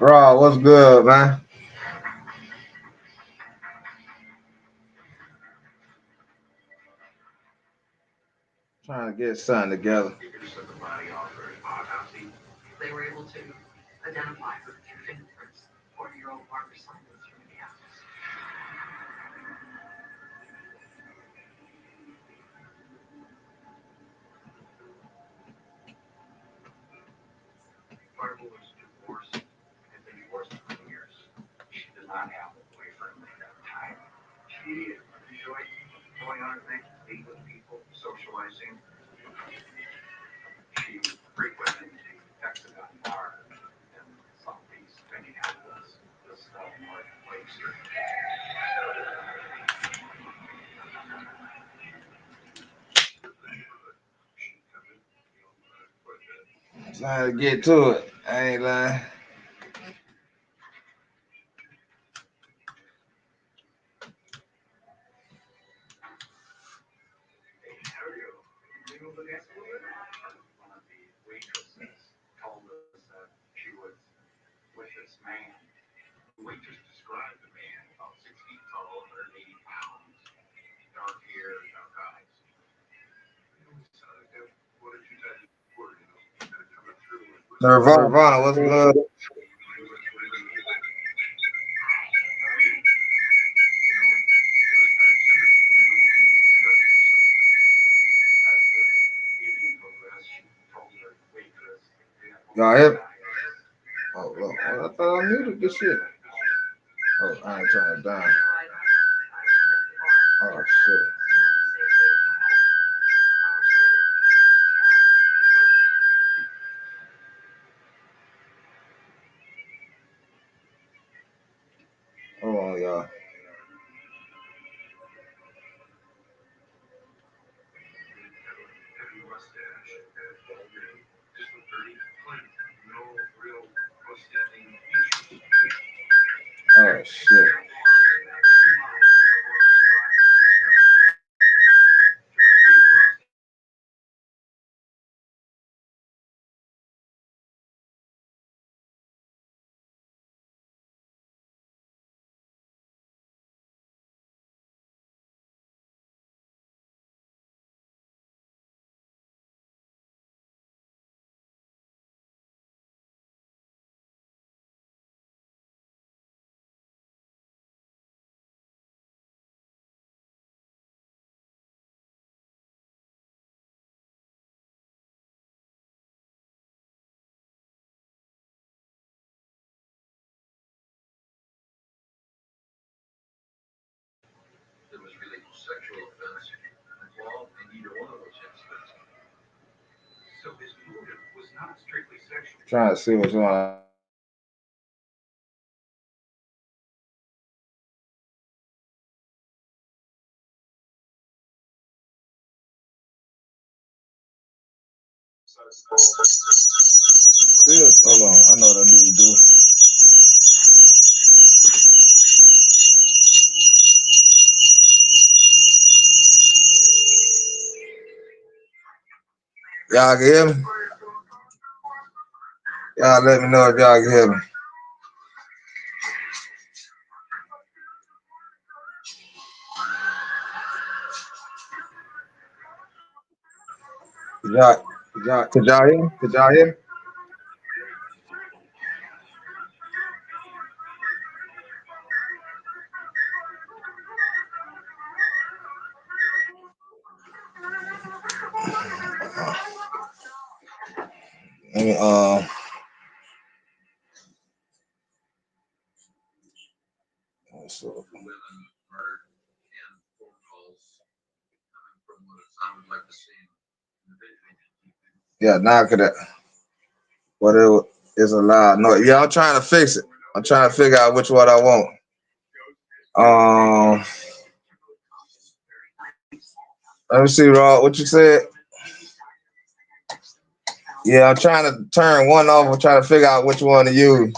Raw, what's good, man? Trying to get something together. Trying to get to it. I ain't lying. Nirvana. Nirvana, what's good? Y'all hear me? Oh, look. I thought I muted this shit. Oh, I ain't turning it down. Oh, shit. Hold on, y'all. Oh, shit. Trying to see what's going on. Still, hold on. I know what I need to do. Y'all can hear me? Y'all let me know if y'all can hear me. Could y'all hear me? Could y'all hear me? Let me, so, yeah, now could that, what it is allowed. No, yeah, I'm trying to fix it. I'm trying to figure out which one I want. Um, Let me see, Rod, what you said. Yeah, I'm trying to turn one off. I'm trying to figure out which one to use.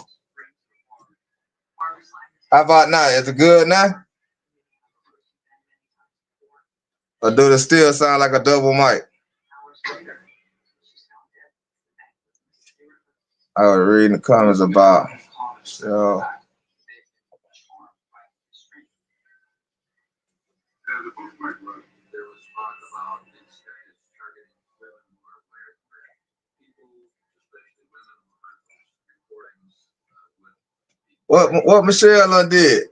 How about now? Is it good now? Or do it still sound like a double mic? I was reading the comments about. So, what Michelle did?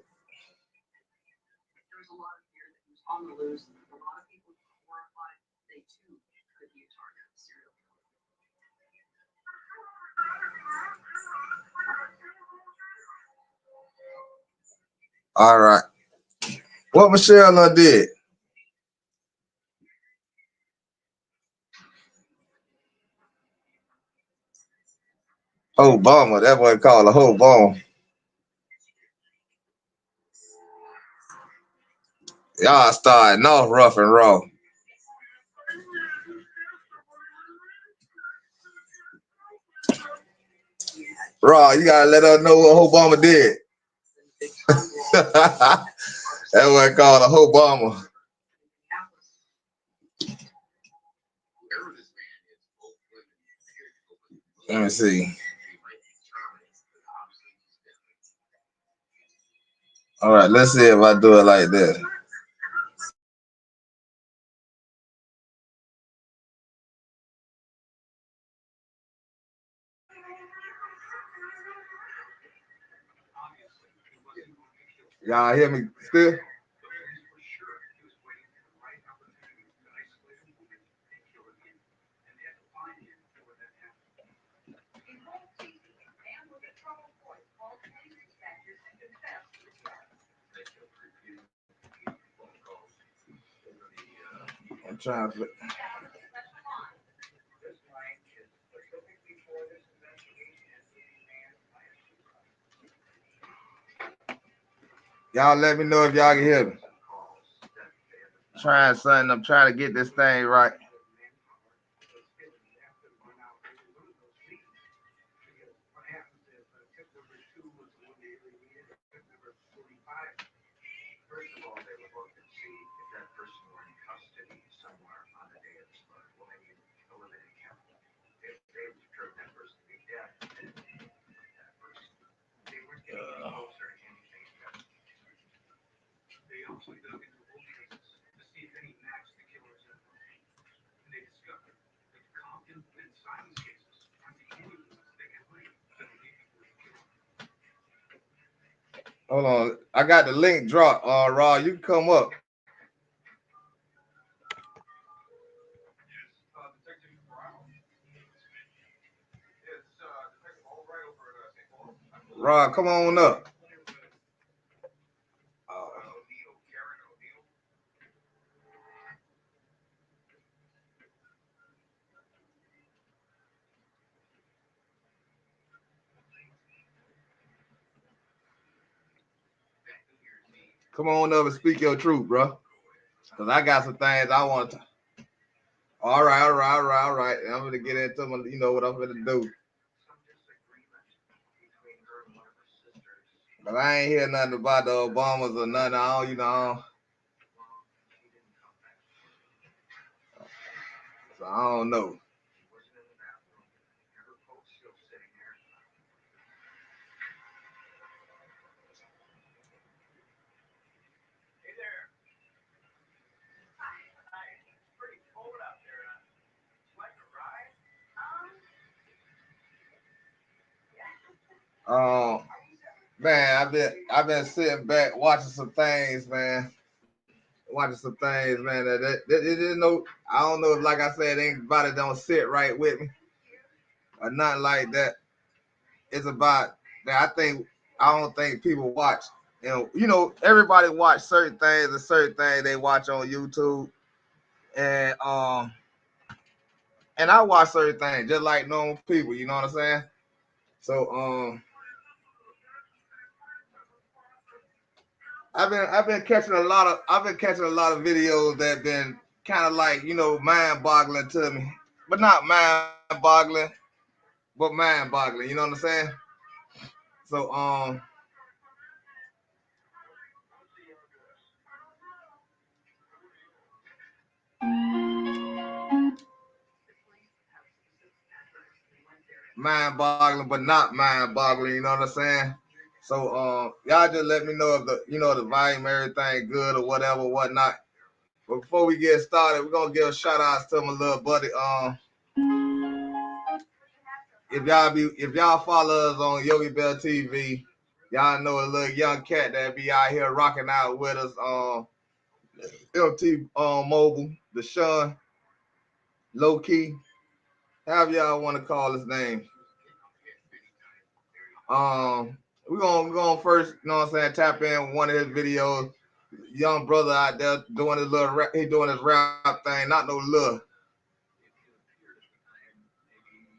All right. What Michelle did? Obama. That boy called a Obama. Y'all starting off rough and raw. Raw, you gotta let us know what Obama did. That boy called a Obama. Let me see. All right, let's see if I do it like this. Y'all hear me still? I'm trying to. Y'all let me know if y'all can hear me. Trying something. I'm trying to get this thing right. Hold on. I got the link dropped. Raw, you can come up. Raw, come on up. Come on up and speak your truth, bro. Cause I got some things I want to. All right. I'm gonna get into my, you know what I'm gonna do. But I ain't hear nothing about the Obamas or nothing. I don't, you know. So I don't know. Um, man, I've been sitting back watching some things, man. Watching some things, man. That didn't know. I don't know if, like I said, anybody don't sit right with me or nothing like that. It's about that. I don't think people watch. Everybody watch certain things and certain things they watch on YouTube, and and I watch certain things just like normal people. You know what I'm saying? So I've been catching a lot of videos that been kind of like mind boggling to me, but not mind boggling, but mind boggling. You know what I'm saying? So mind boggling, but not mind boggling. You know what I'm saying? So y'all just let me know if the volume everything good or whatever whatnot. But before we get started, we're gonna give a shout out to my little buddy. If y'all follow us on Yogi Bell TV, y'all know a little young cat that be out here rocking out with us on LT Mobile, the Sean, Low Key, however y'all want to call his name. We're gonna first, you know what I'm saying, tap in with one of his videos. Young brother out there doing his little rap, he doing his rap thing, not no little.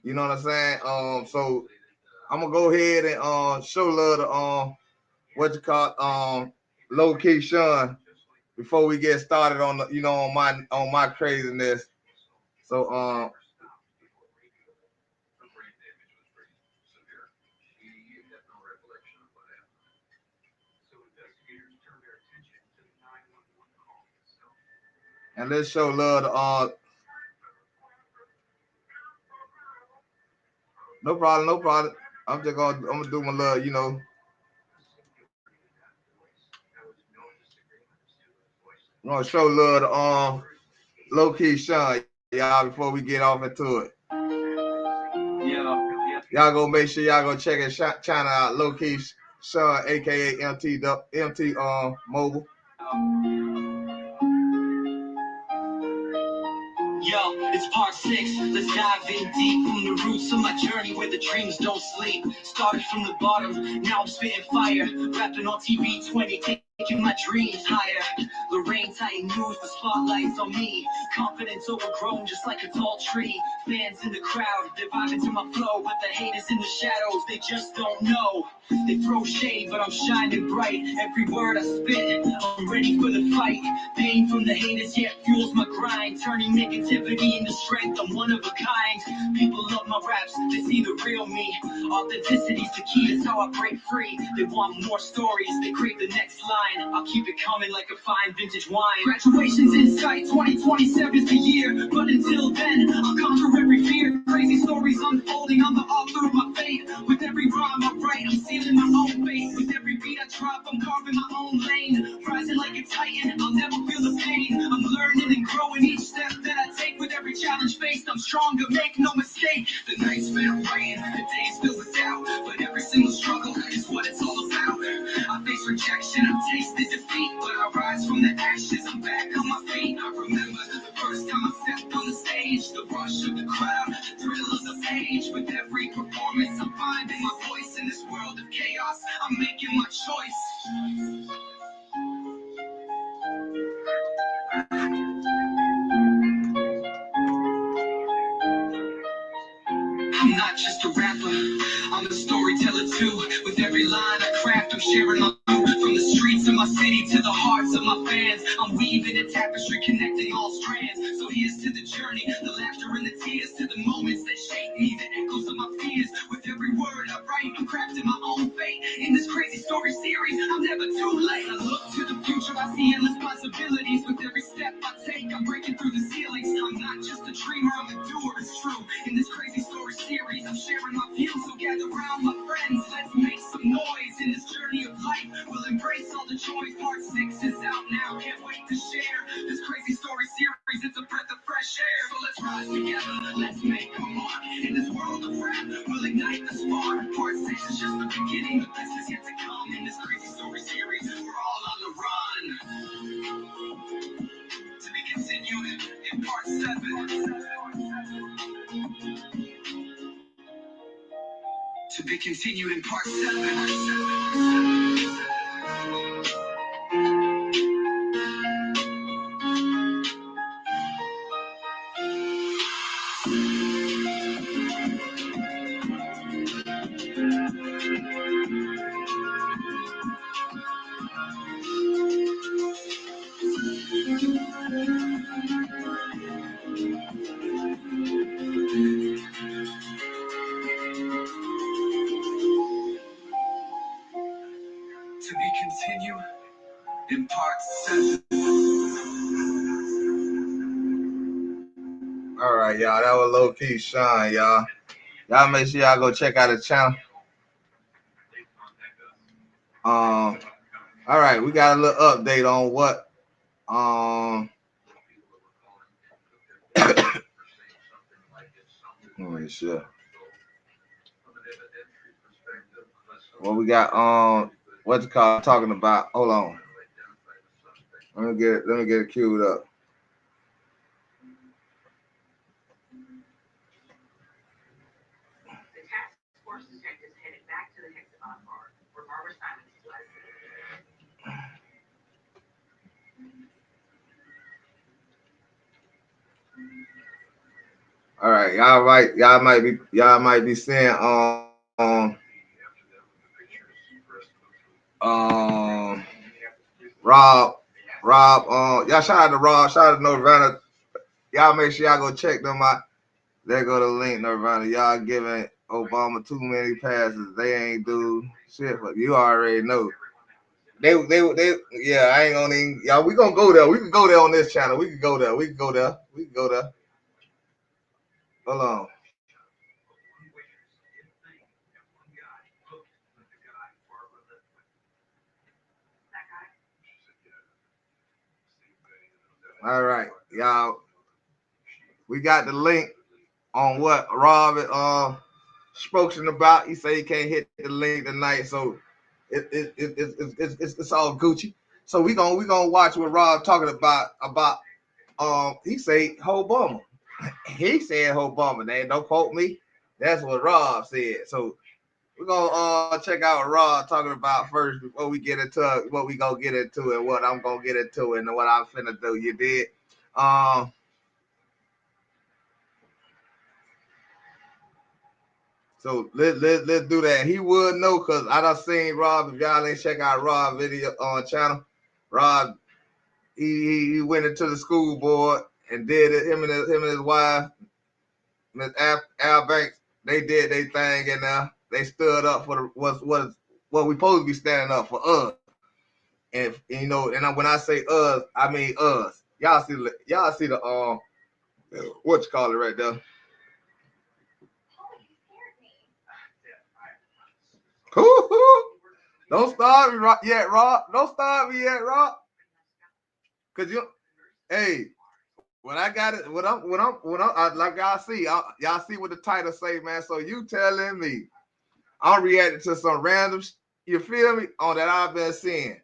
You know what I'm saying? So I'm gonna go ahead and show love to what you call Low Key Sean before we get started on the on my craziness. So and let's show love to no problem, no problem. I'm gonna do my love, I'm gonna show love to Low Key Sean, y'all, before we get off into it. Y'all go make sure y'all go check his channel out, Low Key Sean, aka MT Mobile. Yo, it's part 6. Let's dive in deep from the roots of my journey where the dreams don't sleep. Started from the bottom, now I'm spitting fire. Rapping on TV 20, taking my dreams higher. Lorraine Titan News, the spotlight's on me. Confidence overgrown just like a tall tree. Fans in the crowd, they're vibing to my flow. But the haters in the shadows, they just don't know. They throw shade, but I'm shining bright. Every word I spit, I'm ready for the fight. Pain from the haters, yet fuels my grind. Turning negativity into strength, I'm one of a kind. People love my raps, they see the real me. Authenticity's the key, that's how I break free. They want more stories, they crave the next line. I'll keep it coming like a fine vintage wine. Graduation's in sight, 2027's the year. But until then, I'll conquer every fear. Crazy stories unfolding, I'm the author of my fate. With every rhyme I write, I'm sealing my own fate. With every beat I drop, I'm carving my own lane. Rising like a titan, I'll never feel the pain. I'm learning and growing each step that I take. With every challenge faced, I'm stronger, make no mistake. The nights spent writing, the days filled with doubt. But every single struggle is what it's all about. I face rejection, I've tasted defeat. But I rise from the ashes, I'm back on my feet. I remember the first time I stepped on the stage. The rush of the crowd, the thrill of the page. With every performance, I'm finding my voice. In this world of chaos, I'm making my choice. I'm not just a rapper, I'm a storyteller too. With every line I craft, I'm sharing my truth. From the streets of my city to the hearts of my fans, I'm weaving a tapestry connecting all strands. So here's to the journey, the laughter and the tears, to the moments that shape me, the echoes of my fears. With every word I write, I'm crafting my own fate. In this crazy story series, I'm never too late. I look to the future, I see endless possibilities. With every step I take, I'm breaking through the ceilings. I'm not just a dreamer, I'm a doer, it's true. In this crazy story series, I'm sharing my views, so gather round my friends. Let's make some noise in this journey of life. We'll embrace all the joys. Part 6 is out now, can't wait to share this crazy story series. It's a breath of fresh air, so let's rise together. Let's make a mark in this world of rap. We'll ignite the spark. Part 6 is just the beginning. The best is yet to come in this crazy story series. We're all on the run, to be continued in part 7. To be continued in part 7. To be continued in part 7. All right, y'all. That was low key Sean, y'all. Y'all make sure y'all go check out the channel. All right, we got a little update on what let me see. What we got what's it called talking about? Hold on. Let me get it queued up. All right, y'all right. Y'all might be seeing Rob y'all shout out to Rob, shout out to Nirvana. Y'all make sure y'all go check them out. There go the link, Nirvana. Y'all giving Obama too many passes. They ain't do shit, but you already know. They yeah, I ain't gonna even, y'all, we gonna go there. We can go there on this channel. We can go there. Hold on. All right, y'all. We got the link on what Rob spokesman about. He said he can't hit the link tonight, so it's all Gucci. So we gonna watch what Rob talking about. He say Obama. He said Obama. They don't quote me. That's what Rob said. So we're gonna check out what Rob talking about first before we get into what we gonna get into and what I'm gonna get into and what I'm finna do. You did. So let's do that. He would know because I done seen Rob. If y'all ain't check out Rob video on channel, Rob he went into the school board and did it. Him and his wife, Miss Al Banks, they did their thing and they stood up for what we supposed to be standing up for us. And you know, and when I say us, I mean us. Y'all see the what you call it right there. Don't start me yet, Rob. Don't start me yet, Rob. Cause hey, when I got it, like y'all see what the title say, man. So you telling me I'm reacting to some random, you feel me, on that I've been seeing.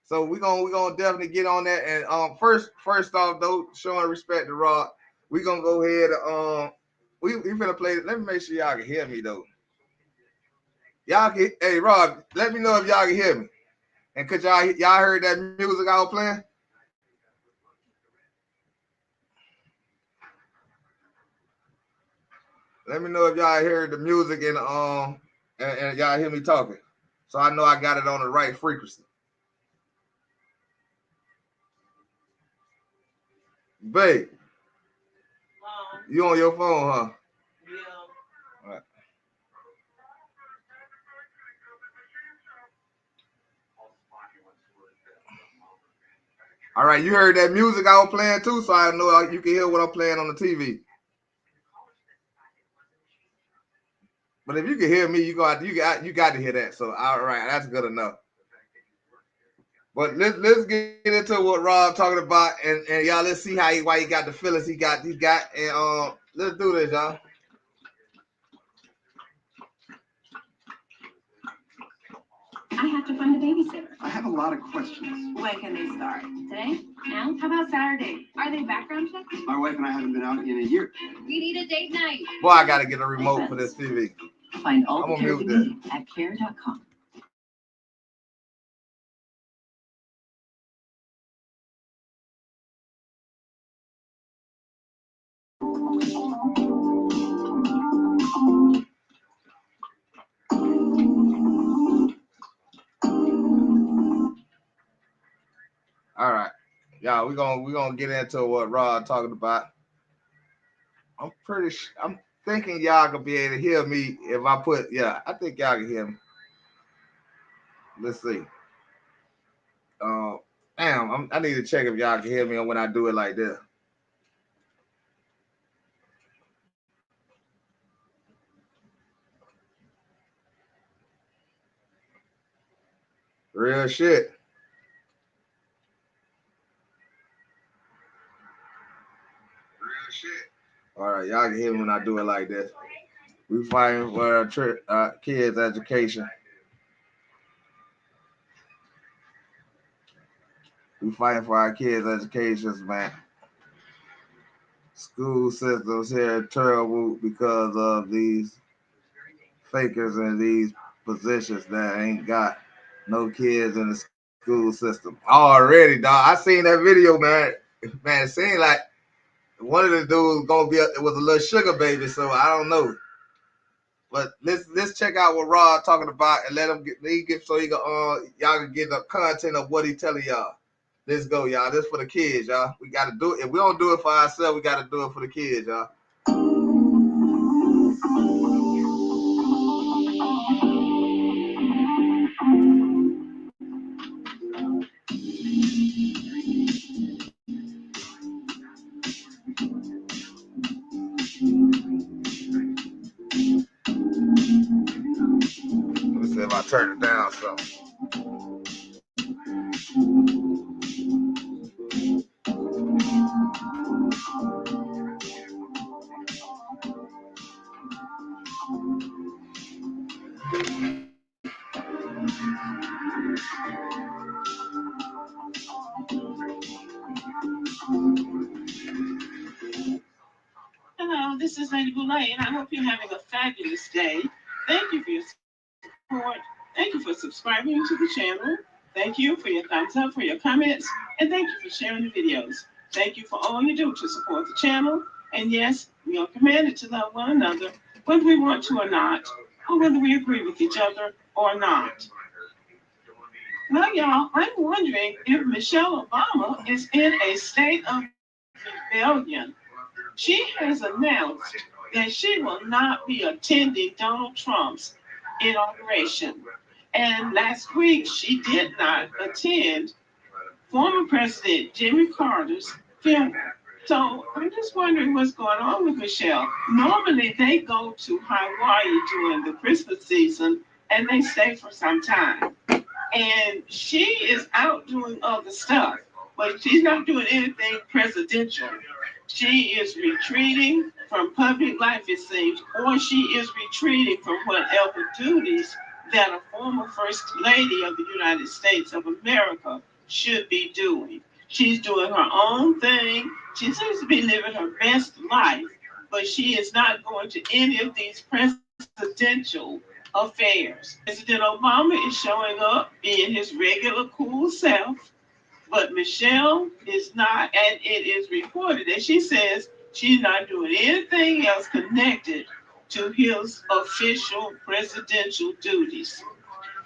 So we gonna definitely get on that. And first off though, showing respect to Rob, we gonna go ahead and we finna play. Let me make sure y'all can hear me though. Hey Rob, let me know if y'all can hear me. And could y'all heard that music I was playing? Let me know if y'all heard the music and y'all hear me talking. So I know I got it on the right frequency. Babe, you on your phone, huh? Yeah. All right. All right, you heard that music I was playing too, so I know you can hear what I'm playing on the TV. But if you can hear me, you got to hear that. So all right, that's good enough. But let's get into what Rob talking about, and y'all let's see why he got the feelings he got, and let's do this, y'all. I have to find a babysitter. I have a lot of questions. When can they start? Today? Now? How about Saturday? Are they background checks? My wife and I haven't been out in a year. We need a date night. Boy, I gotta get a remote for this TV. Find all the care you need at care.com. All right, y'all, we gonna get into what Rod talking about. I'm thinking y'all can be able to hear me if I put. Yeah, I think y'all can hear me. Let's see. I need to check if y'all can hear me when I do it like this. Real shit. All right, y'all can hear me when I do it like this. We fighting for our kids' education. We fighting for our kids' educations, man. School systems here are terrible because of these fakers in these positions that ain't got no kids in the school system. Already, dog. I seen that video, man. Man, it seemed like one of the dudes gonna be it was a little sugar baby, so I don't know. But let's check out what Rod talking about and let him get so he can y'all can get the content of what he telling y'all. Let's go, y'all. This for the kids, y'all. We gotta do it. If we don't do it for ourselves, we gotta do it for the kids, y'all. Let me see if I turn it down some. This is Lady Boulay, and I hope you're having a fabulous day. Thank you for your support. Thank you for subscribing to the channel. Thank you for your thumbs up, for your comments, and thank you for sharing the videos. Thank you for all you do to support the channel. And yes, we are commanded to love one another, whether we want to or not, or whether we agree with each other or not. Well, y'all, I'm wondering if Michelle Obama is in a state of rebellion. She has announced that she will not be attending Donald Trump's inauguration. And last week, she did not attend former President Jimmy Carter's funeral. So I'm just wondering what's going on with Michelle. Normally, they go to Hawaii during the Christmas season and they stay for some time. And she is out doing other stuff, but she's not doing anything presidential. She is retreating from public life, it seems, or she is retreating from whatever duties that a former First Lady of the United States of America should be doing. She's doing her own thing. She seems to be living her best life, but she is not going to any of these presidential affairs. President Obama is showing up being his regular cool self, but Michelle is not, and it is reported that she says she's not doing anything else connected to his official presidential duties.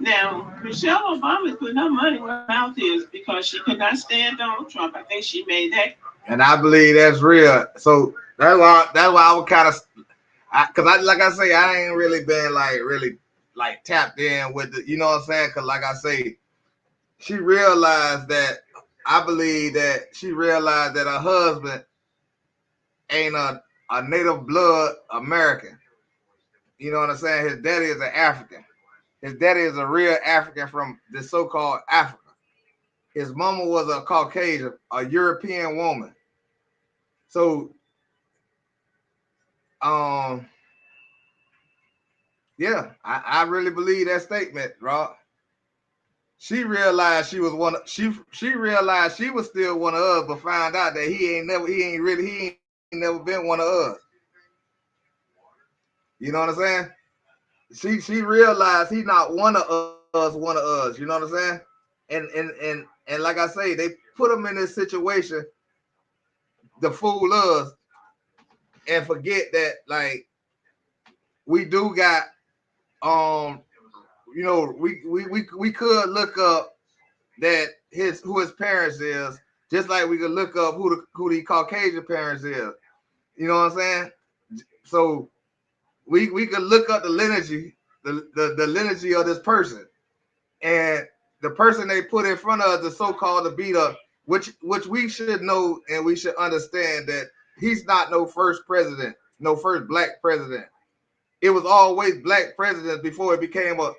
Now, Michelle Obama is putting her money where her mouth is because she could not stand Donald Trump. I think she made that. And I believe that's real. So that's why I was kind of, cause like I say, I ain't really been really tapped in with the, you know what I'm saying? Cause like I say, she realized that, I believe that she realized that her husband ain't a native blood American. You know what I'm saying? His daddy is an African. His daddy is a real African from the so-called Africa. His mama was a Caucasian, a European woman. So, yeah, I really believe that statement, Rob. She realized she was one. She realized she was still one of us, but found out that he ain't never been one of us. You know what I'm saying? She realized he's not one of us, one of us. You know what I'm saying? And like I say, they put him in this situation to fool us and forget that we do got we could look up that who his parents is, just like we could look up who the Caucasian parents is. You know what I'm saying? So we could look up the lineage, the lineage of this person, and the person they put in front of us, the so-called the beat up, which we should know and we should understand that he's not no first president, no first black president. It was always black presidents before it became a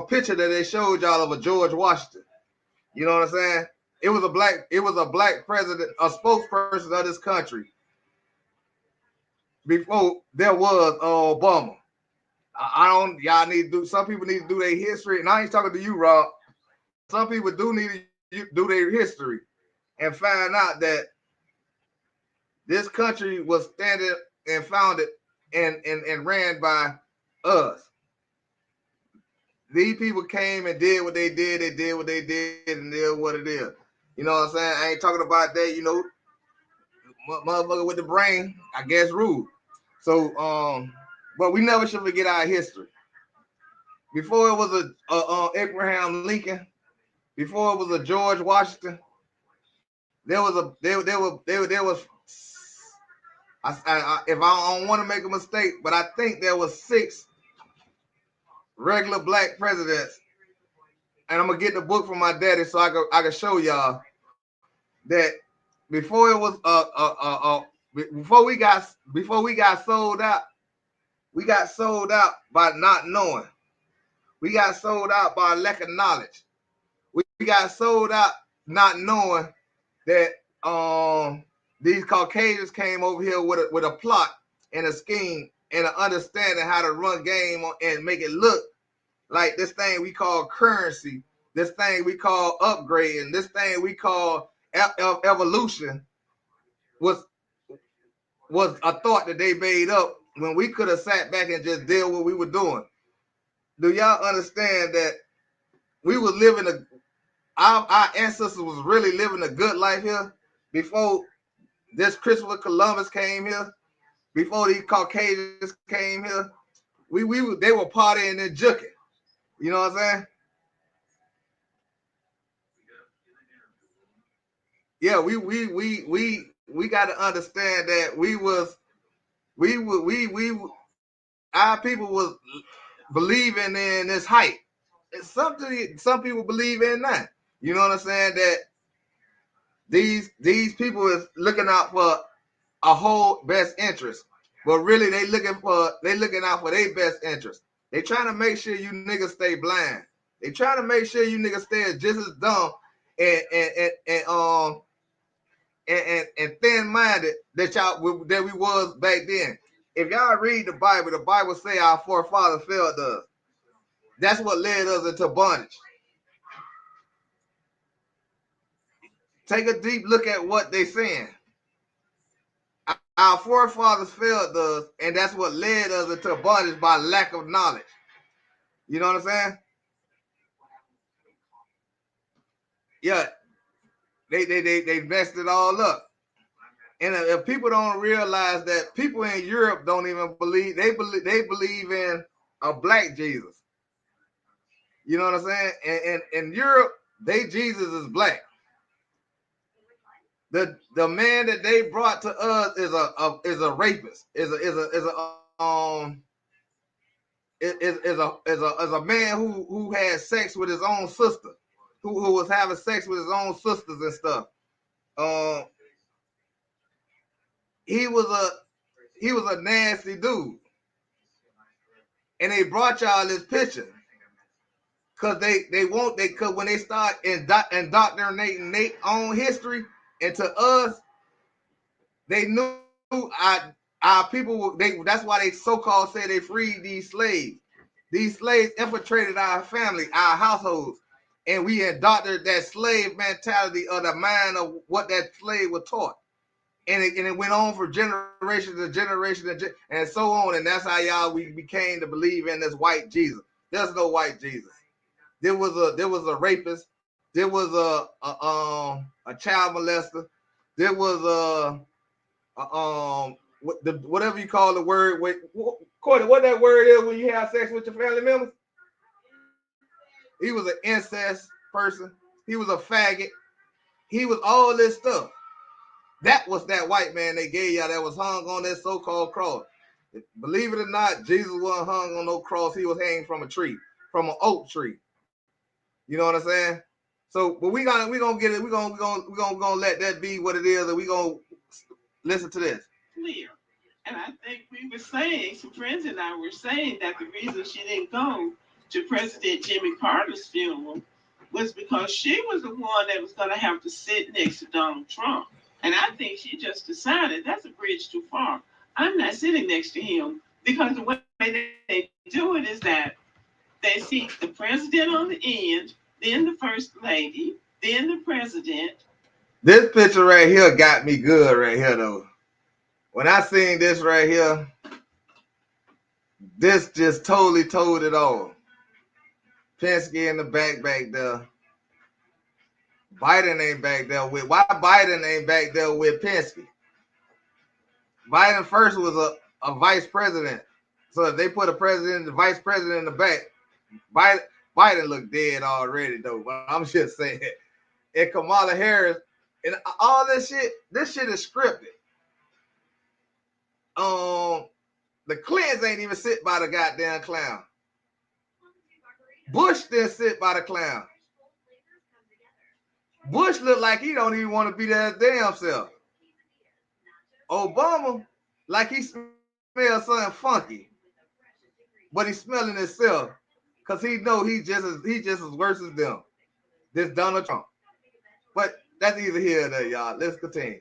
picture that they showed y'all of a George Washington. You know what I'm saying? It was a black president, a spokesperson of this country before there was Obama. Y'all need to do, some people need to do their history, and I ain't talking to you, Rob, but some people do need to do their history and find out that this country was standing and founded and ran by us. These people came and did what they did. They did what they did, and did what it is. You know what I'm saying? I ain't talking about that. You know, motherfucker with the brain, I guess, rule. So, but we never should forget our history. Before it was a Abraham Lincoln, before it was a George Washington, there was if I don't want to make a mistake, but I think there was 6 regular black presidents, and I'm gonna get the book from my daddy so I can show y'all that before it was before we got sold out, we got sold out by not knowing. We got sold out by lack of knowledge. We got sold out not knowing that these Caucasians came over here with a plot and a scheme and an understanding how to run game and make it look like this thing we call currency, this thing we call upgrading, this thing we call evolution was was a thought that they made up when we could have sat back and just did what we were doing. Do y'all understand that we were living our ancestors was really living a good life here before this Christopher Columbus came here, before these Caucasians came here? They were partying and juking. You know what I'm saying? Yeah, we got to understand that we our people was believing in this hype. It's something some people believe in that. You know what I'm saying? That these people is looking out for a whole best interest, but really they looking out for their best interest. They trying to make sure you niggas stay blind. They trying to make sure you niggas stay just as dumb and thin minded that we was back then. If y'all read the Bible say our forefathers failed us. That's what led us into bondage. Take a deep look at what they saying. Our forefathers failed us, and that's what led us into bondage by lack of knowledge. You know what I'm saying? Yeah, they messed it all up. And if people don't realize that people in Europe don't even believe they believe in a black Jesus. You know what I'm saying? And in Europe, they Jesus is black. The man that they brought to us is a rapist. Is a man who had sex with his own sister, who was having sex with his own sisters and stuff. Um, he was a nasty dude, and they brought y'all this picture because cause when they start indoctrinating their own history into us, they knew our people. That's why they so-called say they freed these slaves. These slaves infiltrated our family, our households, and we adopted that slave mentality of the mind of what that slave was taught. And it went on for generation to generation and so on. And that's how we became to believe in this white Jesus. There's no white Jesus. There was a rapist. There was a child molester. There was whatever you call the word. Courtney, what that word is when you have sex with your family members? He was an incest person. He was a faggot. He was all this stuff. That was that white man they gave y'all that was hung on that so-called cross. Believe it or not, Jesus wasn't hung on no cross. He was hanging from a tree, from an oak tree. You know what I'm saying? So, but we gonna get it. We gonna let that be what it is, and we gonna listen to this. Clear. And I think we were saying, some friends and I were saying that the reason she didn't go to President Jimmy Carter's funeral was because she was the one that was going to have to sit next to Donald Trump. And I think she just decided that's a bridge too far. I'm not sitting next to him because the way they do it is that they seat the president on the end, then the first lady, then the president. This picture right here got me good right here, though. When I seen this right here, this just totally told it all. Penske in the back there. Biden ain't back there with. Why Biden ain't back there with Penske? Biden first was a vice president. So if they put a president, the vice president in the back, Biden looked dead already, though. But I'm just saying. And Kamala Harris, and all this shit is scripted. The Clintons ain't even sit by the goddamn clown. Bush didn't sit by the clown. Bush looked like he don't even want to be there damn self. Obama, like he smells something funky, but he's smelling himself because he know he just as worse as them. This Donald Trump. But that's either here or there, y'all. Let's continue.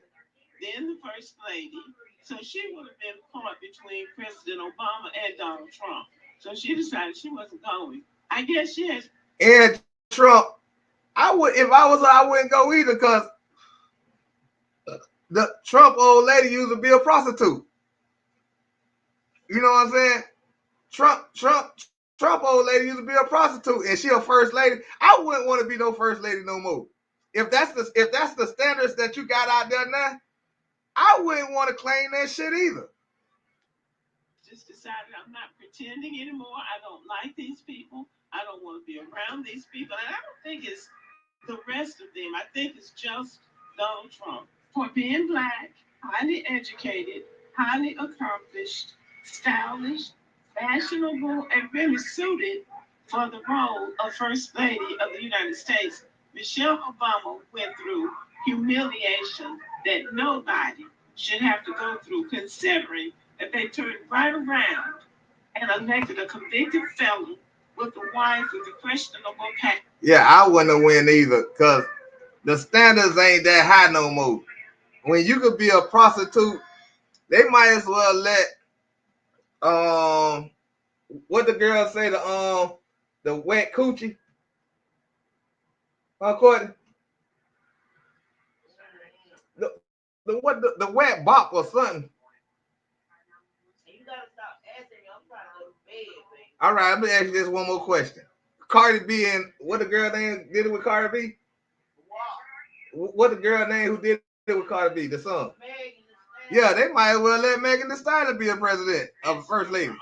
Then the first lady. So she would have been caught between President Obama and Donald Trump. So she decided she wasn't going. I guess she has. And Trump, I wouldn't go either because The Trump old lady used to be a prostitute. You know what I'm saying? Trump old lady used to be a prostitute, and she a first lady. I wouldn't want to be no first lady no more. If that's the standards that you got out there now, I wouldn't want to claim that shit either. Just decided I'm not pretending anymore. I don't like these people. I don't want to be around these people. And I don't think it's the rest of them. I think it's just Donald Trump. For being black, highly educated, highly accomplished, stylish, fashionable, and really suited for the role of First Lady of the United States, Michelle Obama went through humiliation that nobody should have to go through, considering that they turned right around and elected a convicted felon with a wife with a questionable past. Yeah, I wouldn't have win either, because the standards ain't that high no more. When you could be a prostitute, they might as well let what the girl say, the wet coochie, Courtney, the wet bop or something. All right, let me ask you this one more question. Cardi B and what the girl name did it with Cardi B? What the girl name who did it with Cardi B? The son. Yeah, they might as well let Megan Thee Stallion be a president of a first lady.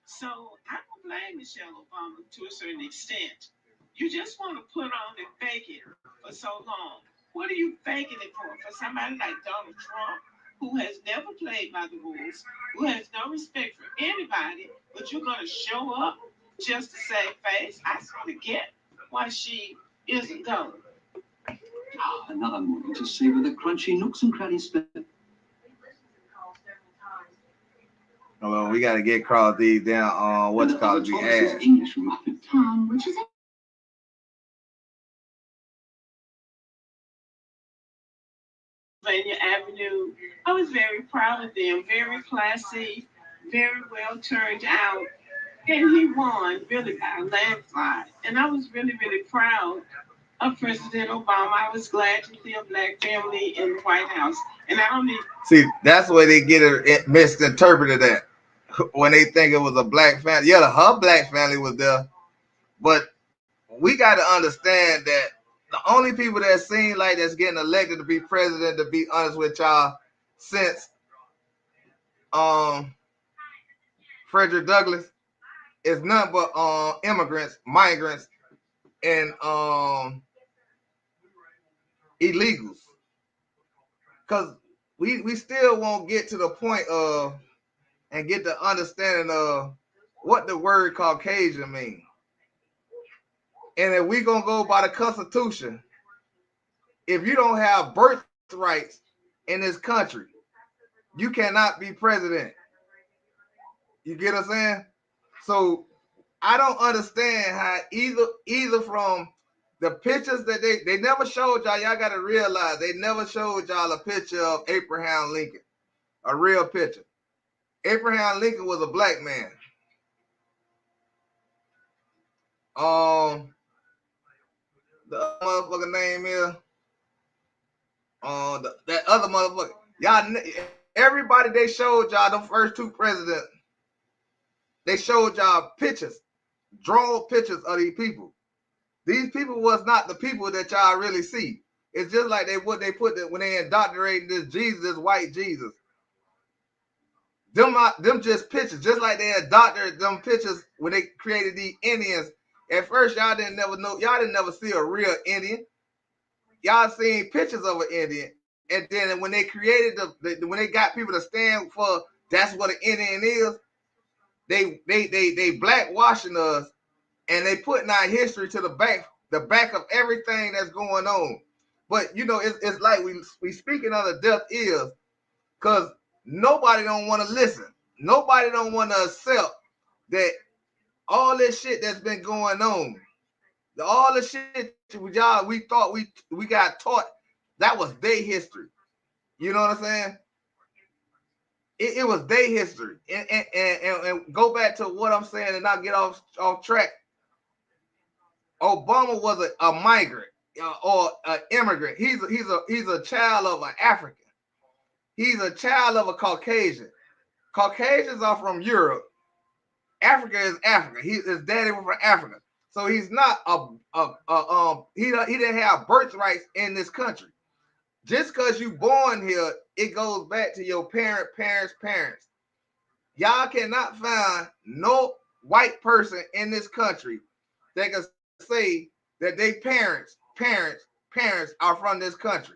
So I don't blame Michelle Obama to a certain extent. You just want to put on and fake it for so long. What are you faking it for? For somebody like Donald Trump, who has never played by the rules, who has no respect for anybody, but you're going to show up just to save face? I sort of get why she isn't going. Oh, another morning to savor the crunchy nooks and crannies. Well, we got to get across these down on what's called the ass. English Tom, which is Pennsylvania Avenue. I was very proud of them, very classy, very well turned out. And he won really by a landslide. And I was really, really proud of President Obama. I was glad to see a black family in the White House. And I don't need. See, that's where they get it misinterpreted at. When they think it was a black family. Yeah, her black family was there. But we got to understand that the only people that seem like that's getting elected to be president, to be honest with y'all, since Frederick Douglass, is none but immigrants, migrants, and illegals. Because we still won't get to the point of and get the understanding of what the word Caucasian means. And if we gonna go by the Constitution, if you don't have birthrights in this country, you cannot be president. You get what I'm saying? So I don't understand how either from the pictures that they never showed y'all. Y'all got to realize they never showed y'all a picture of Abraham Lincoln, a real picture. Abraham Lincoln was a black man. The other motherfucker name is that other motherfucker. Y'all, everybody they showed y'all the first two presidents. They showed y'all pictures, drawn pictures of these people. These people was not the people that y'all really see. It's just like what they put when they indoctrinated this Jesus, this white Jesus. Them just pictures, just like they adopted them pictures when they created these Indians. At first, y'all didn't never see a real Indian. Y'all seen pictures of an Indian, and then when they created when they got people to stand for that's what an Indian is, they blackwashing us, and they putting our history to the back of everything that's going on. But you know, it's like we speaking on the deaf ears, because nobody don't want to listen. Nobody don't want to accept that all this shit that's been going on, all the shit y'all we thought we got taught, that was their history. You know what I'm saying? It was their history. And go back to what I'm saying and not get off track. Obama was a migrant or an immigrant. He's a child of an African. He's a child of a Caucasian. Caucasians are from Europe. Africa is Africa. His daddy was from Africa. So he's not he didn't have birthrights in this country. Just because you born here, it goes back to your parents. Y'all cannot find no white person in this country that can say that they parents are from this country.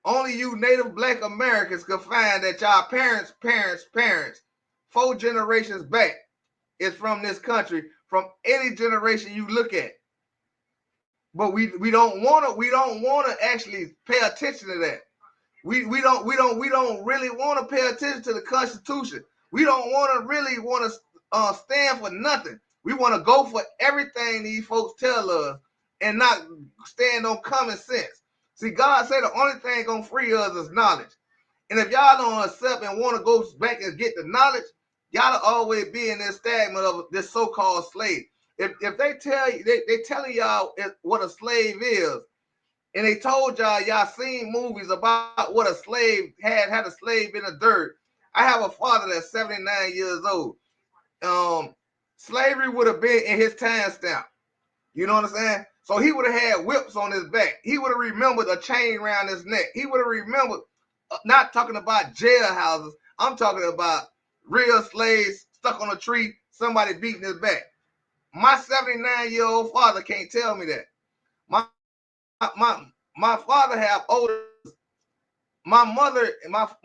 Only you Native Black Americans can find that y'all parents, 4 generations back is from this country, from any generation you look at. But we don't wanna actually pay attention to that. We don't really want to pay attention to the Constitution. We don't really want to stand for nothing. We want to go for everything these folks tell us and not stand on common sense. See, God said the only thing gonna free us is knowledge. And if y'all don't accept and want to go back and get the knowledge, y'all always be in this stagnant of this so-called slave. If they tell you, they telling y'all what a slave is, and they told y'all seen movies about what a slave had a slave in the dirt. I have a father that's 79 years old. Slavery would have been in his time stamp. You know what I'm saying? So he would have had whips on his back. He would have remembered a chain around his neck. He would have remembered, not talking about jailhouses. I'm talking about real slaves stuck on a tree, somebody beating his back. My 79-year-old father can't tell me that. My father have older. My mother, her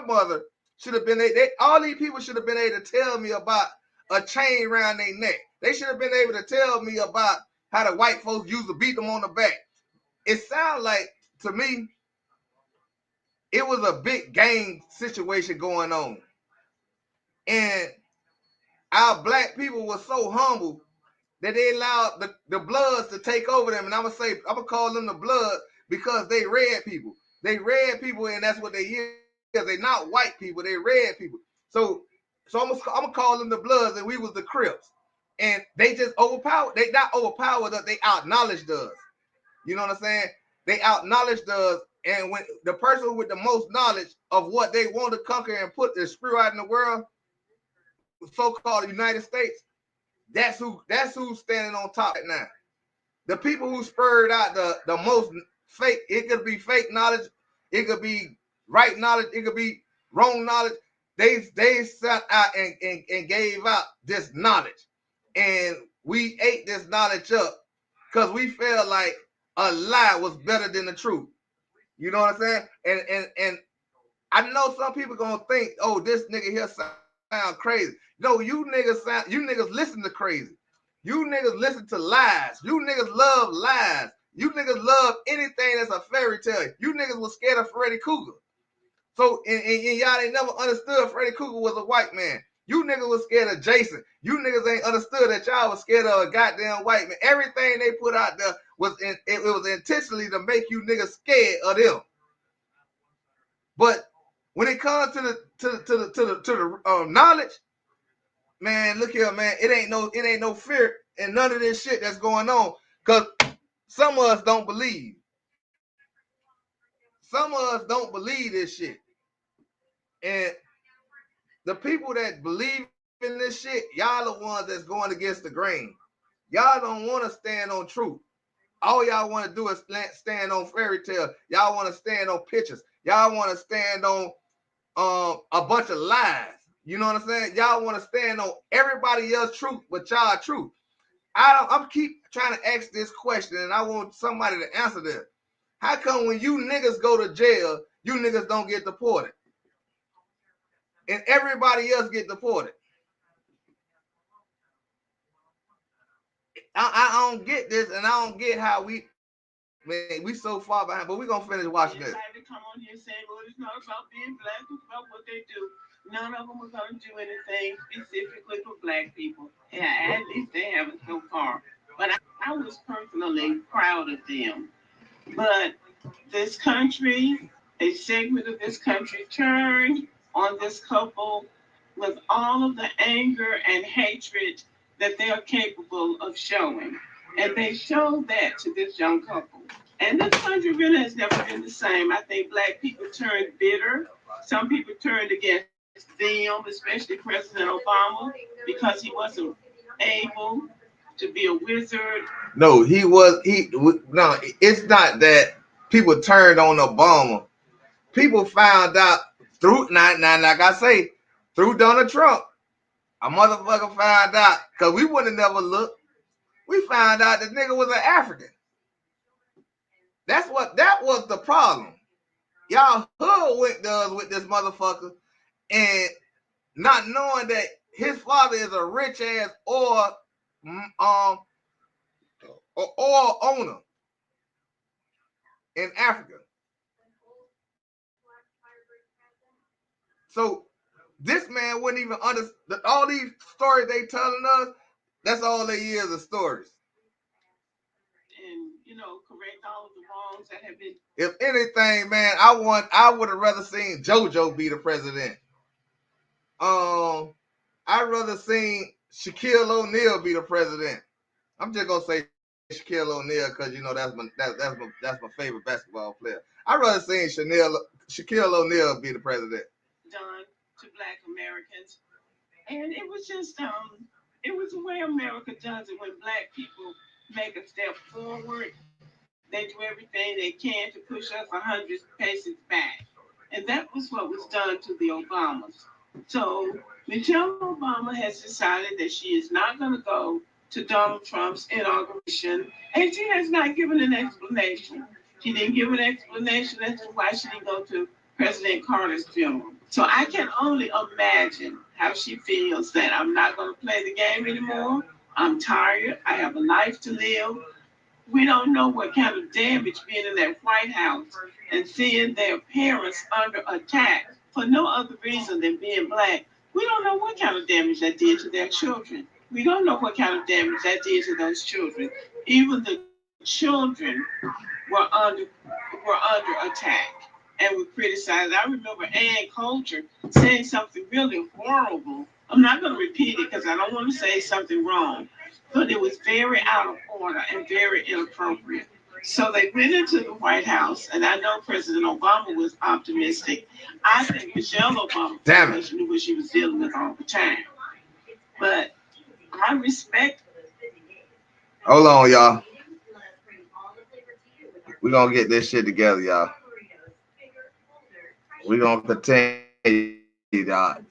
mother should have been. All these people should have been able to tell me about a chain around their neck. They should have been able to tell me about how the white folks used to beat them on the back. It sounds like to me it was a big gang situation going on, and our black people were so humble that they allowed the Bloods to take over them. And I'm gonna call them the Bloods because they red people. They red people, and that's what they is. They not white people. They red people. So I'm gonna call them the Bloods, and we was the Crips. And they just overpowered. They not overpowered us. They outknowledged us. You know what I'm saying? They outknowledged us. And when the person with the most knowledge of what they want to conquer and put the screw out in the world, so-called United States, that's who's standing on top right now. The people who spurred out the most fake, it could be fake knowledge, it could be right knowledge, it could be wrong knowledge. They sat out and gave out this knowledge. And we ate this knowledge up because we felt like a lie was better than the truth. You know what I'm saying? And I know some people gonna think, oh, this nigga here sound crazy. No, you niggas listen to crazy. You niggas listen to lies. You niggas love lies. You niggas love anything that's a fairy tale. You niggas was scared of Freddy Krueger. So and y'all ain't never understood Freddy Krueger was a white man. You niggas was scared of Jason. You niggas ain't understood that y'all was scared of a goddamn white man. Everything they put out there was it was intentionally to make you niggas scared of them. But when it comes to the knowledge, man, look here, man. It ain't no fear and none of this shit that's going on. Cause some of us don't believe. Some of us don't believe this shit. And the people that believe in this shit, y'all the ones that's going against the grain. Y'all don't want to stand on truth. All y'all want to do is stand on fairy tale. Y'all want to stand on pictures. Y'all want to stand on a bunch of lies. You know what I'm saying? Y'all want to stand on everybody else's truth, but y'all truth. I'm keep trying to ask this question, and I want somebody to answer this. How come when you niggas go to jail, you niggas don't get deported, and everybody else get deported? I don't get this, and I don't get how we so far behind. But we gonna finish watching this. They come on here saying, "Well, it's not about being black; it's about what they do." None of them are going to do anything specifically for black people. Yeah, at least they haven't so far. But I was personally proud of them. But this country, a segment of this country, turned on this couple with all of the anger and hatred that they are capable of showing. And they showed that to this young couple. And this country really has never been the same. I think black people turned bitter. Some people turned against them, especially President Obama, because he wasn't able to be a wizard. No, no, it's not that people turned on Obama. People found out through now, like I say, through Donald Trump. A motherfucker found out because we wouldn't have never looked. We found out the nigga was an African. That was the problem. Y'all hood went does with this motherfucker and not knowing that his father is a rich ass um oil owner in Africa. So this man wouldn't even understand all these stories they telling us. That's all they is of stories. And correct all of the wrongs that have been. If anything, man, I would have rather seen JoJo be the president. I'd rather seen Shaquille O'Neal be the president. I'm just gonna say Shaquille O'Neal because that's my favorite basketball player. I'd rather seen Shaquille O'Neal be the president. Done to Black Americans, and it was just it was the way America does it when Black people make a step forward. They do everything they can to push us 100 paces back. And that was what was done to the Obamas. So Michelle Obama has decided that she is not going to go to Donald Trump's inauguration, and she has not given an explanation. She didn't give an explanation as to why she didn't go to President Carter's funeral. So I can only imagine how she feels that I'm not going to play the game anymore. I'm tired. I have a life to live. We don't know what kind of damage being in that White House and seeing their parents under attack for no other reason than being Black. We don't know what kind of damage that did to their children. We don't know what kind of damage that did to those children. Even the children were under were under attack and were criticized. I remember Ann Coulter saying something really horrible. I'm not going to repeat it because I don't want to say something wrong, but it was very out of order and very inappropriate. So they went into the White House, and I know President Obama was optimistic. I think Michelle Obama knew what she was dealing with all the time. But I respect. Hold on, y'all. We're going to get this shit together, y'all. We're going to continue, y'all.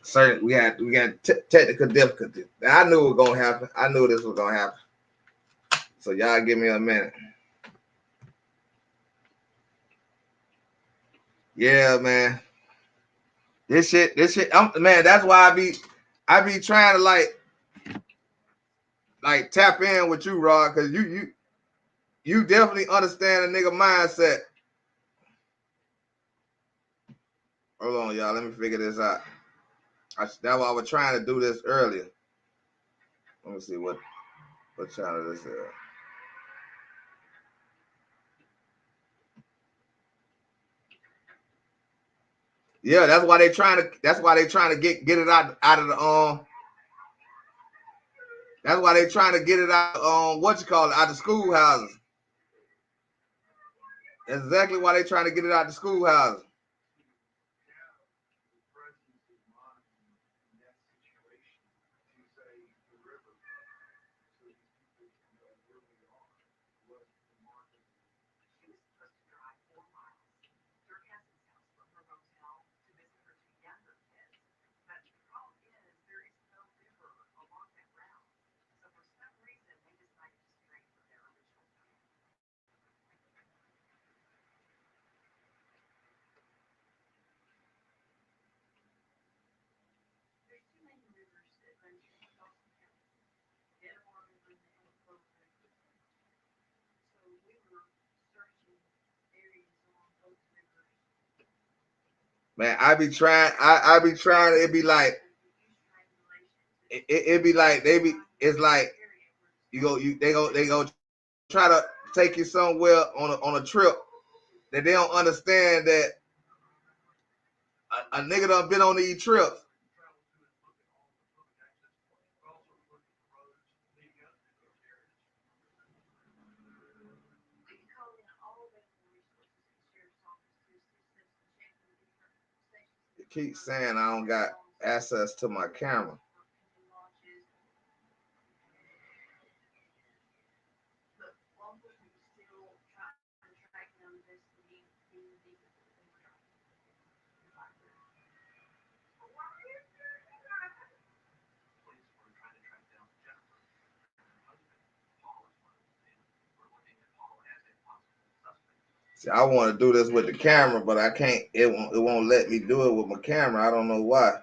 Certain, we had technical difficulties. I knew it was going to happen. I knew this was going to happen. So y'all give me a minute. Yeah, man. This shit, man, that's why I be trying to like tap in with you, Rod, because you definitely understand a nigga mindset. Hold on, y'all. Let me figure this out. That's why I was trying to do this earlier. Let me see what channel this is. Yeah, that's why they trying to get it out of the That's why they trying to get it out out of schoolhouses. That's exactly why they trying to get it out of schoolhouses. Man, I be trying. I be trying. It be like it's like they go try to take you somewhere on a trip that they don't understand that a nigga done been on these trips. keep saying I don't got access to my camera. See, I want to do this with the camera, but I can't. It won't let me do it with my camera. I don't know why.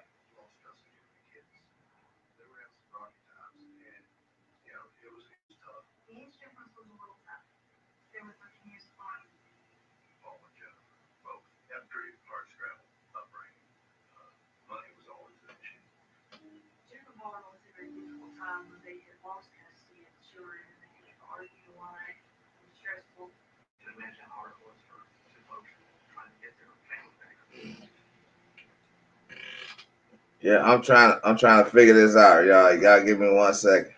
Yeah, I'm trying to figure this out, y'all. You gotta give me 1 second.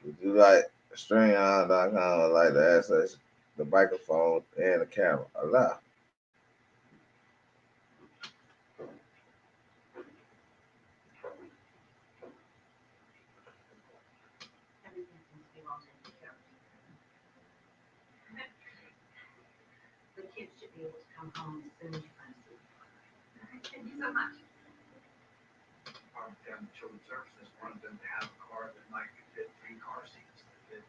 Would you like stream.com would like to access the microphone and the camera? Allow. The kids should be able to come home as soon as you find sleep. Thank you so much. Our Children's Services wanted them to have a car that might fit 3 car seats, that fit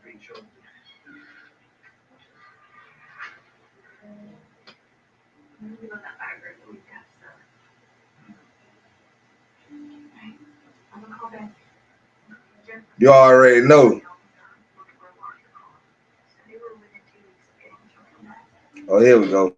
3 children. We love that fiber that we've got, so. Right. I'm gonna call back. You already know. Oh, here we go.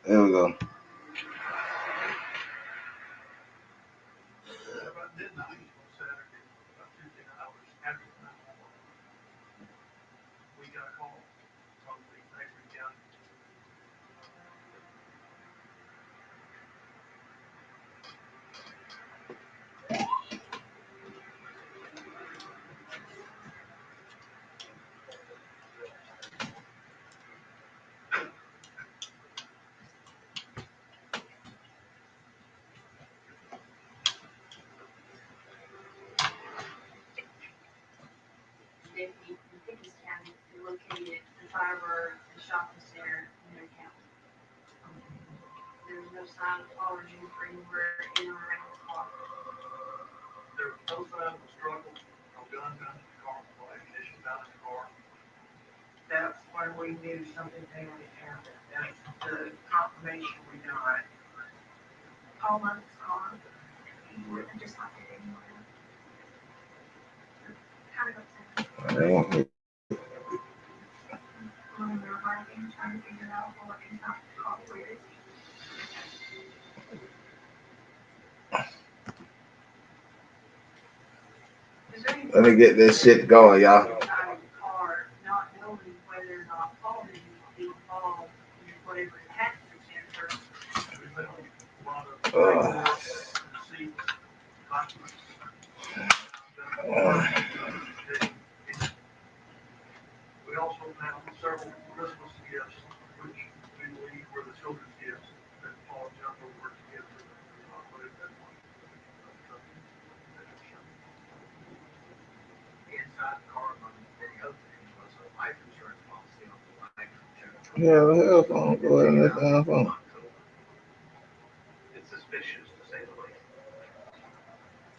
There we go. The biggest cabinet is located at the fiber, the shopping center, in their county. There's no sign of falling or anywhere in or around the car. There was no sign of a struggle, no gun found in the car, no ammunition found in the car. That's when we knew something badly happened. That's the confirmation we got. Paul loved his car. He wouldn't just left it anywhere. Kind of upset. When we were driving, trying to figure out what inside the car was. Let me get this shit going, y'all. Not knowing whether or not Paul would be involved in whatever happened to Jennifer. We also found several Christmas gifts, which we believe were the children's gifts that Paul and Jennifer were together. Inside the car, among many other things, was a life insurance policy on the life of Jennifer. Yeah, the hell phone. Go ahead and let down phone. It's suspicious, to say the least.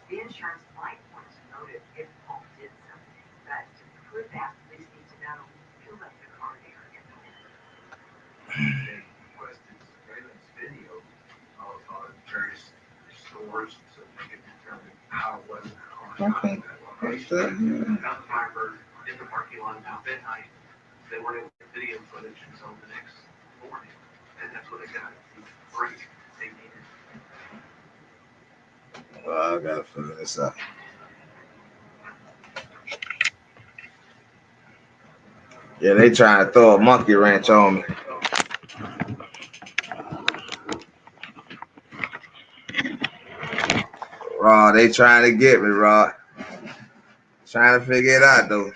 The insurance might want to note if Paul did something, but to prove that, police need to know who left the car there in the winter. They requested surveillance video of various stores so they could determine how it was in the car. Okay. Found the Firebird in the parking lot about midnight. They wanted video footage until the next morning, and that's what they got. The break they needed. Well, I gotta figure this out. Yeah, they trying to throw a monkey wrench on me. Rod, they trying to get me, Rod. Trying to figure it out though.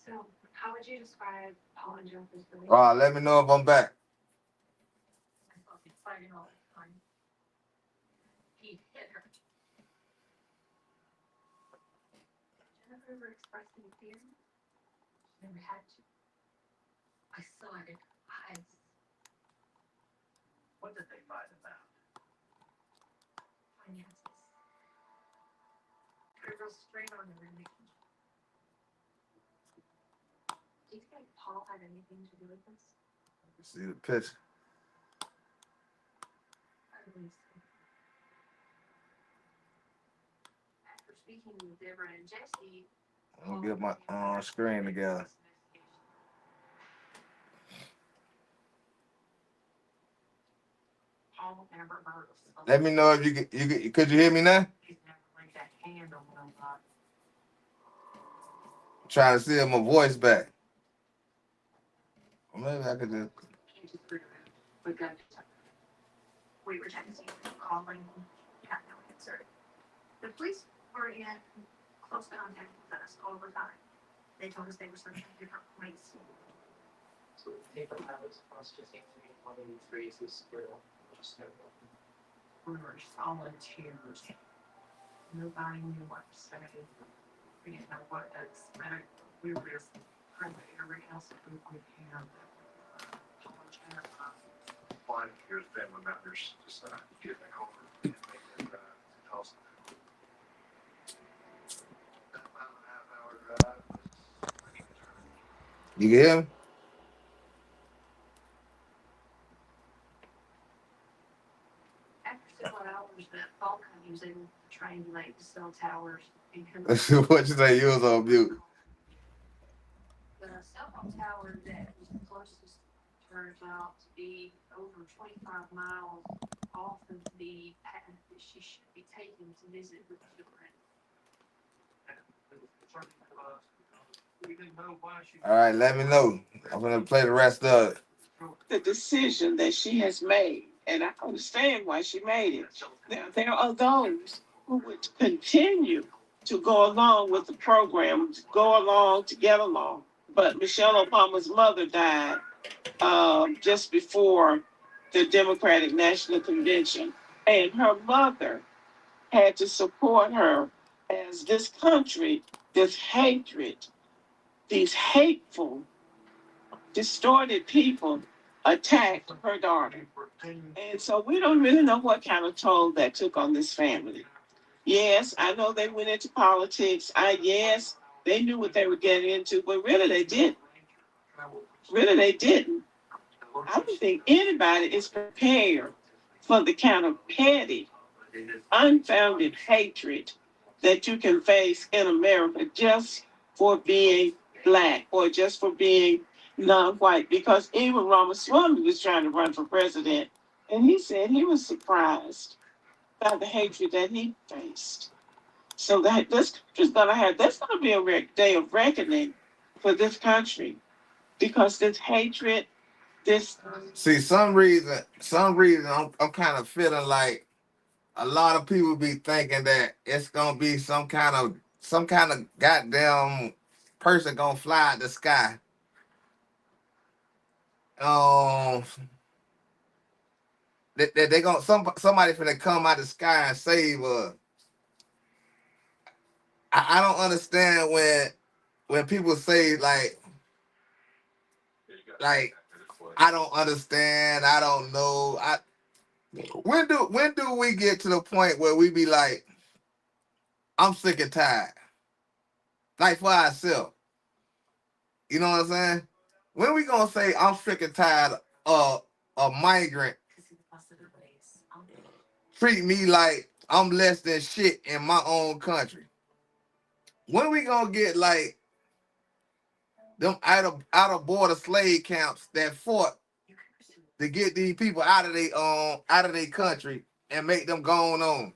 So, how would you describe Paul and Jennifer's relationship? Rod, let me know if I'm back. Fighting all the time. He hit her. Jennifer ever expressed any fear? She never had to. I saw it in her eyes. What did they fight about? Finances. Put a real strain on their relationship. Do you think Paul had anything to do with this? See the picture. I believe so. After speaking with Deborah and Jesse, I'm gonna get my screen together. Paul never heard of Let me know if could you hear me now? He's never laid that hand on nobody. I'm trying to see if my voice back. Or maybe I could just. He just threw it out. We got to talk. We were texting, calling, got no answer. The police were in close contact with us all the time. They told us they were searching different places. So the paper pilots must just answer one of these phrases still. We were just all in tears. Nobody knew what to say. We didn't know what to expect. We were just trying to every else that we could have. Apologize. One, here's family members decide to get back over and make their drive to Tulsa. That about a half-hour drive was an eternity. You can hear me? After several hours, the Paul company was able to triangulate the cell towers and What you say? You was on mute. the cell phone tower that was the closest turns out to be over 25 miles off of the path that she should be taking to visit with children. We didn't know why she. All right, let me know. I'm gonna play the rest of it. The decision that she has made, and I understand why she made it. There are those who would continue to go along with the program, to go along, to get along. But Michelle Obama's mother died just before the Democratic National Convention, and her mother had to support her as this country, this hatred, these hateful, distorted people attacked her daughter. And so we don't really know what kind of toll that took on this family. Yes, I know they went into politics. Yes, they knew what they were getting into, but really they didn't. Really they didn't. I don't think anybody is prepared for the kind of petty unfounded hatred that you can face in America just for being black or just for being non-white. Because even Ramaswamy was trying to run for president, and he said he was surprised by the hatred that he faced. So that this country's gonna have that's gonna be a day of reckoning for this country because this hatred, this See, some reason I'm kind of feeling like a lot of people be thinking that it's gonna be some kind of goddamn person gonna fly out the sky. Um, that they gonna somebody finna come out the sky and save us. I don't understand when people say like I don't understand. I don't know. When do we get to the point where we be like, I'm sick and tired, like for ourselves? You know what I'm saying? When we gonna say I'm sick and tired of a migrant treat me like I'm less than shit in my own country? When we gonna get like them out of border slave camps that fought to get these people out of their country and make them go on?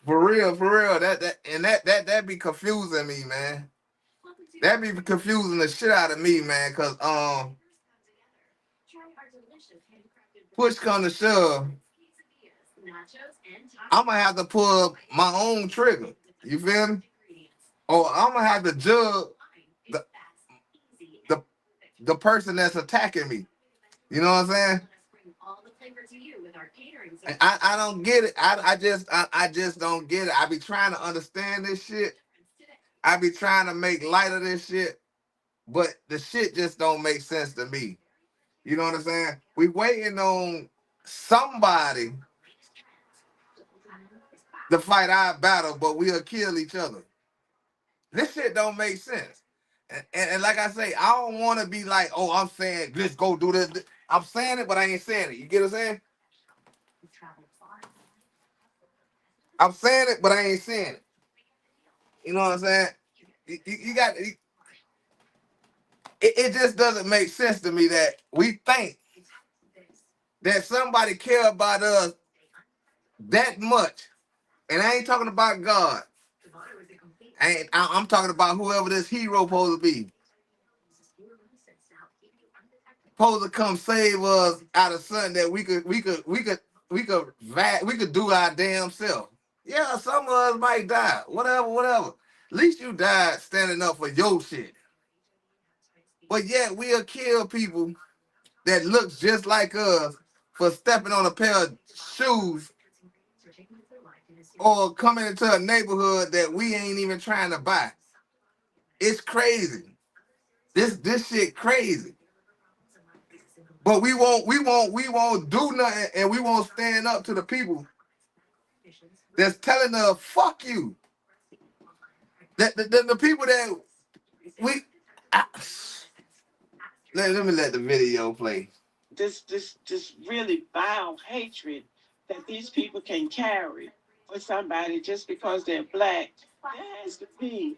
For real, that be confusing me, man. That be confusing the shit out of me, man. Cause push come to shove, I'm gonna have to pull my own trigger. You feel me? Or I'm gonna have to judge the the the person that's attacking me. You know what I'm saying? I don't get it. I just don't get it. I be trying to understand this shit. I be trying to make light of this shit, but the shit just don't make sense to me. You know what I'm saying? We waiting on somebody to fight our battle, but we'll kill each other. This shit don't make sense. And like I say, I don't want to be like, oh, I'm saying, let's go do this. I'm saying it, but I ain't saying it. You get what I'm saying? I'm saying it, but I ain't saying it. You know what I'm saying? You got it just doesn't make sense to me that we think that somebody care about us that much. And I ain't talking about God. I'm talking about whoever this hero supposed to be. Supposed to come save us out of something that we could do our damn self. Yeah, some of us might die. Whatever. At least you died standing up for your shit. But yet we'll kill people that looks just like us for stepping on a pair of shoes or coming into a neighborhood that we ain't even trying to buy. It's crazy. This shit crazy. But we won't do nothing, and we won't stand up to the people that's telling us fuck you. That the people that we I, let me let the video play. this really vile hatred that these people can carry for somebody just because they're black. There has to be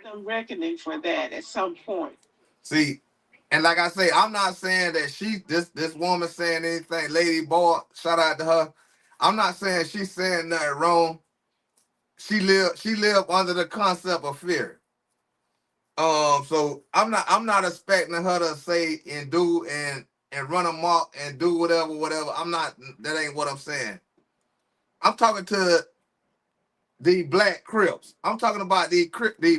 some reckoning for that at some point. See, and like I say, I'm not saying that this woman saying anything. Lady Boy, shout out to her. I'm not saying she's saying nothing wrong. She live under the concept of fear. So I'm not expecting her to say and do and run amok and do whatever. I'm not. That ain't what I'm saying. I'm talking to the black Crips. I'm talking about the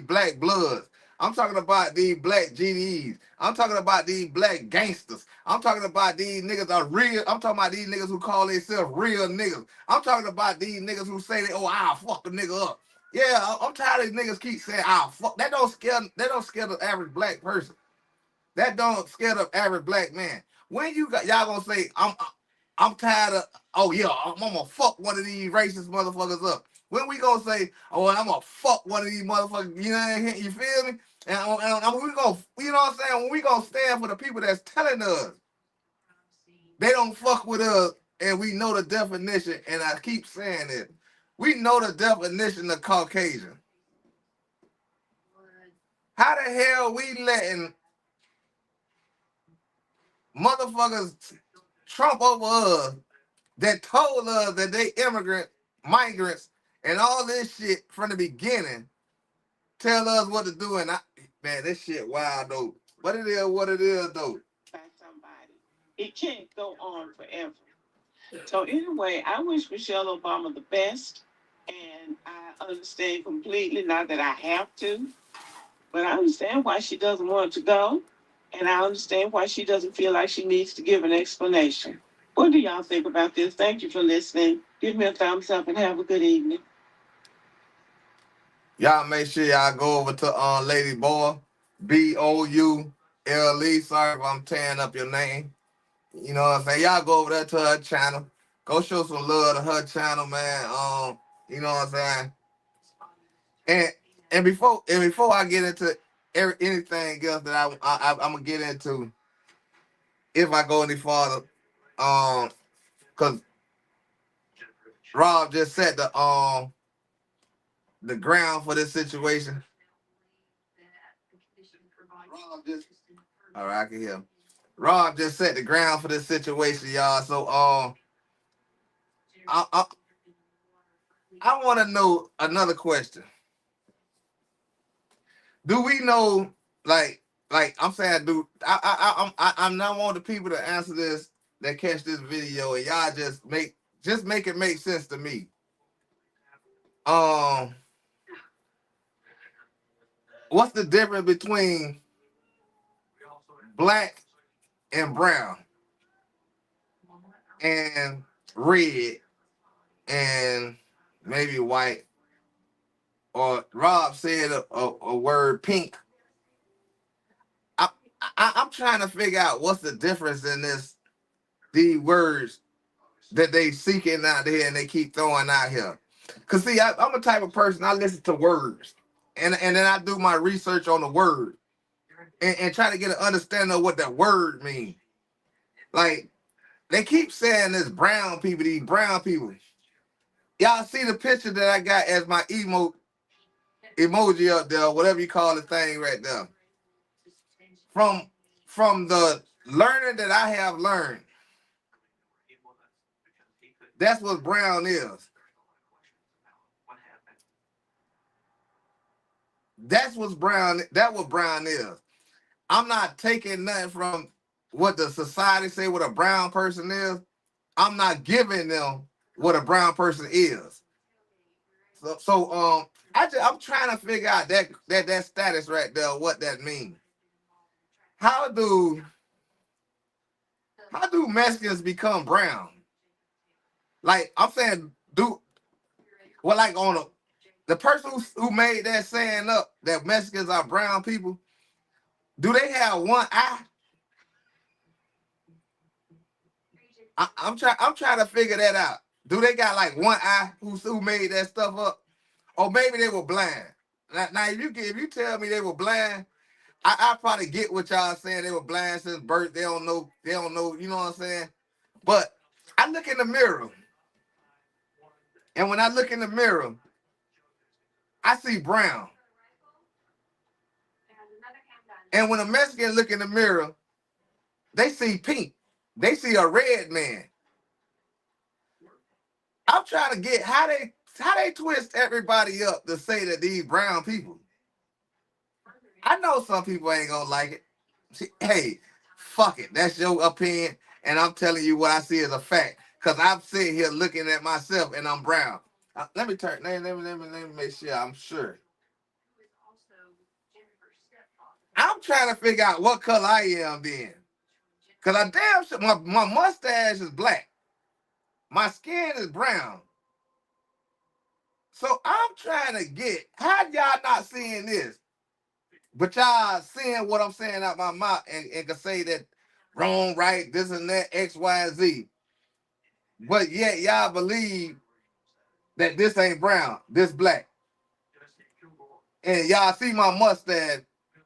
black Bloods. I'm talking about the black GDs. I'm talking about these black gangsters. I'm talking about these niggas are real. I'm talking about these niggas who call themselves real niggas. I'm talking about these niggas who say that, oh, I'll fuck a nigga up. Yeah, I'm tired of these niggas keep saying I'll fuck. That don't scare the average black person. That don't scare the average black man. When y'all gonna say I'm tired of, oh yeah, I'm gonna fuck one of these racist motherfuckers up. When we gonna say, oh, I'm gonna fuck one of these motherfuckers, you know what I mean? You feel me? And we gonna, you know what I'm saying? When we gonna stand for the people that's telling us They don't fuck with us, and we know the definition, and I keep saying it. We know the definition of Caucasian. How the hell we letting motherfuckers trump over us that told us that they migrants, and all this shit from the beginning, tell us what to do, and man, this shit wild though. But it is what it is though. By somebody. It can't go on forever. So anyway, I wish Michelle Obama the best, and I understand completely, not that I have to, but I understand why she doesn't want to go, and I understand why she doesn't feel like she needs to give an explanation. What do y'all think about this? Thank you for listening. Give me a thumbs up and have a good evening. Y'all make sure y'all go over to Lady Boy, Boule. Sorry if I'm tearing up your name. You know what I'm saying? Y'all go over there to her channel. Go show some love to her channel, man. You know what I'm saying? And before I get into anything else that I'm gonna get into, if I go any farther, because Rob just set the ground for this situation. Rob just, all right, I can hear him. Rob just set the ground for this situation, y'all. So I I want to know another question. Do we know, like I'm saying, I'm not one of the people to answer this that catch this video, and y'all just make it make sense to me. Um, what's the difference between black and brown and red and maybe white? Or Rob said a word pink. I'm trying to figure out what's the difference in these words that they seeking out there and they keep throwing out here. Cause see, I'm a type of person, I listen to words, and then I do my research on the word and try to get an understanding of what that word means. Like they keep saying this brown people, these brown people. Y'all see the picture that I got as my emoji up there, whatever you call the thing right there. From the learning that I have learned, that's what brown is. That's what's brown. That what brown is. I'm not taking nothing from what the society say what a brown person is. I'm not giving them what a brown person is. So I'm trying to figure out that status right there, what that means. How do Mexicans become brown? Like I'm saying, like on the person who made that saying up that Mexicans are brown people, do they have one eye? I'm trying to figure that out. Do they got like one eye? Who made that stuff up? Or maybe they were blind. Now if you tell me they were blind, I probably get what y'all saying. They were blind since birth. They don't know. You know what I'm saying? But I look in the mirror, and when I look in the mirror, I see brown. And when a Mexican look in the mirror, they see pink. They see a red man. I'm trying to get how they twist everybody up to say that these brown people. I know some people ain't gonna like it. See, hey, fuck it. That's your opinion, and I'm telling you what I see as a fact. Cause I'm sitting here looking at myself, and I'm brown. Let me turn. Let me make sure I'm sure. I'm trying to figure out what color I am then. Cause I damn sure my mustache is black. My skin is brown. So I'm trying to get how y'all not seeing this, but y'all seeing what I'm saying out my mouth and can say that wrong, right, this and that, X, Y, and Z. But yet y'all believe that this ain't brown, this black. And y'all see my mustache,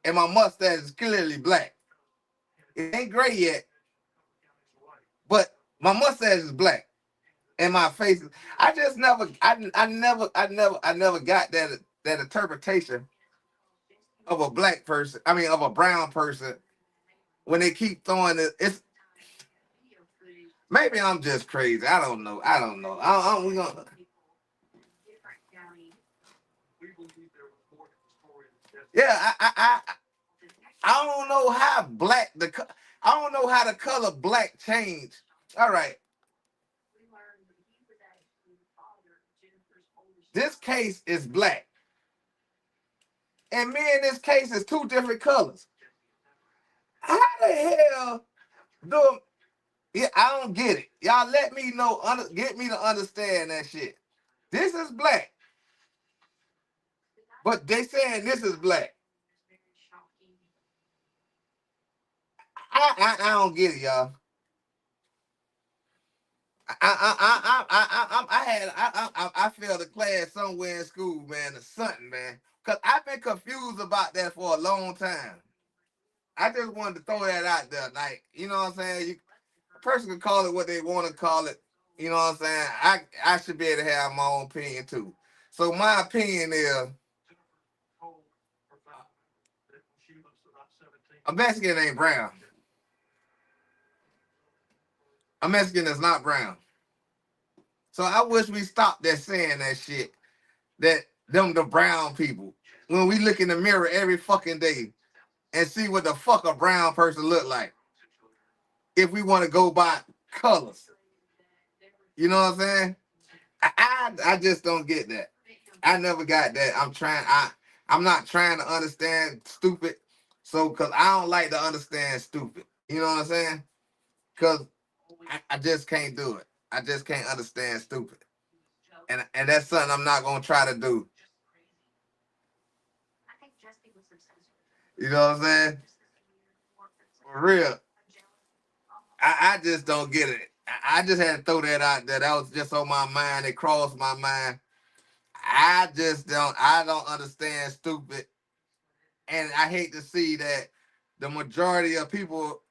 and my mustache is clearly black. It ain't gray yet, but my mustache is black, and my face. I just never, I never got that interpretation of a black person. I mean, of a brown person when they keep throwing it. It's maybe I'm just crazy. I don't know. I don't know. We gonna. Yeah, I don't know how black I don't know how the color black changed. All right, this case is black, and me in this case is two different colors. How the hell do? Yeah, I don't get it. Y'all let me know. Get me to understand that shit. This is black, but they saying this is black. I don't get it, y'all. I failed a class somewhere in school, man, or something, man. Cause I've been confused about that for a long time. I just wanted to throw that out there, like, you know what I'm saying? A person can call it what they want to call it. You know what I'm saying? I should be able to have my own opinion too. So my opinion is a Mexican ain't brown. A Mexican is not brown. So I wish we stopped that saying that shit. That them the brown people. When we look in the mirror every fucking day and see what the fuck a brown person look like. If we want to go by colors. You know what I'm saying? I just don't get that. I never got that. I'm not trying to understand stupid. So cause I don't like to understand stupid. You know what I'm saying? Cause I just can't do it. I just can't understand stupid. And that's something I'm not gonna try to do. You know what I'm saying? For real. I just don't get it. I just had to throw that out there. That was just on my mind. It crossed my mind. I don't understand stupid. And I hate to see that the majority of people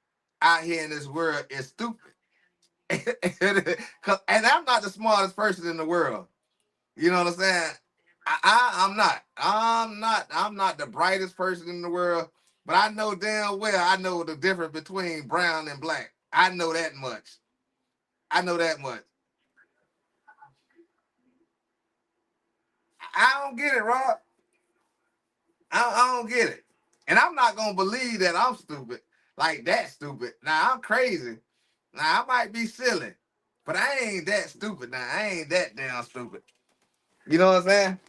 out here in this world is stupid. And I'm not the smartest person in the world. You know what I'm saying? I'm not. I'm not the brightest person in the world. But I know damn well I know the difference between brown and black. I know that much. I know that much. I don't get it, Rob. I don't get it. And I'm not gonna believe that I'm stupid. Like that stupid. Now I'm crazy. Now I might be silly. But I ain't that stupid now. I ain't that damn stupid. You know what I'm saying?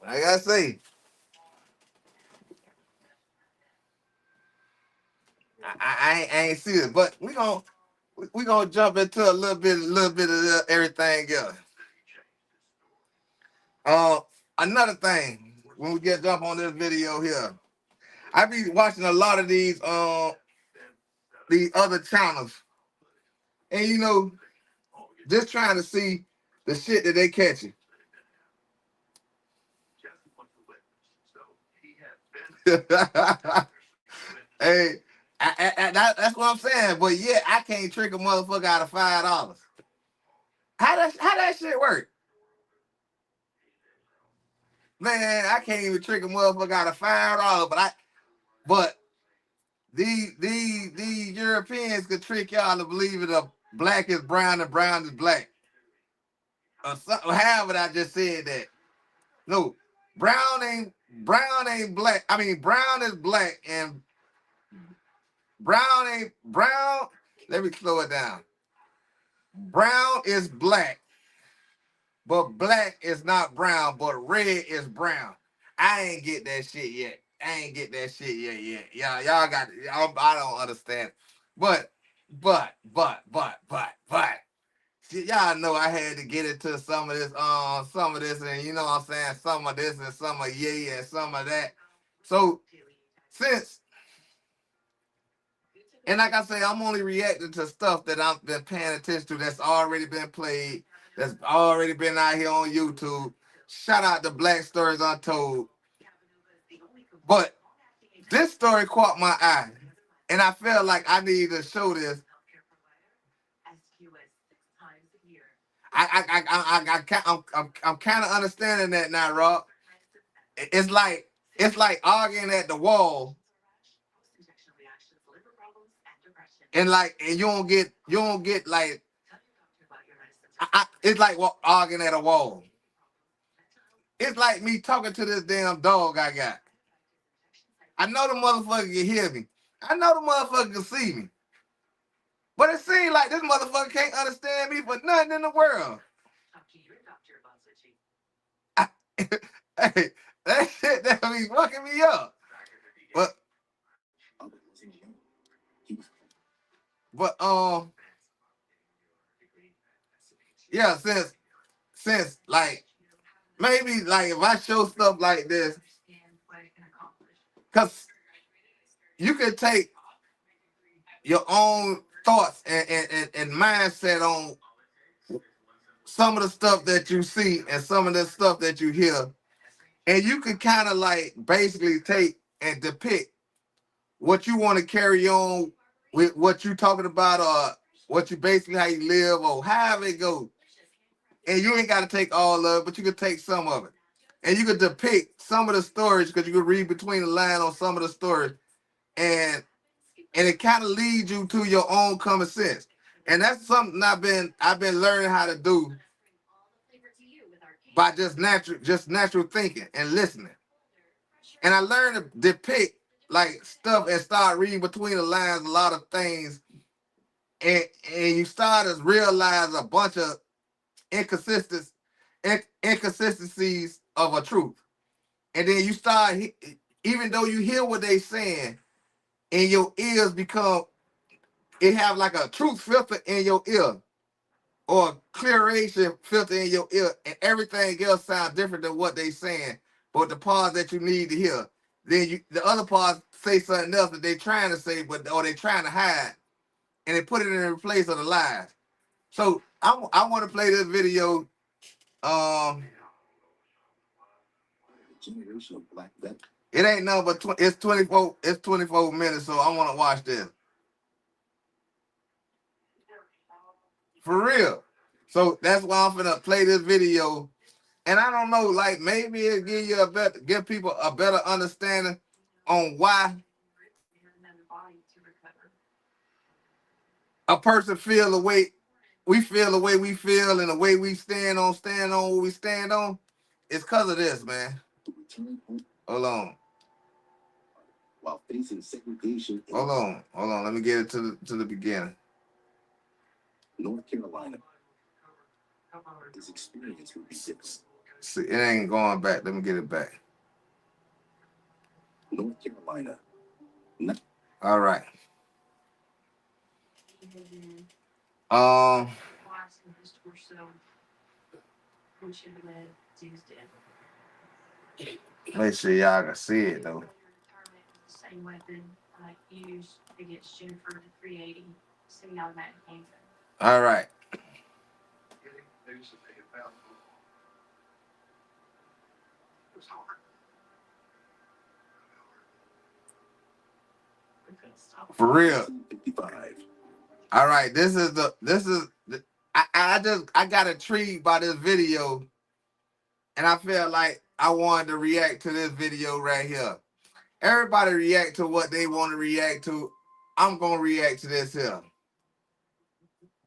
Like I say, I ain't see it. But we gonna jump into a little bit of everything else. Uh, Another thing, when we get jump on this video here, I be watching a lot of these other channels, and you know, just trying to see the shit that they catching. Hey, that's what I'm saying. But yeah, I can't trick a motherfucker out of $5. How that shit work? Man, I can't even trick a motherfucker out of $5. But these Europeans could trick y'all to believe it. A black is brown and brown is black. Or something, however I just said that. No, brown ain't black. I mean, brown is black and brown ain't brown. Let me slow it down. Brown is black, but black is not brown, but red is brown. I ain't get that shit yet. I ain't get that shit yet. Y'all got y'all. I don't understand. But, but. See, y'all know I had to get into some of this, and you know what I'm saying, some of this and some of yeah and some of that. So since And like I say, I'm only reacting to stuff that I've been paying attention to that's already been played, that's already been out here on YouTube. Shout out to Black Stories Untold. But this story caught my eye, and I felt like I need to show this. I'm kind of understanding that now, Rob. It's like arguing at the wall, and you don't get like it's like arguing at a wall. It's like me talking to this damn dog I got. I know the motherfucker can hear me. I know the motherfucker can see me. But it seems like this motherfucker can't understand me for nothing in the world. I, hey, that shit that be fucking me up. But but yeah, since like maybe like if I show stuff like this, cause you can take your own thoughts and mindset on some of the stuff that you see and some of the stuff that you hear, and you can kind of like basically take and depict what you want to carry on with what you talking about or what you basically how you live or however it goes. And you ain't got to take all of it, but you can take some of it. And you can depict some of the stories because you can read between the lines on some of the stories. And it kind of leads you to your own common sense. And that's something I've been learning how to do by just natural thinking and listening. And I learned to depict like stuff and start reading between the lines a lot of things. And you start to realize a bunch of inconsistencies inconsistencies of a truth. And then you start, even though you hear what they saying, and your ears become, it have like a truth filter in your ear or a clearation filter in your ear, and everything else sounds different than what they saying. But the parts that you need to hear, then the other parts say something else that they trying to say, or they trying to hide, and they put it in the place of the lies. So I want to play this video. Um, it ain't nothing but it's 24. It's 24 minutes, so I want to watch this for real. So that's why I'm gonna play this video. And I don't know, like maybe it give people a better understanding on why a person feel the way we feel, and the way we stand on what we stand on. It's because of this, man. Hold on. While facing segregation. Hold on. Let me get it to the beginning. North Carolina. This experience would be different. See, it ain't going back. Let me get it back. North Carolina. All right. Um. Make sure y'all can see it though. Same weapon used against Jennifer to create semi-automatic handgun. All right. For real. All right. I got intrigued by this video, and I felt like I wanted to react to this video right here. Everybody react to what they want to react to. I'm gonna react to this here.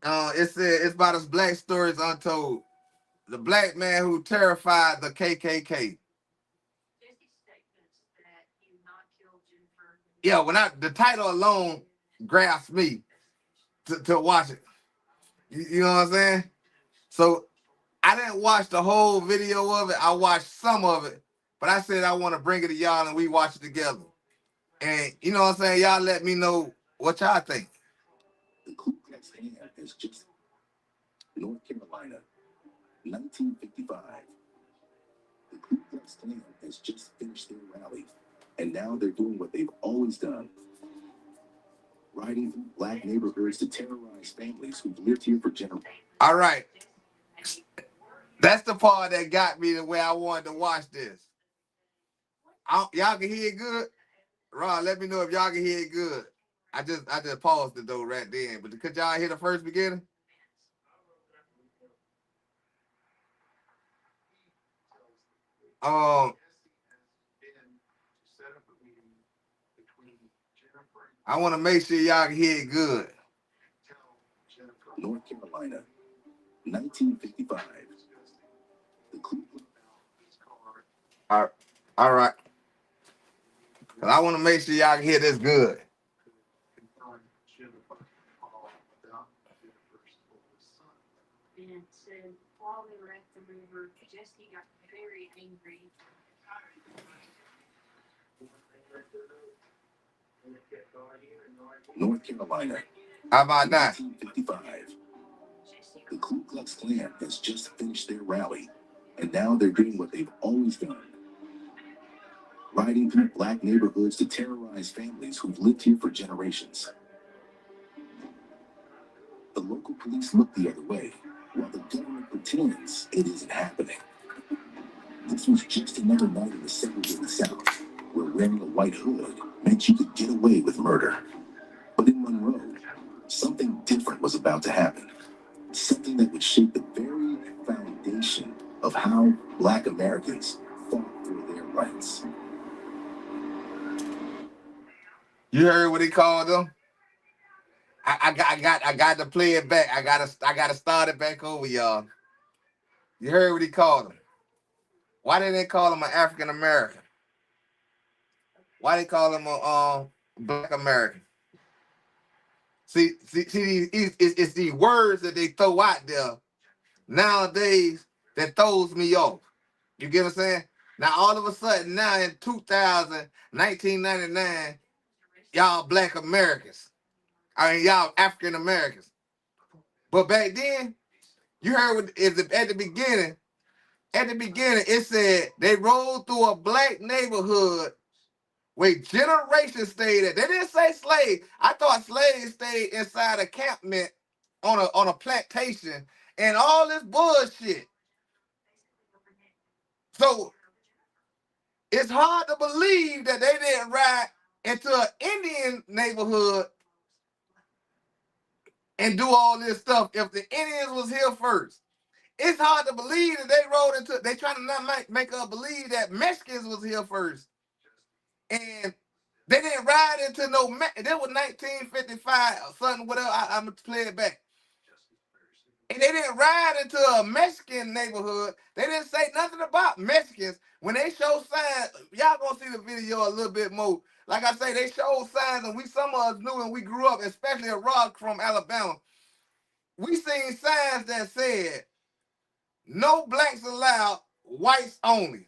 It's about us Black Stories Untold. The black man who terrified the KKK. Yeah, the title alone grabs me to watch it. You know what I'm saying? So I didn't watch the whole video of it. I watched some of it, but I said I want to bring it to y'all and we watch it together. And you know what I'm saying? Y'all let me know what y'all think. The Ku Klux Klan is just North Carolina, 1955. The Ku Klux Klan has just finished their rally, and now they're doing what they've always done. riding through black neighborhoods to terrorize families who've lived here for generations. All right. That's the part that got me the way I wanted to watch this. Y'all can hear it good? Ron, let me know if y'all can hear it good. I just paused it though right then. But could y'all hear the first beginning? I want to make sure y'all can hear it good. North Carolina, 1955. All right. Cause I want to make sure y'all can hear this good. And said while they were at the river, Jesse got very angry. North Carolina. How about that? 1955. The Ku Klux Klan has just finished their rally, and now they're doing what they've always done. Riding through black neighborhoods to terrorize families who've lived here for generations. The local police look the other way, while the government pretends it isn't happening. This was just another night in the segregated South, where wearing a white hood meant you could get away with murder. But in Monroe, something different was about to happen. Something that would shape the very foundation of how Black Americans fought for their rights. You heard what he called them? I got to play it back. I gotta start it back over, y'all. You heard what he called them? Why didn't they call him an African American? Why they call him a Black American? See, it's the words that they throw out there nowadays that throws me off. You get what I'm saying? Now all of a sudden, now in 1999, y'all Black Americans. I mean, y'all African Americans. But back then, you heard what is at the beginning. At the beginning, it said they rolled through a black neighborhood where generations stayed at. They didn't say slave. I thought slaves stayed inside a campment on a plantation and all this bullshit. So it's hard to believe that they didn't ride into an Indian neighborhood and do all this stuff if the Indians was here first. It's hard to believe that they trying to not make us believe that Mexicans was here first. And they didn't ride into no, that was 1955 or something, whatever, I'm going to play it back. And they didn't ride into a Mexican neighborhood. They didn't say nothing about Mexicans. When they show signs, y'all gonna see the video a little bit more. Like I say, they showed signs, and some of us knew, and we grew up, especially a Rock from Alabama. We seen signs that said, no blacks allowed, whites only.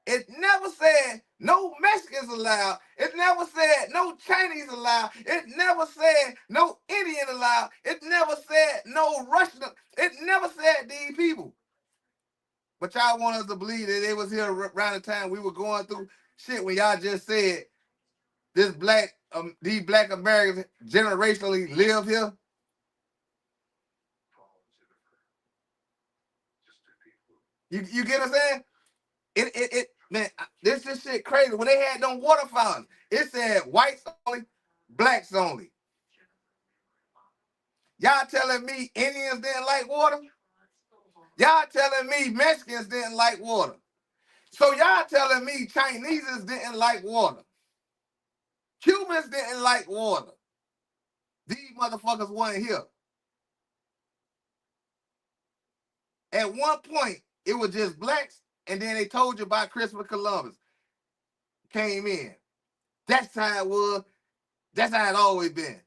It never said no Mexicans allowed. It never said no Chinese allowed. It never said no Indian allowed. It never said no Russian. It never said these people. But y'all want us to believe that they was here around the time we were going through shit when y'all just said these Black Americans generationally live here. You get what I'm saying? Man, this shit crazy. When they had them water fountains, it said whites only, blacks only. Y'all telling me Indians didn't like water? Y'all telling me Mexicans didn't like water? So y'all telling me Chinese didn't like water? Cubans didn't like water? These motherfuckers weren't here. At one point, it was just blacks, and then they told you about Christopher Columbus came in. That's how it was. That's how it always been.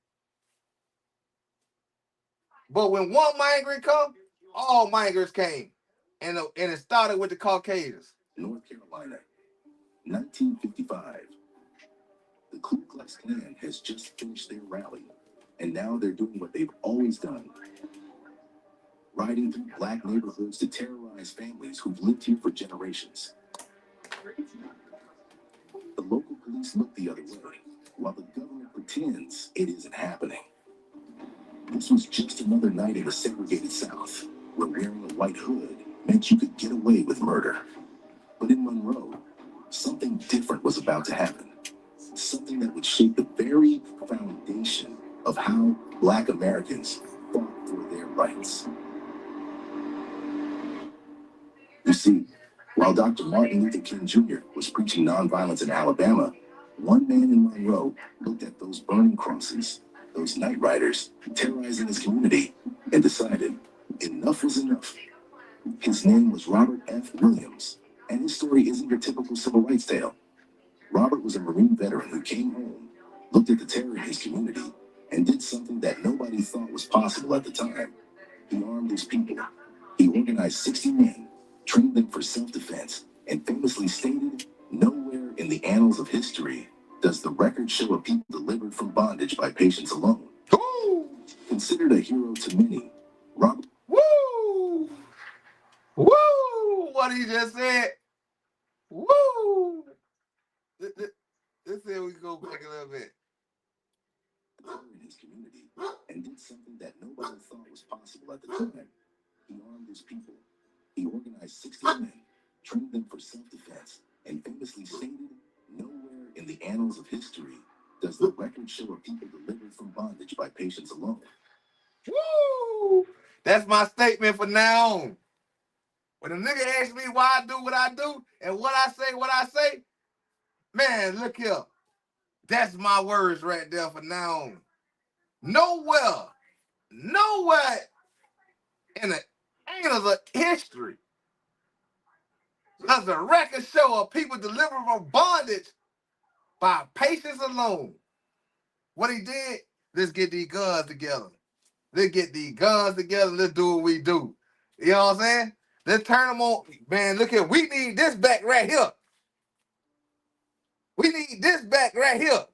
But when one migrant come, all migrants came. And it started with the Caucasians. North Carolina, 1955. The Ku Klux Klan has just finished their rally, and now they're doing what they've always done. Riding through black neighborhoods to terrorize families who've lived here for generations. The local police look the other way, while the government pretends it isn't happening. This was just another night in the segregated South, where wearing a white hood meant you could get away with murder. But in Monroe, something different was about to happen. Something that would shape the very foundation of how Black Americans fought for their rights. You see, while Dr. Martin Luther King Jr. was preaching nonviolence in Alabama, one man in Monroe looked at those burning crosses, those night riders terrorizing his community, and decided enough was enough. His name was Robert F. Williams, and his story isn't your typical civil rights tale. Robert was a Marine veteran who came home, looked at the terror in his community, and did something that nobody thought was possible at the time. He armed his people. He organized 60 men, trained them for self-defense, and famously stated, "Nowhere in the annals of history does the record show a people delivered from bondage by patience alone." Woo! Considered a hero to many, Robert... Woo! Woo! What he just said? Woo! Let's see if we go back a little bit. in his community and did something that nobody thought was possible at the time. He armed his people. He organized 60 men, trained them for self-defense, and famously stated, "Nowhere in the annals of history does the record show a people delivered from bondage by patience alone." Woo! That's my statement for now on. When a nigga asks me why I do what I do and what I say, man, look here. That's my words right there for now on. Nowhere in the annals of history does the record show of people delivered from bondage by patience alone. What he did, let's get these guns together. Let's get these guns together. Let's do what we do. You know what I'm saying? Let's turn them on. Man, look here. We need this back right here. We need this back right here.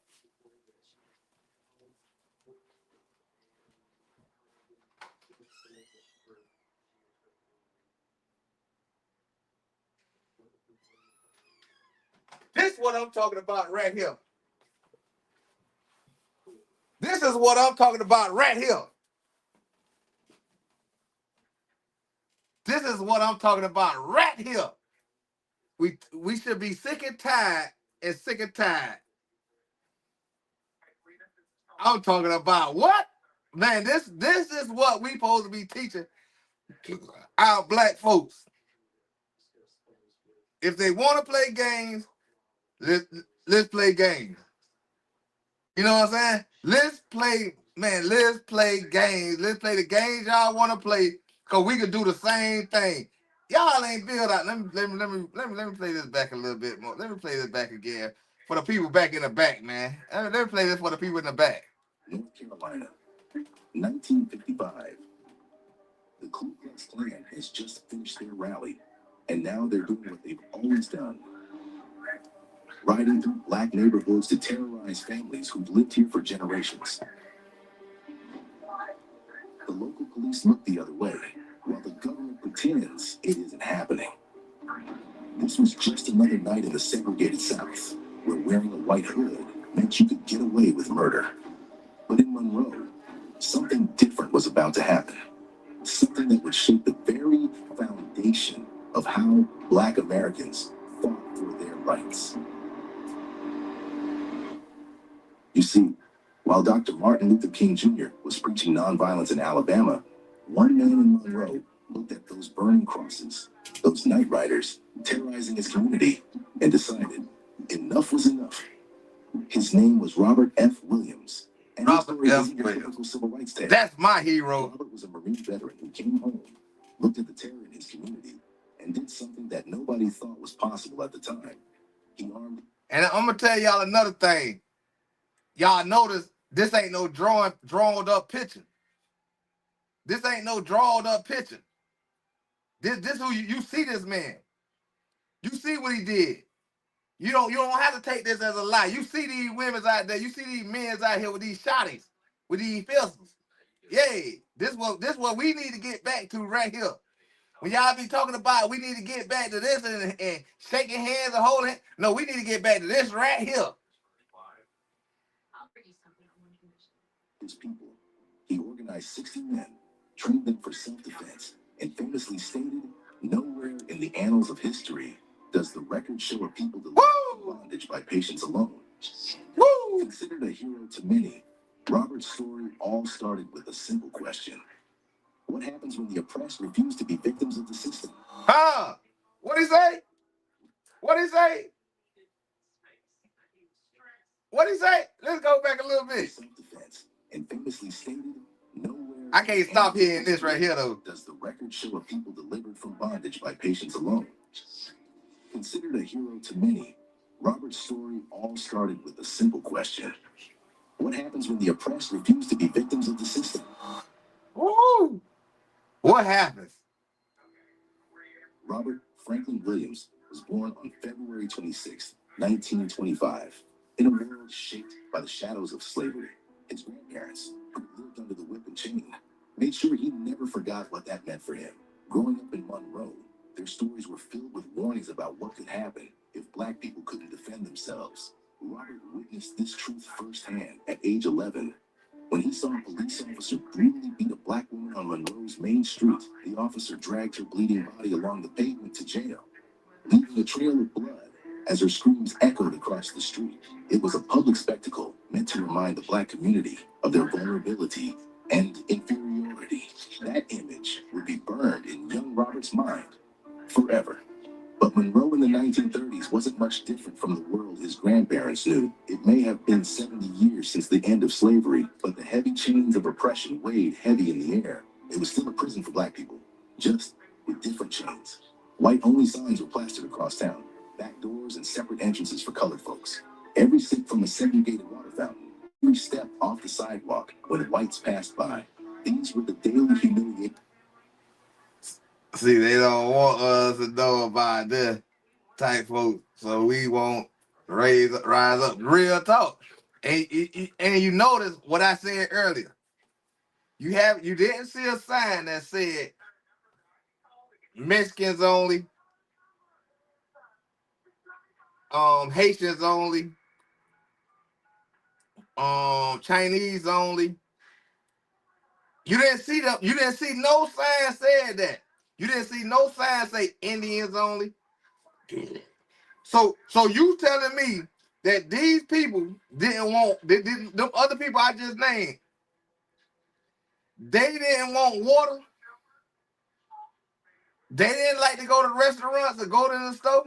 This is what I'm talking about right here. This is what I'm talking about right here. This is what I'm talking about right here. We should be sick and tired. I'm talking about what? Man, this is what we supposed to be teaching our Black folks. If they want to play games, let's play games. You know what I'm saying? Let's play games. Let's play the games y'all want to play, because we can do the same thing. Y'all ain't built out. Let me play this back a little bit more. Let me play this back again for the people back in the back, man. Let me play this for the people in the back. North Carolina, 1955. The Ku Klux Klan has just finished their rally, and now they're doing what they've always done, riding through Black neighborhoods to terrorize families who've lived here for generations. The local police look the other way, while the government pretends it isn't happening. This was just another night in the segregated South, where wearing a white hood meant you could get away with murder. But in Monroe, something different was about to happen. Something that would shape the very foundation of how Black Americans fought for their rights. You see, while Dr. Martin Luther King Jr. was preaching nonviolence in Alabama, one man in Monroe looked at those burning crosses, those night riders terrorizing his community, and decided enough was enough. His name was Robert F. Williams. And Robert F. Williams. Civil rights tale. That's my hero. Robert was a Marine veteran who came home, looked at the terror in his community, and did something that nobody thought was possible at the time. He armed... And I'm going to tell y'all another thing. Y'all notice this ain't no drawn up picture. This ain't no drawn up picture. This who you see this man. You see what he did. You don't have to take this as a lie. You see these women out there. You see these men out here with these shotties, with these pistols. Yeah, this what we need to get back to right here. When y'all be talking about we need to get back to this and shaking hands and holding hands. No, we need to get back to this right here. his people. He organized 60 men, trained them for self-defense, and famously stated, "Nowhere in the annals of history does the record show a people delivered from bondage by patience alone." Woo! Considered a hero to many, Robert's story all started with a simple question. What happens when the oppressed refuse to be victims of the system? What'd he say? What'd he say? What'd he say? Let's go back a little bit. Self-defense, and famously stated, "Nowhere I can't stop hearing this right here, though. does the record show a people delivered from bondage by patience alone." Considered a hero to many, Robert's story all started with a simple question. What happens when the oppressed refuse to be victims of the system? Woo! What happens? Robert Franklin Williams was born on February 26, 1925, in a world shaped by the shadows of slavery. His grandparents, who lived under the whip and chain, made sure he never forgot what that meant for him. Growing up in Monroe, their stories were filled with warnings about what could happen if Black people couldn't defend themselves. Robert witnessed this truth firsthand at age 11. When he saw a police officer brutally beat a Black woman on Monroe's main street, the officer dragged her bleeding body along the pavement to jail, leaving a trail of blood as her screams echoed across the street. It was a public spectacle meant to remind the Black community of their vulnerability and inferiority. That image would be burned in young Robert's mind forever. But Monroe in the 1930s wasn't much different from the world his grandparents knew. It may have been 70 years since the end of slavery, but the heavy chains of oppression weighed heavy in the air. It was still a prison for Black people, just with different chains. White-only signs were plastered across town, back doors and separate entrances for colored folks. Every sip from a segregated water fountain, every step off the sidewalk when whites passed by. These were the daily humiliations. See, they don't want us to know about this type folks, so we won't rise up. Real talk. And you notice what I said earlier. You didn't see a sign that said Mexicans only, Haitians only, Chinese only. You didn't see them. You didn't see no sign said that. You didn't see no sign say Indians only. So you telling me that these people them other people I just named, they didn't want water? They didn't like to go to restaurants or go to the store?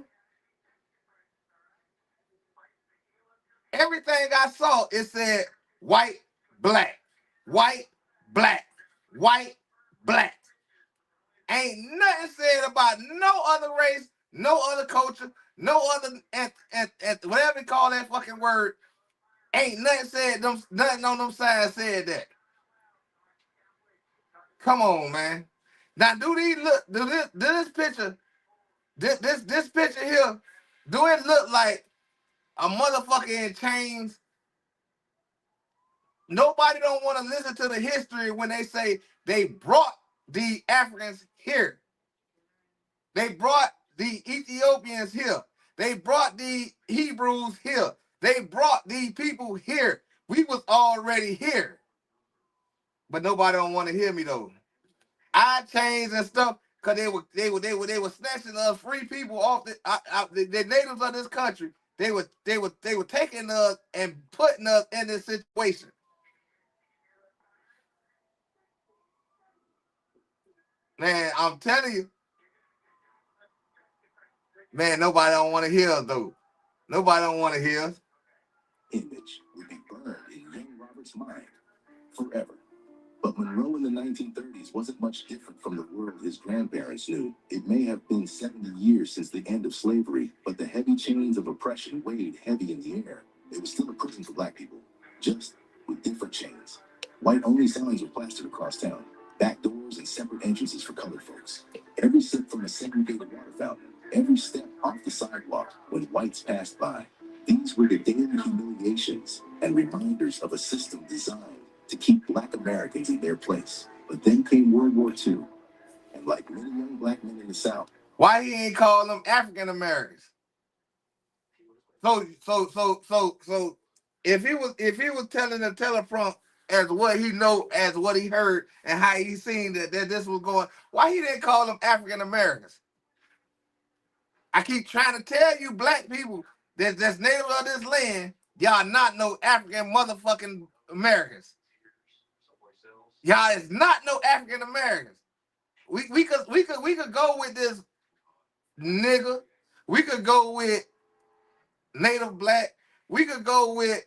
Everything I saw, it said white, black, white, black, white, black. Ain't nothing said about no other race, no other culture, no other whatever you call that fucking word. Ain't nothing said nothing on them signs said that. Come on, man. Now do this picture, this picture here, do it look like a motherfucker in chains? Nobody don't want to listen to the history when they say they brought the Africans here. They brought the Ethiopians here. They brought the Hebrews here. They brought the people here. We was already here. But nobody don't want to hear me though. I chains and stuff, cause they were snatching us free people off the natives of this country. They were taking us and putting us in this situation. Man, I'm telling you, man, nobody don't want to hear us though. Nobody don't want to hear us. Image would be burned in young Robert's mind forever. But Monroe in the 1930s wasn't much different from the world his grandparents knew. It may have been 70 years since the end of slavery, but the heavy chains of oppression weighed heavy in the air. It was still a prison for Black people, just with different chains. White-only signs were plastered across town, back doors and separate entrances for colored folks. Every sip from a segregated water fountain, every step off the sidewalk when whites passed by. These were the daily humiliations and reminders of a system designed to keep Black Americans in their place. But then came World War II, and like many young Black men in the South, why he ain't call them African Americans? So if he was telling the teleprompter, as what he know, as what he heard, and how he seen that this was going. Why he didn't call them African Americans? I keep trying to tell you, black people that's native of this land, y'all not no African motherfucking Americans. Y'all is not no African Americans. We could go with this nigga. We could go with native black. We could go with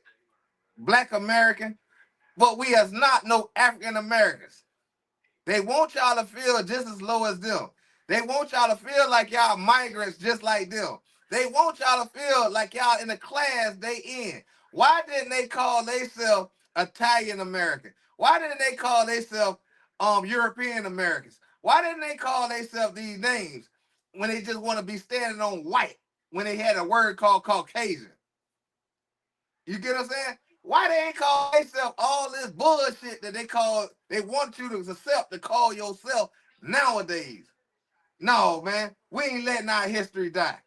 black American, but we is not no African Americans. They want y'all to feel just as low as them. They want y'all to feel like y'all migrants just like them. They want y'all to feel like y'all in the class they in. Why didn't they call themselves Italian American? Why didn't they call themselves European Americans? Why didn't they call themselves these names when they just want to be standing on white when they had a word called Caucasian? You get what I'm saying? Why they ain't call themselves all this bullshit that they want you to accept to call yourself nowadays? No, man. We ain't letting our history die.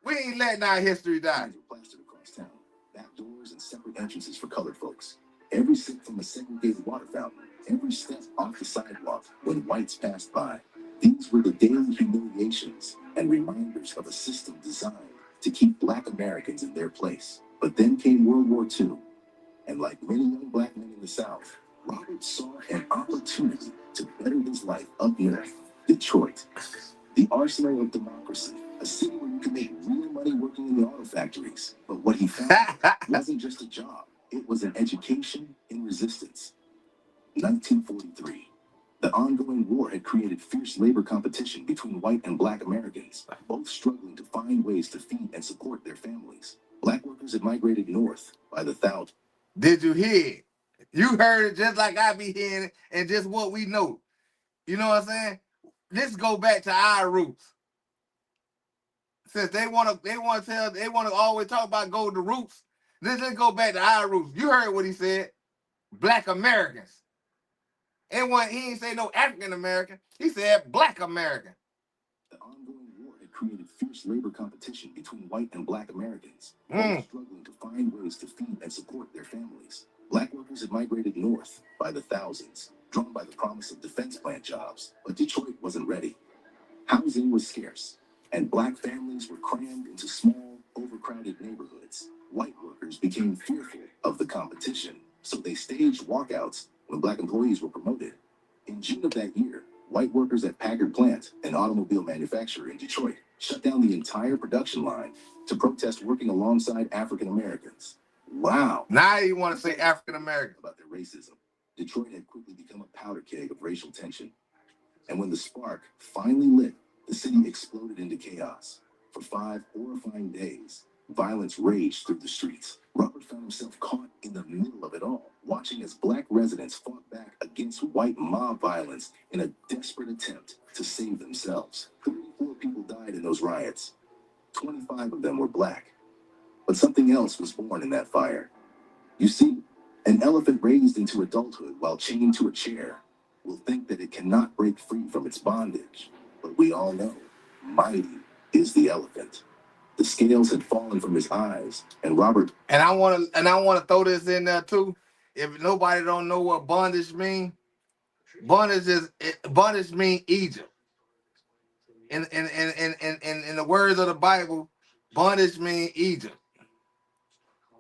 We ain't letting our history die. Plastered across town, back doors and separate entrances for colored folks. Every sip from a segregated water fountain, every step off the sidewalk when whites passed by. These were the daily humiliations and reminders of a system designed to keep Black Americans in their place. But then came World War II, and like many young Black men in the South, Robert saw an opportunity to better his life up north, Detroit, the arsenal of democracy, a city where you can make real money working in the auto factories. But what he found wasn't just a job, it was an education in resistance. 1943. The ongoing war had created fierce labor competition between white and Black Americans, both struggling to find ways to feed and support their families. Black workers had migrated north by the thousands. Did you hear it? You heard it just like I be hearing it, and just what we know. You know what I'm saying? Let's go back to our roots. Since they want to always talk about go to roots. Let's go back to our roots. You heard what he said. Black Americans. He ain't say no African American. He said Black American. The ongoing war had created fierce labor competition between white and Black Americans, both struggling to find ways to feed and support their families. Black workers had migrated north by the thousands, drawn by the promise of defense plant jobs, but Detroit wasn't ready. Housing was scarce, and Black families were crammed into small, overcrowded neighborhoods. White workers became fearful of the competition, so they staged walkouts when Black employees were promoted. In June of that year, white workers at Packard Plant, an automobile manufacturer in Detroit, shut down the entire production line to protest working alongside African Americans. Wow. Now you want to say African American. About their racism. Detroit had quickly become a powder keg of racial tension. And when the spark finally lit, the city exploded into chaos. For 5 horrifying days, violence raged through the streets. Robert found himself caught in the middle of it all, watching as Black residents fought back against white mob violence in a desperate attempt to save themselves. 34 people died in those riots. 25 of them were Black. But something else was born in that fire. You see, an elephant raised into adulthood while chained to a chair will think that it cannot break free from its bondage. But we all know, mighty is the elephant. The scales had fallen from his eyes, and Robert. And I want to throw this in there too. If nobody don't know what bondage mean, bondage mean Egypt. In the words of the Bible, bondage mean Egypt.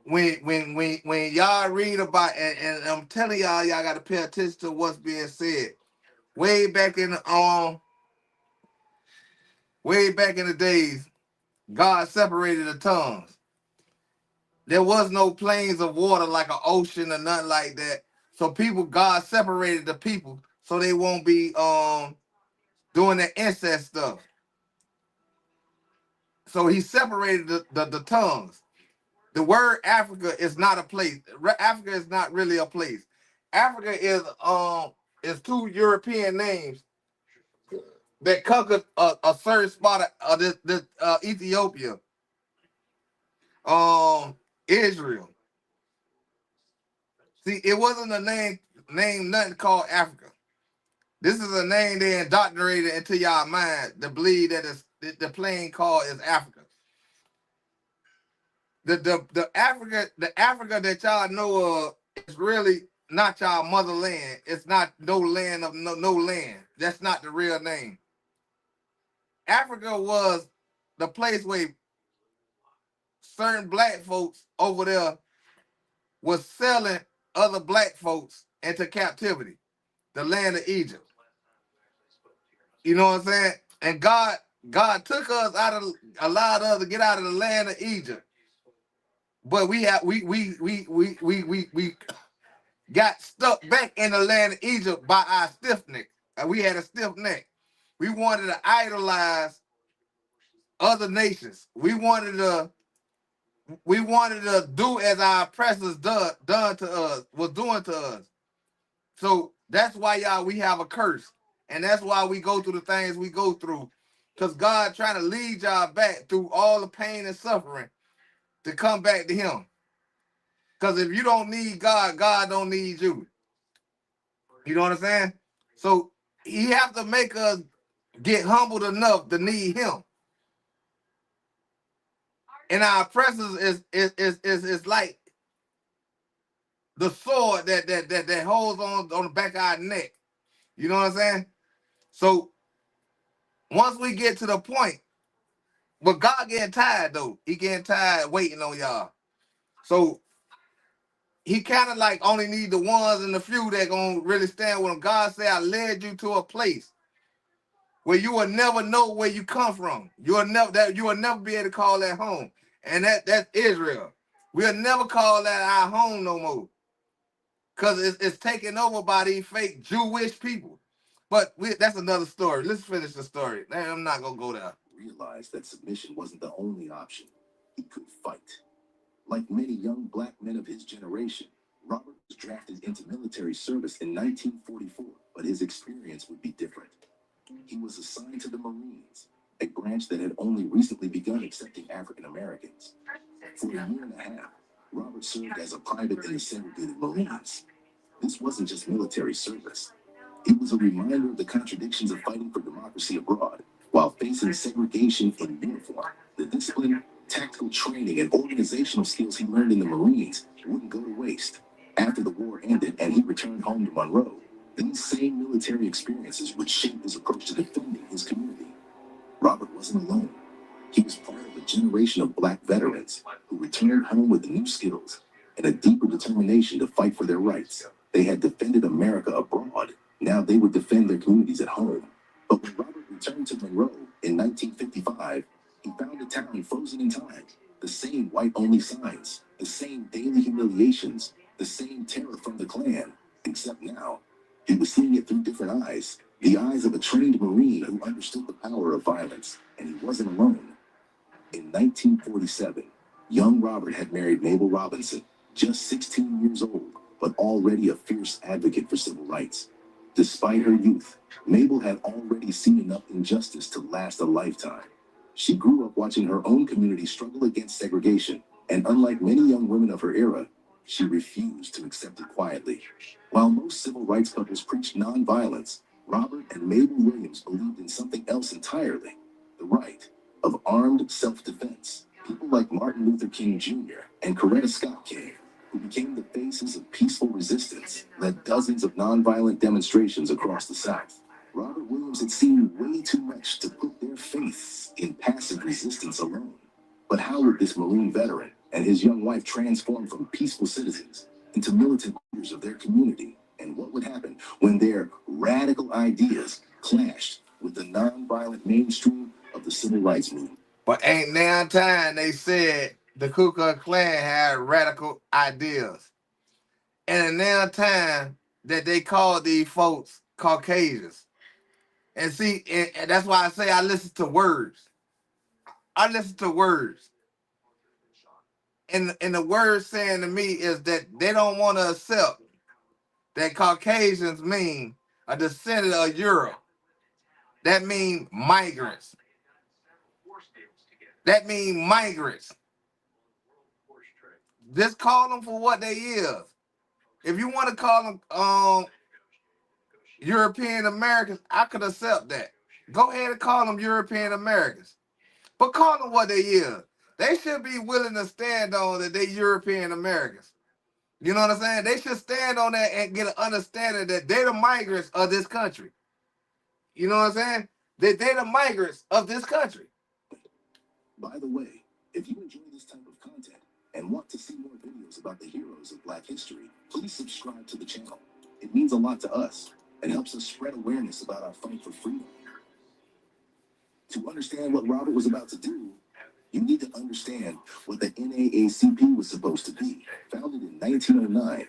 When y'all read about and I'm telling y'all got to pay attention to what's being said. Way back in the days, God separated the tongues. There was no plains of water like an ocean or nothing like that. So God separated the people so they won't be doing the incest stuff. So he separated the tongues. The word Africa is not a place. Africa is not really a place. Africa is 2 European names that conquered a certain spot of Ethiopia, Israel. See, it wasn't a name nothing called Africa. This is a name they indoctrinated into y'all mind to believe that the plain call is Africa. The Africa that y'all know of is really not y'all motherland. It's not no land of no land. That's not the real name. Africa was the place where certain black folks over there was selling other black folks into captivity, the land of Egypt. You know what I'm saying? And God took us allowed us to get out of the land of Egypt. But we got stuck back in the land of Egypt by our stiff neck. We had a stiff neck. We wanted to idolize other nations. We wanted to do as our oppressors done to us, was doing to us. So that's why y'all we have a curse. And that's why we go through the things we go through. Because God trying to lead y'all back through all the pain and suffering to come back to him. Because if you don't need God, God don't need you. You know what I'm saying? So he have to make us get humbled enough to need him. And our oppressors is like the sword that holds on the back of our neck. You know what I'm saying? So once we get to the point, but God getting tired though. He getting tired waiting on y'all. So he kind of like only need the ones and the few that gonna really stand with him. God said, I led you to a place where you will never know where you come from. You will never be able to call that home. And that's Israel. We'll never call that our home no more. Because it's taken over by these fake Jewish people. But that's another story. Let's finish the story. I'm not going to go there. Realized that submission wasn't the only option. He could fight. Like many young black men of his generation, Robert was drafted into military service in 1944, but his experience would be different. He was assigned to the Marines, a branch that had only recently begun accepting African Americans. For a year and a half, Robert served as a private in the segregated Marines. This wasn't just military service. It was a reminder of the contradictions of fighting for democracy abroad while facing segregation in uniform. The discipline, tactical training, and organizational skills he learned in the Marines wouldn't go to waste. After the war ended and he returned home to Monroe, these same military experiences would shape his approach to defending his community. Robert wasn't alone. He was part of a generation of black veterans who returned home with new skills and a deeper determination to fight for their rights. They had defended America abroad. Now they would defend their communities at home. But when Robert returned to Monroe in 1955, he found a town frozen in time. The same white-only signs, the same daily humiliations, the same terror from the Klan, except now he was seeing it through different eyes, the eyes of a trained Marine who understood the power of violence, and he wasn't alone. In 1947, young Robert had married Mabel Robinson, just 16 years old, but already a fierce advocate for civil rights. Despite her youth, Mabel had already seen enough injustice to last a lifetime. She grew up watching her own community struggle against segregation, and unlike many young women of her era, she refused to accept it quietly. While most civil rights couples preached nonviolence, Robert and Mabel Williams believed in something else entirely: the right of armed self-defense. People like Martin Luther King Jr. and Coretta Scott King, who became the faces of peaceful resistance, led dozens of nonviolent demonstrations across the South. Robert Williams had seen way too much to put their faith in passive resistance alone. But how would this Marine veteran and his young wife transform from peaceful citizens into militant leaders of their community? And what would happen when their radical ideas clashed with the nonviolent mainstream of the civil rights movement? But ain't now time they said the Ku Klux Klan had radical ideas. And now time that they called these folks Caucasians. And see, and that's why I say I listen to words. I listen to words. And the word saying to me is that they don't want to accept that Caucasians mean a descendant of Europe. That means migrants. That means migrants. Just call them for what they is. If you want to call them European Americans, I could accept that. Go ahead and call them European Americans. But call them what they is. They should be willing to stand on that they European Americans. You know what I'm saying? They should stand on that and get an understanding that they're the migrants of this country. You know what I'm saying? That they're the migrants of this country. By the way, if you enjoy this type of content and want to see more videos about the heroes of Black history, please subscribe to the channel. It means a lot to us and helps us spread awareness about our fight for freedom. To understand what Robert was about to do, you need to understand what the NAACP was supposed to be. Founded in 1909,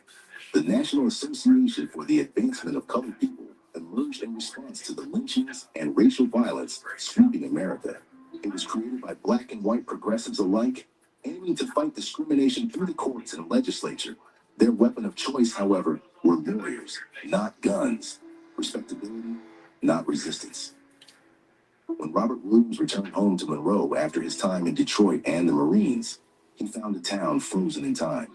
the National Association for the Advancement of Colored People emerged in response to the lynchings and racial violence sweeping America. It was created by Black and white progressives alike, aiming to fight discrimination through the courts and legislature. Their weapon of choice, however, were lawyers, not guns. Respectability, not resistance. When Robert Williams returned home to Monroe after his time in Detroit and the Marines, he found a town frozen in time.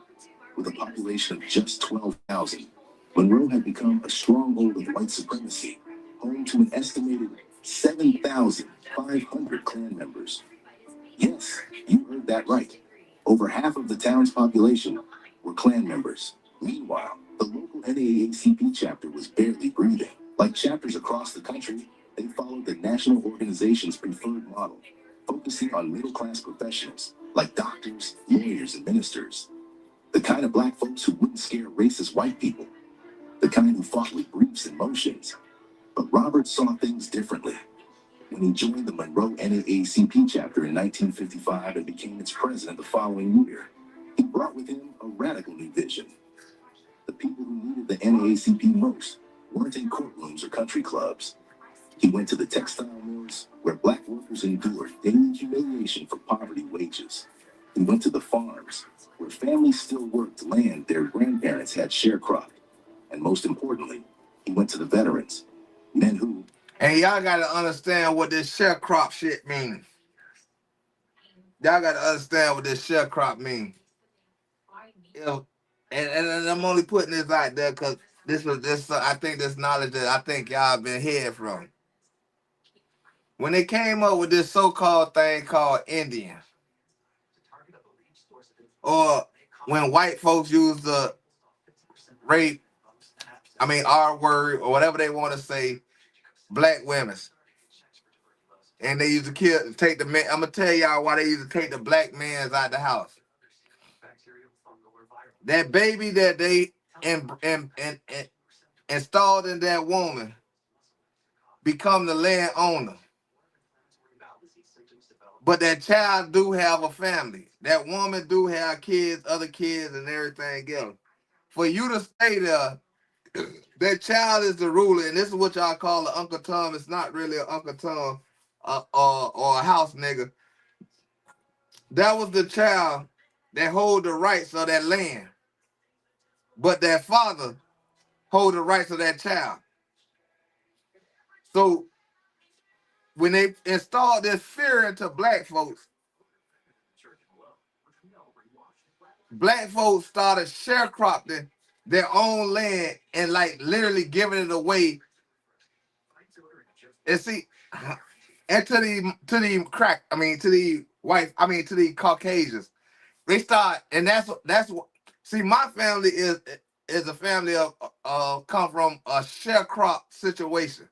With a population of just 12,000, Monroe had become a stronghold of white supremacy, home to an estimated 7,500 Klan members. Yes, you heard that right. Over half of the town's population were Klan members. Meanwhile, the local NAACP chapter was barely breathing. Like chapters across the country, they followed the national organization's preferred model, focusing on middle-class professionals like doctors, lawyers, and ministers. The kind of Black folks who wouldn't scare racist white people. The kind who fought with briefs and motions. But Robert saw things differently. When he joined the Monroe NAACP chapter in 1955 and became its president the following year, he brought with him a radical new vision. The people who needed the NAACP most weren't in courtrooms or country clubs. He went to the textile mills where Black workers endured daily humiliation for poverty wages. He went to the farms where families still worked land their grandparents had sharecropped. And most importantly, he went to the veterans, men who... And y'all got to understand what this sharecrop shit means. Y'all got to understand what this sharecrop means. And I'm only putting this out there because I think this knowledge that I think y'all been hearing from. When they came up with this so-called thing called Indian, or when white folks use the R word or whatever they want to say, Black women, and they used to take the men. I'm gonna tell y'all why they used to take the Black mans out the house. That baby that they installed in that woman become the land owner. But that child do have a family. That woman do have kids, other kids, and everything else. For you to stay there, that child is the ruler, and this is what y'all call an Uncle Tom. It's not really an Uncle Tom or a house nigga. That was the child that hold the rights of that land. But that father hold the rights of that child. So when they installed this fear into Black folks started sharecropping their own land and like literally giving it away. And see, and to the whites, to the Caucasians, they start, and that's what. See, my family is a family of come from a sharecrop situation.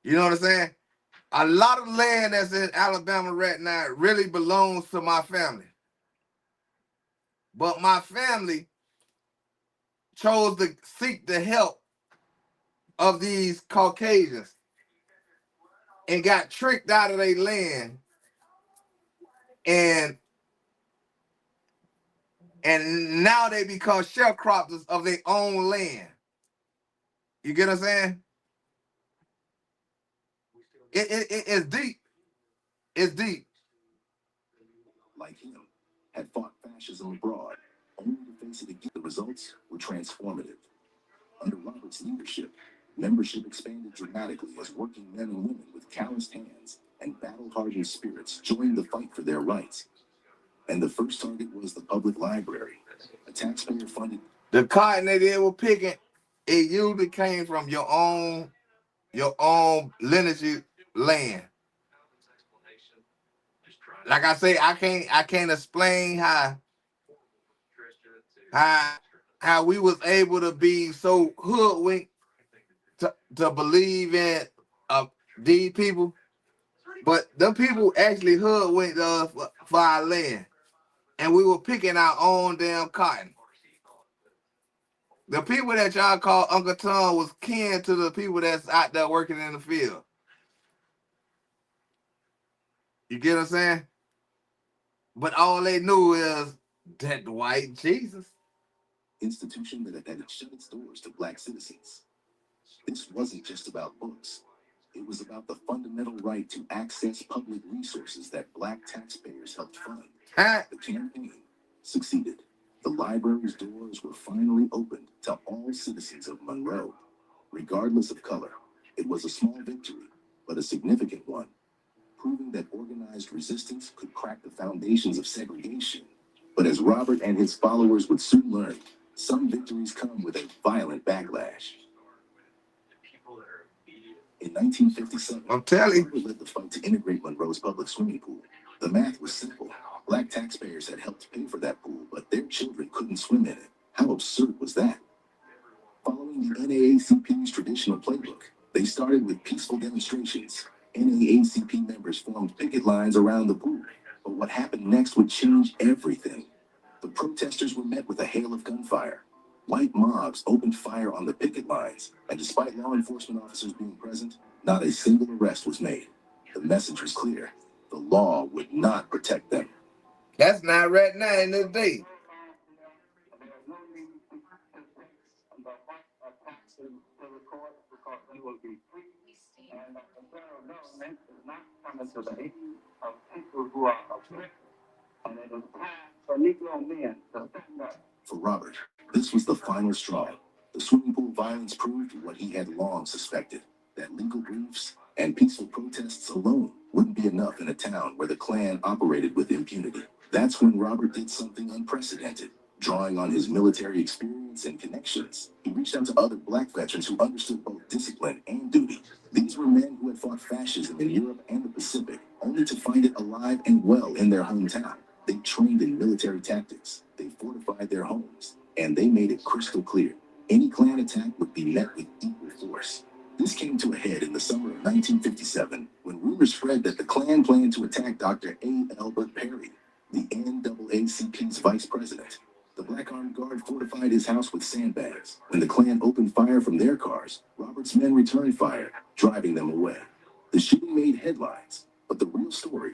You know what I'm saying? A lot of land that's in Alabama right now really belongs to my family. But my family chose to seek the help of these Caucasians and got tricked out of their land and now they become sharecroppers of their own land. You get what I'm saying? It's deep. It's deep. Like him, had fought fascism abroad, only to face it again. The results were transformative. Under Robert's leadership, membership expanded dramatically as working men and women with calloused hands and battle-hardened spirits joined the fight for their rights. And the first target was the public library, a taxpayer-funded... The cotton that they were picking, it usually came from your own lineage land. Like I say, I can't explain how how we was able to be so hoodwinked to believe in these people, but them people actually hoodwinked us for our land, and we were picking our own damn cotton. The people that y'all call Uncle Tom was kin to the people that's out there working in the field. You get what I'm saying? But all they knew is that white Jesus. Institution that had shut its doors to black citizens. This wasn't just about books. It was about the fundamental right to access public resources that black taxpayers helped fund. The campaign succeeded. The library's doors were finally opened to all citizens of Monroe, regardless of color. It was a small victory, but a significant one, proving that organized resistance could crack the foundations of segregation. But as Robert and his followers would soon learn, some victories come with a violent backlash. In 1957, I'm telling you, Robert led the fight to integrate Monroe's public swimming pool. The math was simple. Black taxpayers had helped pay for that pool, but their children couldn't swim in it. How absurd was that? Following the NAACP's traditional playbook, they started with peaceful demonstrations. NAACP members formed picket lines around the pool. But what happened next would change everything. The protesters were met with a hail of gunfire. White mobs opened fire on the picket lines, and despite law enforcement officers being present, not a single arrest was made. The message was clear. The law would not protect them. That's not right now in this day. For Robert, this was the final straw. The swimming pool violence proved what he had long suspected, that legal briefs and peaceful protests alone wouldn't be enough in a town where the Klan operated with impunity. That's when Robert did something unprecedented. Drawing on his military experience and connections, he reached out to other black veterans who understood both discipline and duty. These were men who had fought fascism in Europe and the Pacific, only to find it alive and well in their hometown. They trained in military tactics, they fortified their homes, and they made it crystal clear any Klan attack would be met with equal force. This came to a head in the summer of 1957 when rumors spread that the Klan planned to attack Dr. A. Albert Perry, the NAACP's vice president. The Black Armed Guard fortified his house with sandbags. When the Klan opened fire from their cars, Robert's men returned fire, driving them away. The shooting made headlines, but the real story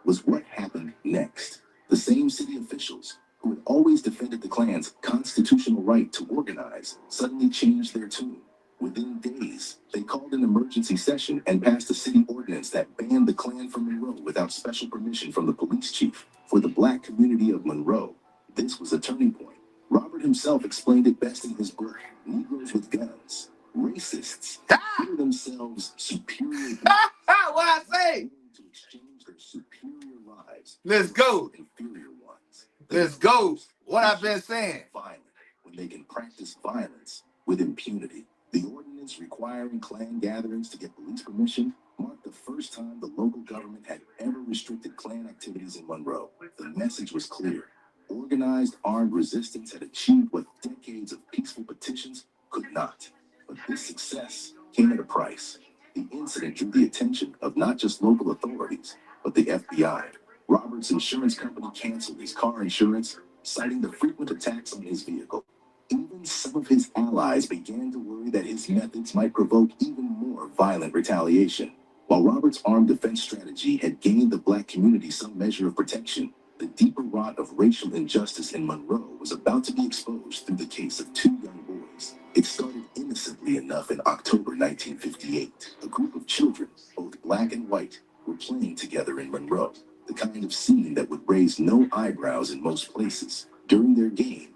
was what happened next. The same city officials who had always defended the Klan's constitutional right to organize suddenly changed their tune. Within days, they called an emergency session and passed a city ordinance that banned the Klan from Monroe without special permission from the police chief. For the black community of Monroe, this was a turning point. Robert himself explained it best in his book, Negroes with Guns. Racists consider themselves superior. What I say? To exchange their superior lives. Let's go. Inferior ones. Let's go. What I've been saying. Violent when they can practice violence with impunity. The ordinance requiring Klan gatherings to get police permission marked the first time the local government had ever restricted Klan activities in Monroe. The message was clear. Organized armed resistance had achieved what decades of peaceful petitions could not. But this success came at a price. The incident drew the attention of not just local authorities, but the FBI. Robert's insurance company canceled his car insurance, citing the frequent attacks on his vehicle. Even some of his allies began to worry that his methods might provoke even more violent retaliation. While Robert's armed defense strategy had gained the black community some measure of protection, the deeper rot of racial injustice in Monroe was about to be exposed through the case of two young boys. It started innocently enough in October 1958. A group of children, both black and white, were playing together in Monroe, the kind of scene that would raise no eyebrows in most places. During their game,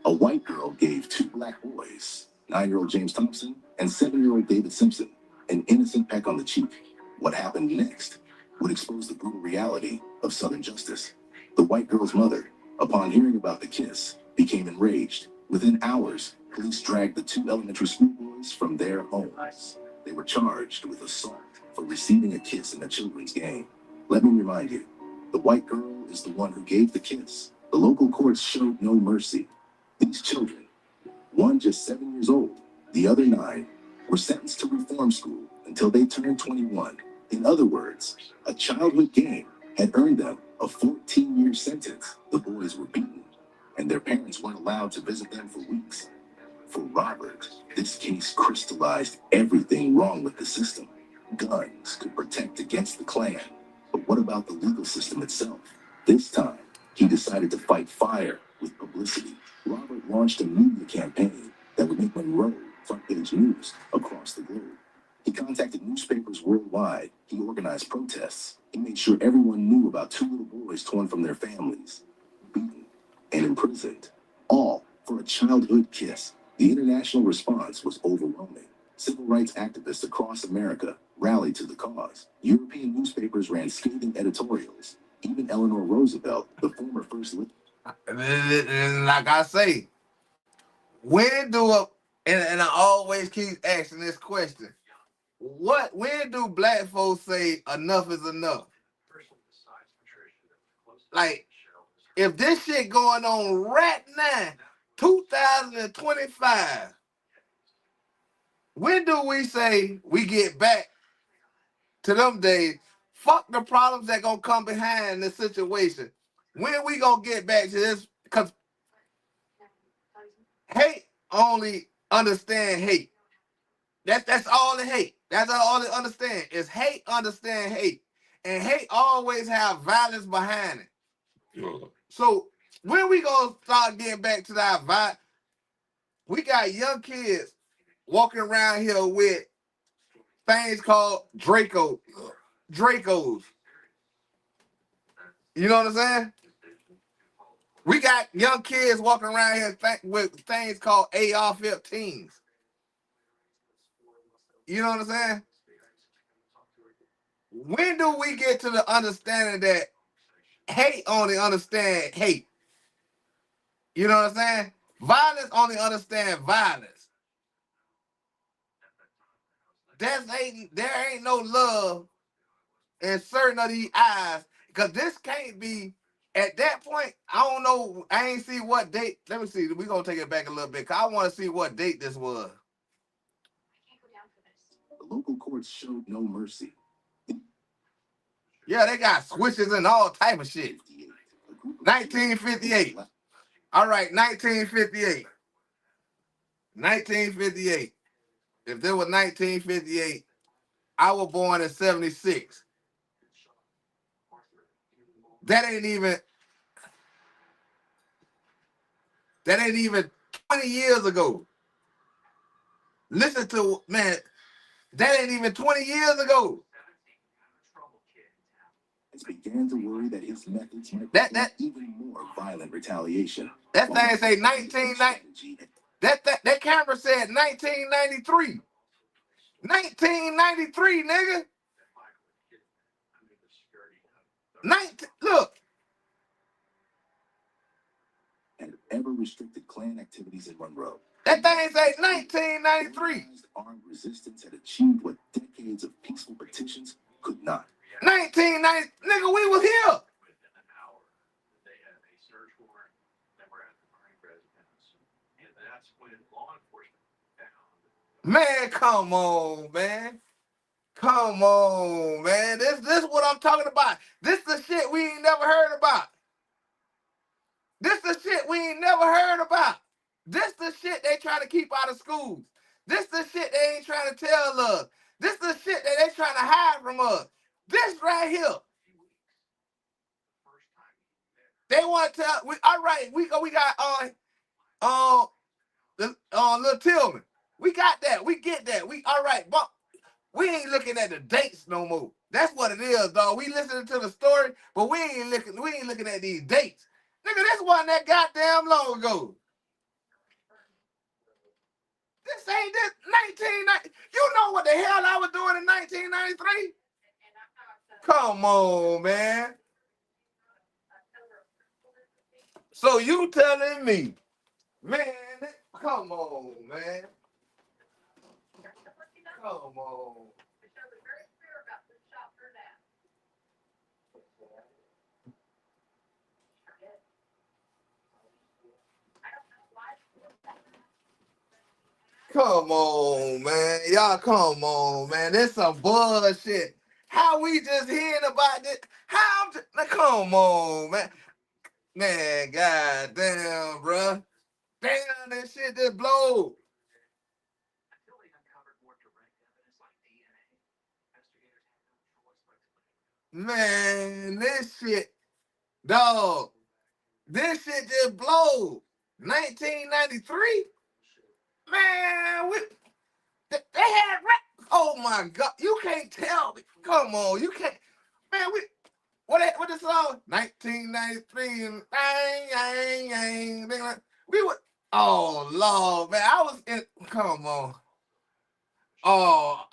a white girl gave two black boys, 9-year-old James Thompson and 7-year-old David Simpson, an innocent peck on the cheek. What happened next would expose the brutal reality of Southern justice. The white girl's mother, upon hearing about the kiss, became enraged. Within hours, police dragged the two elementary school boys from their homes. They were charged with assault for receiving a kiss in a children's game. Let me remind you, the white girl is the one who gave the kiss. The local courts showed no mercy. These children, one just 7 years old, the other 9, were sentenced to reform school until they turned 21. In other words, a childhood game had earned them a 14-year sentence. The boys were beaten, and their parents weren't allowed to visit them for weeks. For Robert, this case crystallized everything wrong with the system. Guns could protect against the Klan, but what about the legal system itself? This time, he decided to fight fire with publicity. Robert launched a media campaign that would make Monroe front-page news across the globe. He contacted newspapers worldwide. He organized protests. He made sure everyone knew about 2 little boys torn from their families, beaten, and imprisoned, all for a childhood kiss. The international response was overwhelming. Civil rights activists across America rallied to the cause. European newspapers ran scathing editorials. Even Eleanor Roosevelt, the former first lady. And like I say, when do and I always keep asking this question. When do black folks say enough is enough? Like, if this shit going on right now, 2025, when do we say we get back to them days? Fuck the problems that gonna come behind this situation. When we gonna get back to this? Because hate only understand hate. That's all the hate. That's all they understand is hate. Understand hate, and hate always have violence behind it. So when we gonna start getting back to that vibe? We got young kids walking around here with things called Dracos. You know what I'm saying? We got young kids walking around here with things called AR-15s. You know what I'm saying? When do we get to the understanding that hate only understand hate? You know what I'm saying? Violence only understand violence. There ain't no love in certain of these eyes, because this can't be at that point. I don't know. I ain't see what date. Let me see. We're gonna take it back a little bit, because I want to see what date this was. The local courts showed no mercy. Yeah, they got switches and all type of shit. 1958. All right, 1958. 1958. If there was 1958, I was born in 76. That ain't even 20 years ago. Listen to, man, that ain't even 20 years ago. Began to worry that his methods might that even more violent retaliation. That thing say 1990. That camera said 1993. 1993, nigga. Look. And ever restricted Klan activities in Monroe. That thing say 1993. Armed resistance had achieved what decades of peaceful petitions could not. 1990, nigga, we was here. Man, come on, man. Come on, man. This what I'm talking about. This the shit we ain't never heard about. This the shit we ain't never heard about. This the shit they trying to keep out of schools. This the shit they ain't trying to tell us. This the shit that they trying to hide from us. This right here. They want to tell. All right, we got Little Tillman. We got that. We get that. All right, but we ain't looking at the dates no more. That's what it is, dog. We listening to the story, but we ain't looking at these dates. Nigga, this wasn't that goddamn long ago. This ain't this 1990. You know what the hell I was doing in 1993? Come on, man. So you telling me, man, come on, man. Come on. Come on, man. Y'all, come on, man. This some bullshit. How we just hearing about this? How I'm just, now, come on, man. Man, goddamn, bruh. Damn, that shit just blow. Until they uncovered more direct evidence like DNA, investigators had no choice but to let it go. Man, this shit, dog. This shit just blow. 1993? Man, they had rap. Oh my God. You can't tell me. Come on, you can't. Man, what the song? 1993 and we were, oh Lord, man. I was in, come on. Oh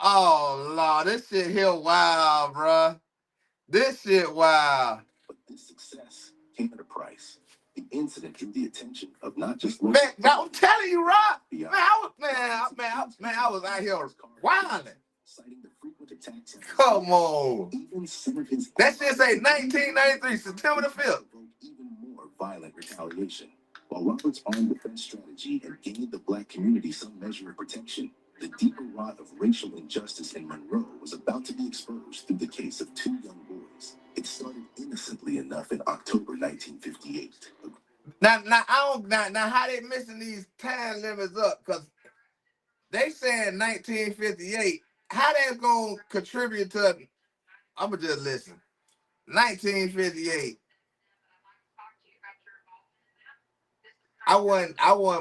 Lord, this shit here wild, bruh. This shit wild. But this success came at a price. The incident drew the attention of not just Man, I'm telling you, Rob. Man, I was out here wilding. Citing the frequent attacks. Come on. Even some of his that shit say 1993, September the 5th. Even more violent retaliation. While Robert's armed defense strategy had gained the black community some measure of protection, the deeper rot of racial injustice in Monroe was about to be exposed through the case of two young boys. It started innocently enough in October 1958. Now, how they missing these time limits up? Because they saying 1958. How that's going to contribute to, I'm going to just listen. 1958. I wasn't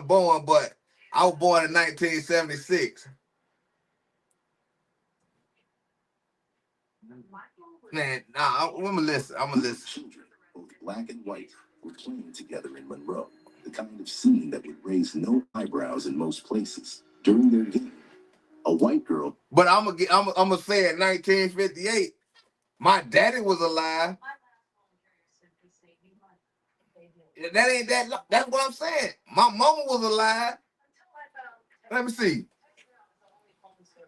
born, but I was born in 1976. Man, nah, I'm gonna listen. Children, both black and white, were playing together in Monroe. The kind of scene that would raise no eyebrows in most places. During their game, a white girl. But I'm gonna say in 1958, my daddy was alive. That ain't that. That's what I'm saying. My mama was alive. Let me see.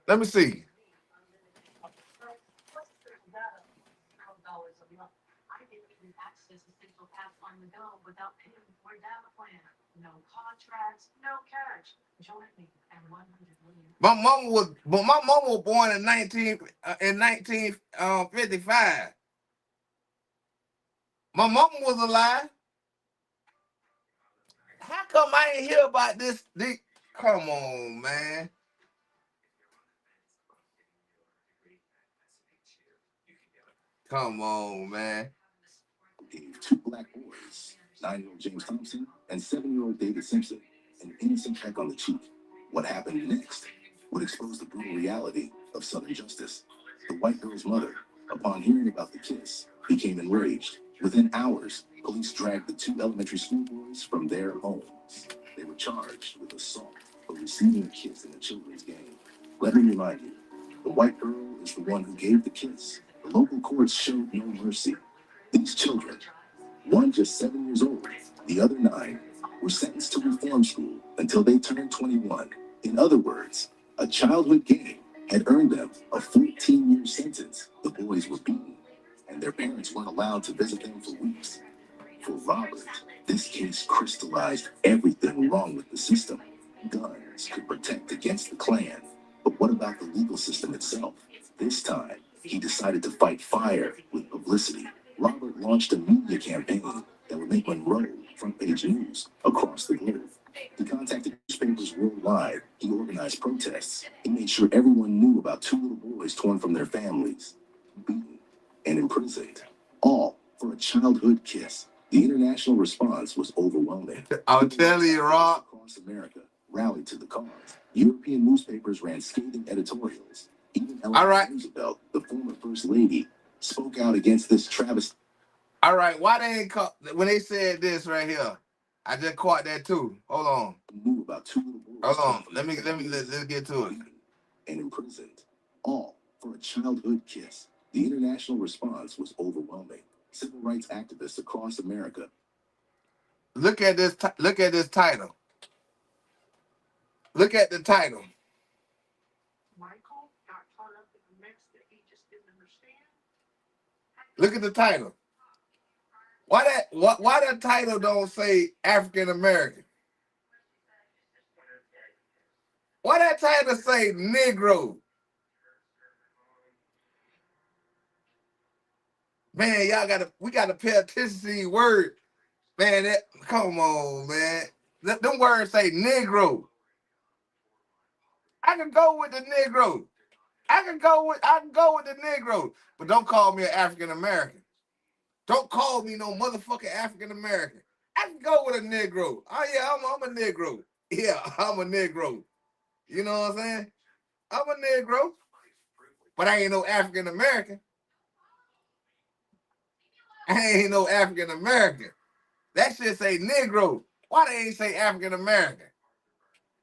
I didn't even access essential apps on the go without paying for a data plan. No contracts, no cash. Join me at 100 million. My mama was born in 1955. My mama was alive. How come I ain't hear about this? Come on, man. Come on, man. Gave two black boys, 9-year-old James Thompson and 7-year-old David Simpson, an innocent peck on the cheek. What happened next would expose the brutal reality of Southern justice. The white girl's mother, upon hearing about the kiss, became enraged. Within hours, police dragged the two elementary school boys from their homes. They were charged with assault for receiving a kiss in a children's game. Let me remind you, the white girl is the one who gave the kiss. The local courts showed no mercy. These children, one just 7 years old, the other 9, were sentenced to reform school until they turned 21. In other words, a childhood game had earned them a 14-year sentence. The boys were beaten, and their parents weren't allowed to visit them for weeks. For Robert, this case crystallized everything wrong with the system. Guns could protect against the Klan, but what about the legal system itself? This time, he decided to fight fire with publicity. Robert launched a media campaign that would make Monroe front-page news across the globe. He contacted newspapers worldwide. He organized protests. He made sure everyone knew about two little boys torn from their families, beaten, and imprisoned, all for a childhood kiss. The international response was overwhelming. I'll tell you, Rob. Across America rallied to the cause. European newspapers ran scathing editorials. Even Eleanor Roosevelt, the former first lady, spoke out against this travesty. All right, why they ain't call, when they said this right here? I just caught that too. Hold on. Knew about two little boys. Hold on. Let's get to it. And imprisoned, all for a childhood kiss. The international response was overwhelming. Civil rights activists across America. Look at this. Look at this title. Look at the title. Michael got caught up in the mess that he just didn't understand. Look at the title. Why that title don't say African American? Why that title say Negro? Man, we gotta pay attention to these words. Man, come on, man. Them words say Negro. I can go with the Negro. I can go with the Negro. But don't call me an African American. Don't call me no motherfucking African American. I can go with a Negro. Oh yeah, I'm a Negro. Yeah, I'm a Negro. You know what I'm saying? I'm a Negro. But I ain't no African American. I ain't no African American. That shit say Negro. Why they ain't say African American?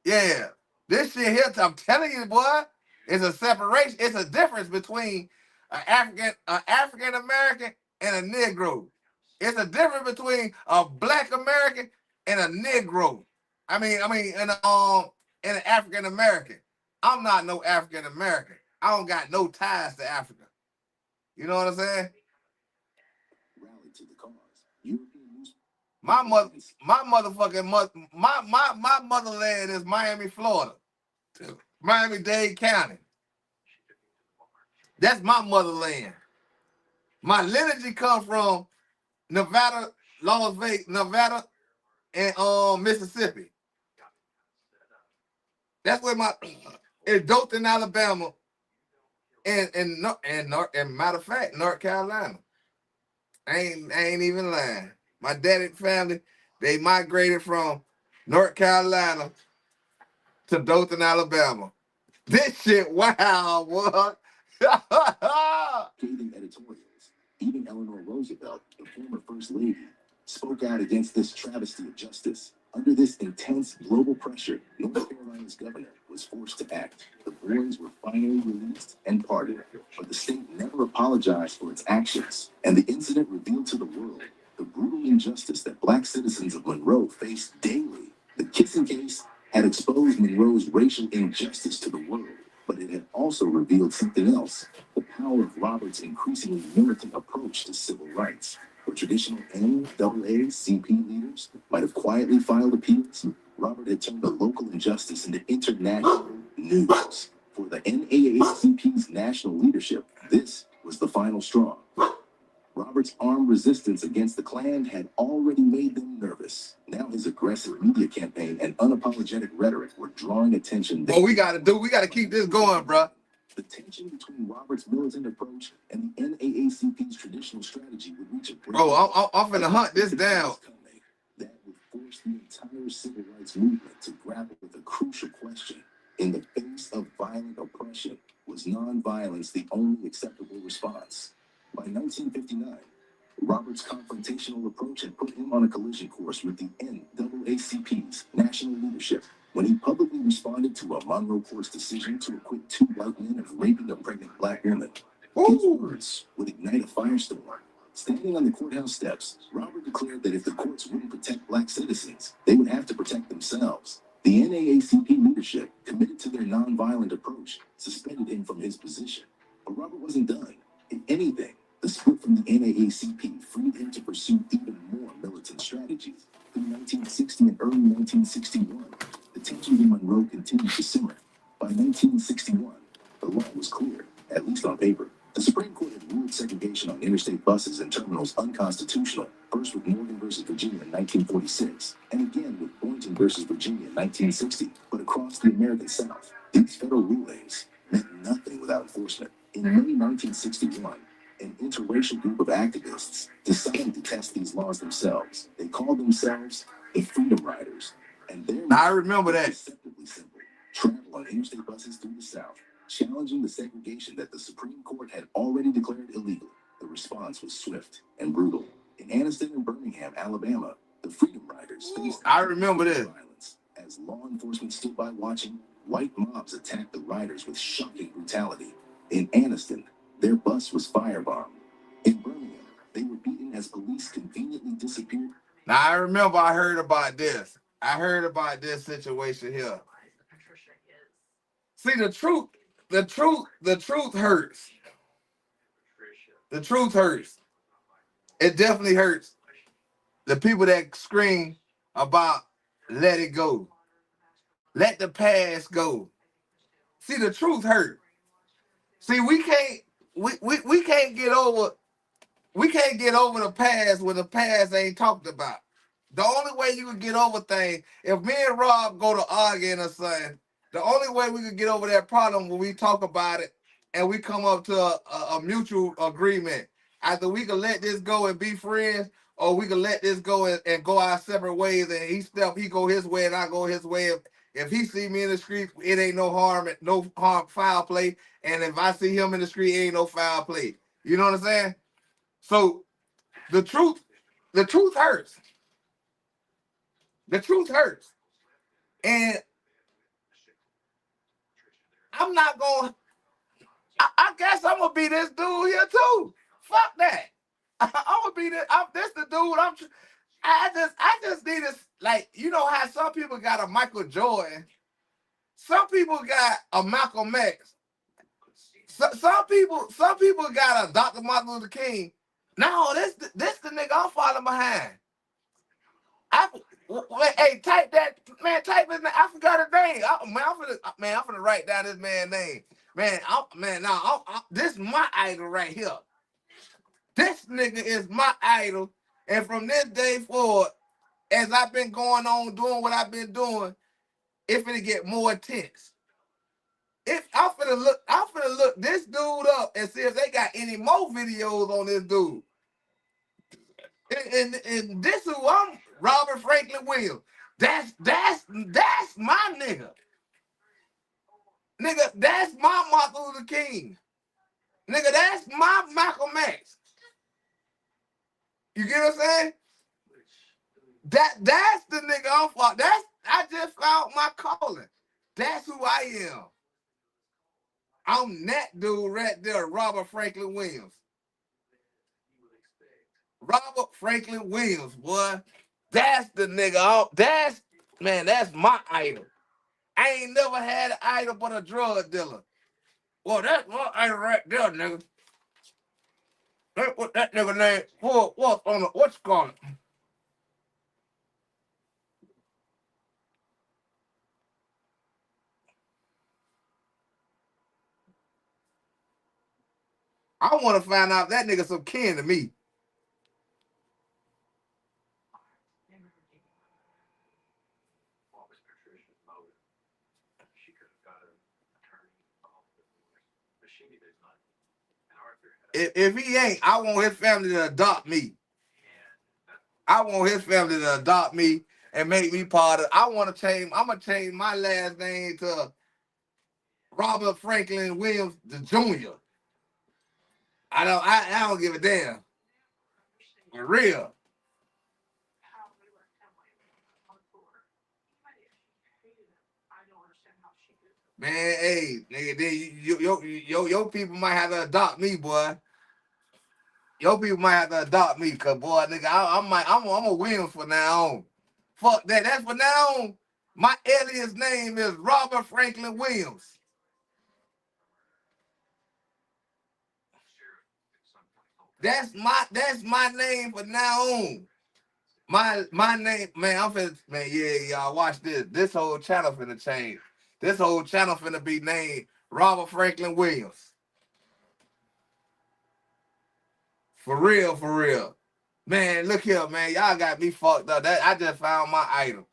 Yeah. This shit here, I'm telling you, boy, it's a separation. It's a difference between an African American and a Negro. It's a difference between a Black American and a Negro. And an African American. I'm not no African American. I don't got no ties to Africa. You know what I'm saying? Rally to the cause. My motherfucking my motherland is Miami, Florida. Miami-Dade County. That's my motherland. My lineage comes from Nevada, Las Vegas, Nevada, and Mississippi. That's where it's Dothan, Alabama, and matter of fact, North Carolina. I ain't even lying. My daddy family, they migrated from North Carolina to Dothan, Alabama. This shit, wow, what? Scathing editorials. Even Eleanor Roosevelt, the former First Lady, spoke out against this travesty of justice. Under this intense global pressure, North Carolina's governor was forced to act. The boys were finally released and pardoned, but the state never apologized for its actions, and the incident revealed to the world the brutal injustice that Black citizens of Monroe faced daily. The kissing case had exposed Monroe's racial injustice to the world, but it had also revealed something else: the power of Robert's increasingly militant approach to civil rights. Where traditional NAACP leaders might have quietly filed appeals, Robert had turned the local injustice into international news. For the NAACP's national leadership, this was the final straw. Robert's armed resistance against the Klan had already made them nervous. Now his aggressive media campaign and unapologetic rhetoric were drawing attention. What we gotta keep this going, bruh. The tension between Robert's militant approach and the NAACP's traditional strategy would reach a break. Oh, I'm finna hunt this down. That would force the entire civil rights movement to grapple with a crucial question. In the face of violent oppression, was nonviolence the only acceptable response? By 1959, Robert's confrontational approach had put him on a collision course with the NAACP's national leadership when he publicly responded to a Monroe court's decision to acquit 2 white men of raping a pregnant Black woman. His words would ignite a firestorm. Standing on the courthouse steps, Robert declared that if the courts wouldn't protect Black citizens, they would have to protect themselves. The NAACP leadership, committed to their nonviolent approach, suspended him from his position. But Robert wasn't done. If anything, the split from the NAACP freed him to pursue even more militant strategies. Through 1960 and early 1961, the tensions in Monroe continued to simmer. By 1961, the law was clear, at least on paper. The Supreme Court had ruled segregation on interstate buses and terminals unconstitutional, first with Morgan versus Virginia in 1946, and again with Boynton versus Virginia in 1960. But across the American South, these federal rulings meant nothing without enforcement. In May 1961, an interracial group of activists decided to test these laws themselves. They called themselves the Freedom Riders, and their I remember that. Deceptively simple: travel on interstate buses through the South, challenging the segregation that the Supreme Court had already declared illegal. The response was swift and brutal. In Anniston and Birmingham, Alabama, the Freedom Riders faced violence. As law enforcement stood by watching, white mobs attacked the riders with shocking brutality. In Anniston, their bus was firebombed. In Birmingham, they were beaten as police conveniently disappeared. Now, I remember I heard about this. I heard about this situation here. See, the truth hurts. The truth hurts. It definitely hurts. The people that scream about let it go. Let the past go. See, the truth hurt. See, we can't get over the past when the past ain't talked about. The only way you can get over things, if me and Rob go to arguing or something, the only way we can get over that problem when we talk about it and we come up to a mutual agreement. Either we can let this go and be friends, or we can let this go and go our separate ways. And he go his way and I go his way. If he see me in the street, it ain't no harm, foul play. And if I see him in the street, it ain't no foul play. You know what I'm saying? So the truth hurts. The truth hurts. And I'm not going, I guess I'm going to be this dude here too. Fuck that. I'm going to be this the dude. I just need this, like, you know how some people got a Michael Jordan. Some people got a Malcolm X. Some people got a Dr. Martin Luther King. No, this the nigga I'm falling behind. Hey, type that, man. Type his name. I forgot his name. I'm finna write down this man's name. This is my idol right here. This nigga is my idol, and from this day forward, as I've been going on doing what I've been doing, it's finna get more intense. If I'm finna look this dude up and see if they got any more videos on this dude. And this who I'm, Robert Franklin Williams. That's my nigga. Nigga, that's my Martin Luther King. Nigga, that's my Malcolm X. You get what I'm saying? That's the nigga I'm for. I just found my calling. That's who I am. I'm that dude right there, Robert Franklin Williams. Robert Franklin Williams, boy. That's the nigga. That's my idol. I ain't never had an idol but a drug dealer. Well, that's my idol right there, nigga. What that nigga name? What's called? I want to find out if that nigga some kin to me. If he ain't, I want his family to adopt me. I want his family to adopt me and make me part of. I'm gonna change my last name to Robert Franklin Williams the Jr. I don't give a damn. For real. Man, hey, nigga, then your people might have to adopt me, boy. Your people might have to adopt me, cause boy, nigga, I'm a Williams from now on. Fuck that. That's from now on. My alias name is Robert Franklin Williams. That's my name from now on. My name, man, y'all watch this. This whole channel finna change. This whole channel finna be named Robert Franklin Williams. For real, for real. Man, look here, man. Y'all got me fucked up. I just found my idol.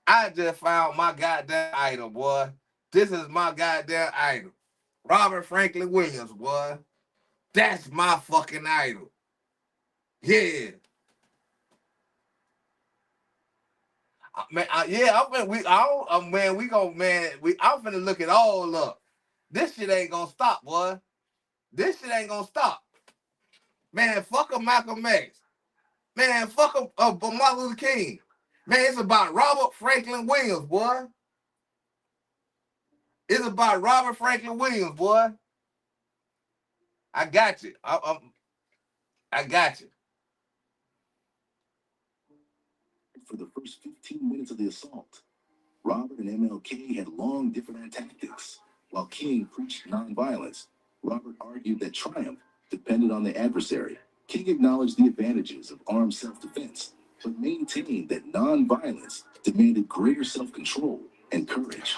I just found my goddamn idol, boy. This is my goddamn idol. Robert Franklin Williams, boy. That's my fucking idol. Yeah. Man, I'm finna look it all up. This shit ain't gonna stop, boy. This shit ain't gonna stop. Man, fuck a Malcolm X. Man, fuck a Martin Luther King. Man, it's about Robert Franklin Williams, boy. It's about Robert Franklin Williams, boy. I got you. I got you. For the first 15 minutes of the assault, Robert and MLK had long different tactics. While King preached nonviolence, Robert argued that triumph depended on the adversary. King acknowledged the advantages of armed self-defense, but maintained that nonviolence demanded greater self-control and courage.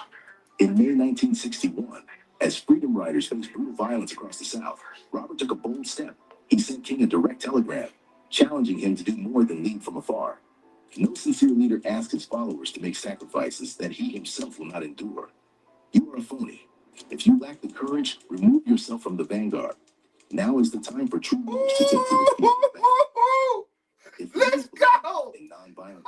In May 1961, as Freedom Riders faced brutal violence across the South, Robert took a bold step. He sent King a direct telegram, challenging him to do more than lead from afar. No sincere leader asked his followers to make sacrifices that he himself will not endure. You are a phony. If you lack the courage, remove yourself from the vanguard. Now is the time for true leaders to take to the field. Let's go. In nonviolent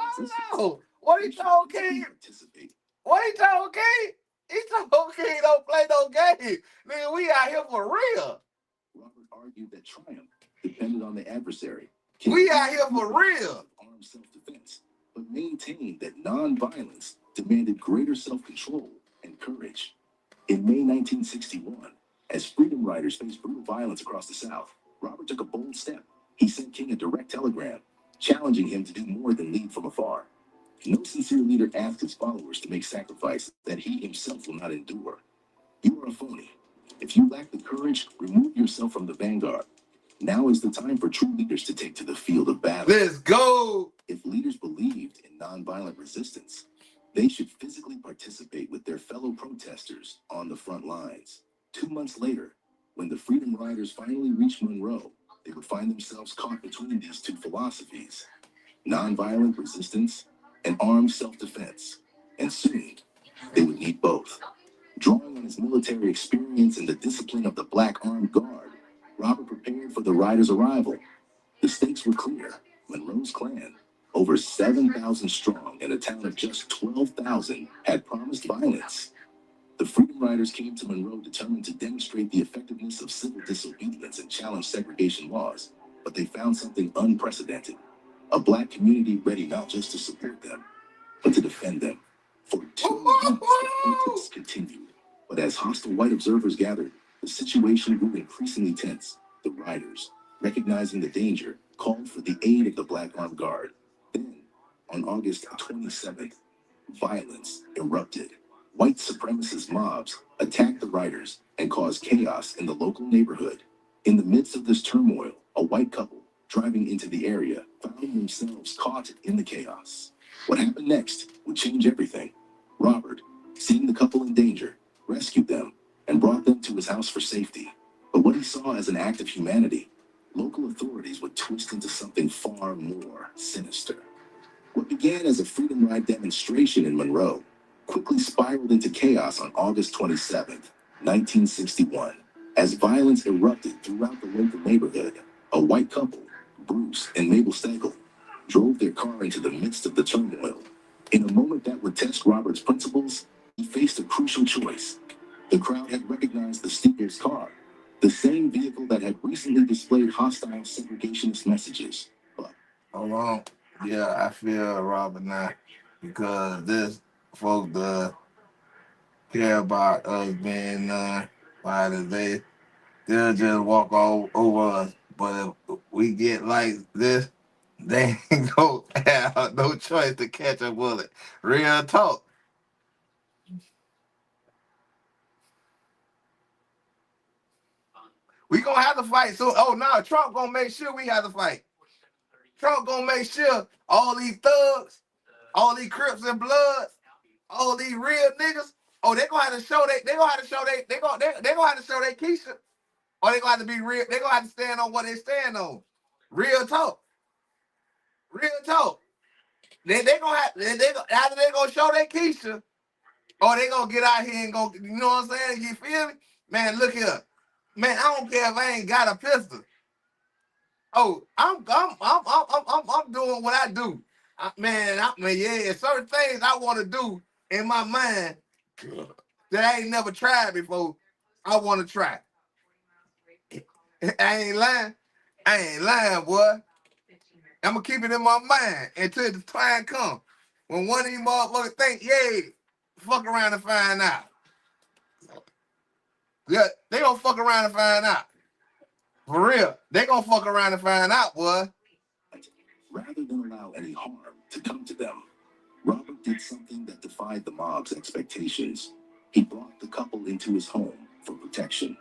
Hold on. What he told King? participate. What he told King? He told King don't play no game. Nigga, we out here for real. Robert argued that triumph depended on the adversary. We out here for real. Armed self-defense, but maintained that nonviolence demanded greater self-control and courage. In May 1961, as Freedom Riders faced brutal violence across the South, Robert took a bold step. He sent King a direct telegram, challenging him to do more than lead from afar. No sincere leader asked his followers to make sacrifices that he himself will not endure. You are a phony. If you lack the courage, remove yourself from the vanguard. Now is the time for true leaders to take to the field of battle. Let's go. If leaders believed in nonviolent resistance, they should physically participate with their fellow protesters on the front lines. 2 months later, when the Freedom Riders finally reached Monroe, they would find themselves caught between these two philosophies: nonviolent resistance and armed self-defense. And soon, they would need both. Drawing on his military experience and the discipline of the Black Armed Guard, Robert prepared for the riders' arrival. The stakes were clear. Monroe's Klan, over 7,000 strong in a town of just 12,000, had promised violence. The Freedom Riders came to Monroe determined to demonstrate the effectiveness of civil disobedience and challenge segregation laws, but they found something unprecedented: a Black community ready not just to support them, but to defend them. For 2 months, the protests continued, but as hostile white observers gathered, the situation grew increasingly tense. The riders, recognizing the danger, called for the aid of the Black Armed Guard. Then, on August 27th, violence erupted. White supremacist mobs attacked the riders and caused chaos in the local neighborhood. In the midst of this turmoil, a white couple driving into the area found themselves caught in the chaos. What happened next would change everything. Robert, seeing the couple in danger, rescued them and brought them to his house for safety. But what he saw as an act of humanity, local authorities would twist into something far more sinister. What began as a Freedom Ride demonstration in Monroe quickly spiraled into chaos on August 27th, 1961. As violence erupted throughout the local neighborhood, a white couple, Bruce and Mabel Stengel, drove their car into the midst of the turmoil. In a moment that would test Robert's principles, he faced a crucial choice. The crowd had recognized the Steeples car, the same vehicle that had recently displayed hostile segregationist messages. But Hold on. Yeah, I feel Robert now because this folk does care about us being violent. They'll just walk all over us. But if we get like this, they ain't gonna have no choice to catch a bullet. Real talk. We gonna have to fight soon. Oh no, Trump gonna make sure we have to fight. Trump gonna make sure all these thugs, all these Crips and Bloods, all these real niggas. Oh, they gonna have to show they gonna have to show they gonna have to show they Keisha. Or they gonna have to be real. They gonna have to stand on what they stand on. Real talk. Real talk. They gonna have either they gonna show they Keisha or they gonna get out here and go. You know what I'm saying? You feel me? Man, look here. Man, I don't care if I ain't got a pistol. Oh, I'm doing what I do. Man, yeah, certain things I want to do in my mind that I ain't never tried before. I want to try. I ain't lying. I ain't lying, boy. I'm gonna keep it in my mind until the time comes when one of these motherfuckers think, yeah, fuck around and find out. Yeah, they gonna fuck around and find out. For real, they gonna fuck around and find out, boy. rather than allow any harm to come to them, Robert did something that defied the mob's expectations. He brought the couple into his home for protection.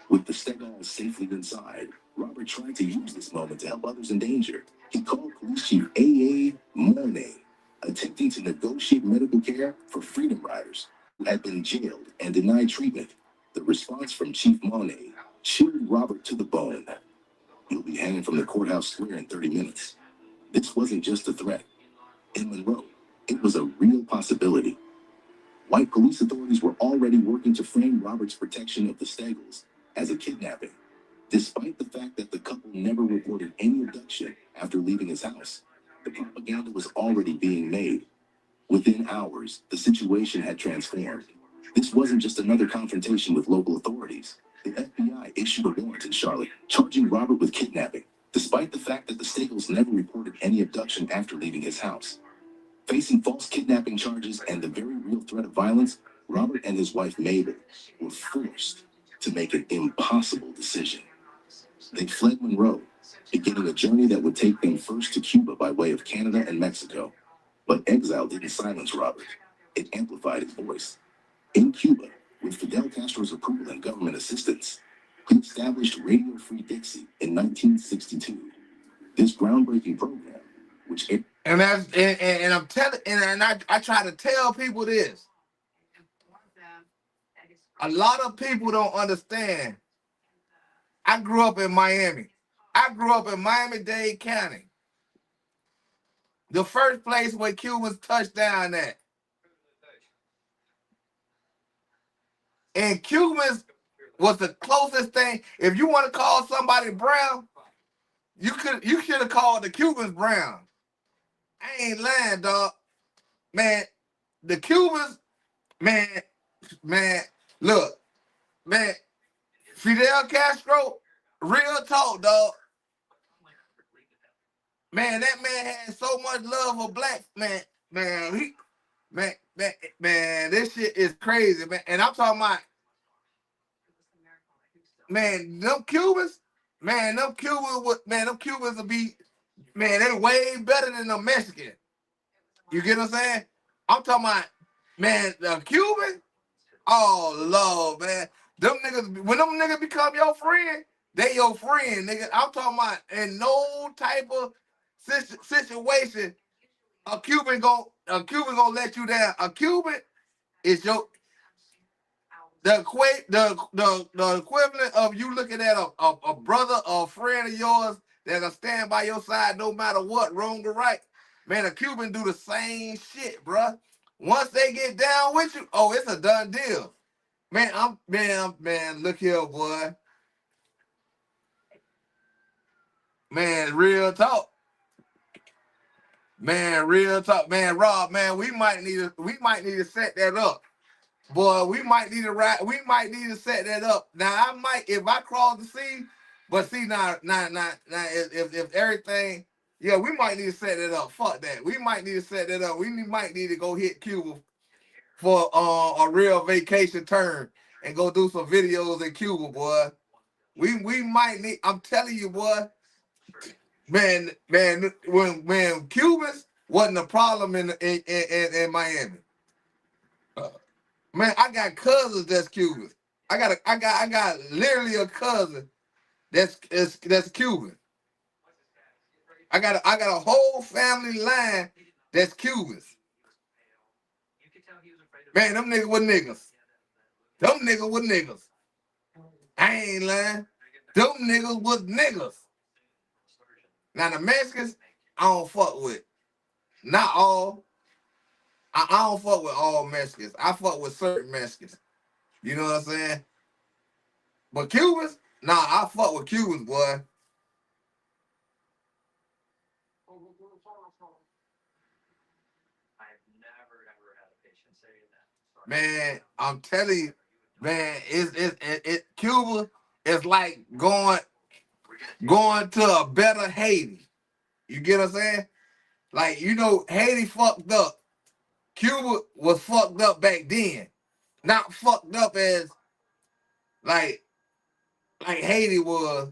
With the Stegals safely inside, Robert tried to use this moment to help others in danger. He called Police Chief A.A. Monet, attempting to negotiate medical care for Freedom Riders. had been jailed and denied treatment. The response from Chief Monet chilled Robert to the bone. You'll be hanging from the courthouse square in 30 minutes. This wasn't just a threat. In Monroe, it was a real possibility. White police authorities were already working to frame Robert's protection of the Stagels as a kidnapping, despite the fact that the couple never reported any abduction after leaving his house. The propaganda was already being made. Within hours, the situation had transformed. This wasn't just another confrontation with local authorities. The FBI issued a warrant in Charlotte, charging Robert with kidnapping, despite the fact that the Stagels never reported any abduction after leaving his house. Facing false kidnapping charges and the very real threat of violence, Robert and his wife Mabel were forced to make an impossible decision. They fled Monroe, beginning a journey that would take them first to Cuba by way of Canada and Mexico. But exile didn't silence Robert. It amplified his voice. In Cuba, with Fidel Castro's approval and government assistance, he established Radio Free Dixie in 1962. This groundbreaking program, which and I'm telling, and I try to tell people this. A lot of people don't understand. I grew up in Miami. I grew up in Miami-Dade County. The first place where Cubans touched down at. And Cubans was the closest thing. If you want to call somebody brown, you should have called the Cubans brown. I ain't lying, dog. Man, the Cubans, man, look, man, Fidel Castro, real talk, dog. Man, that man had so much love for black man. Man, this shit is crazy, man. And I'm talking about, man, them Cubans will be, man, they're way better than the Mexican. You get what I'm saying? I'm talking about, man, the Cuban, oh Lord, man. Them niggas, when them niggas become your friend, they your friend, nigga. I'm talking about in no type of situation, a Cuban gonna let you down. A Cuban is the equivalent of you looking at a brother or a friend of yours that'll stand by your side no matter what, wrong or right. Man, a Cuban do the same shit, bruh. Once they get down with you, oh, it's a done deal. Man, look here, boy. Man, real talk. Man, real talk. Man, Rob, man, we might need to set that up. Boy, we might need to set that up. Now I might, if I cross the sea, but see now if everything, yeah, we might need to set that up. Fuck that. We might need to set that up. We might need to go hit Cuba for a real vacation turn and go do some videos in Cuba, boy. We might need, I'm telling you, boy, man, when Cubans wasn't a problem in Miami. Man, I got cousins that's Cuban. I got literally a cousin that's Cuban. I got a whole family line that's Cubans. Man, them niggas were niggas. Them niggas were niggas. I ain't lying. Them niggas was niggas. Now the Mexicans, I don't fuck with. Not all. I don't fuck with all Mexicans. I fuck with certain Mexicans. You know what I'm saying? But Cubans, nah, I fuck with Cubans, boy. Man, I'm telling you, man, Cuba is like going to a better Haiti. You get what I'm saying? Like, you know, Haiti fucked up. Cuba was fucked up back then. Not fucked up as like Haiti was,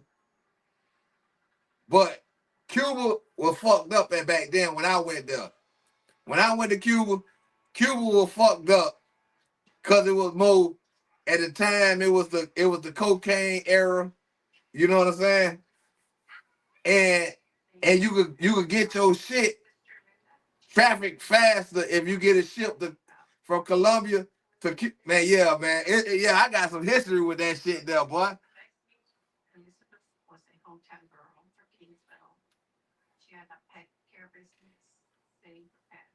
but Cuba was fucked up at back then when I went there. When I went to Cuba, Cuba was fucked up because it was more at the time it was the cocaine era. You know what I'm saying? And you could get your shit traffic faster if you get it shipped from Colombia Man, yeah, man. Yeah, I got some history with that shit there, boy. Elizabeth was a hometown girl from Kingsville. She had a pet care business selling pets.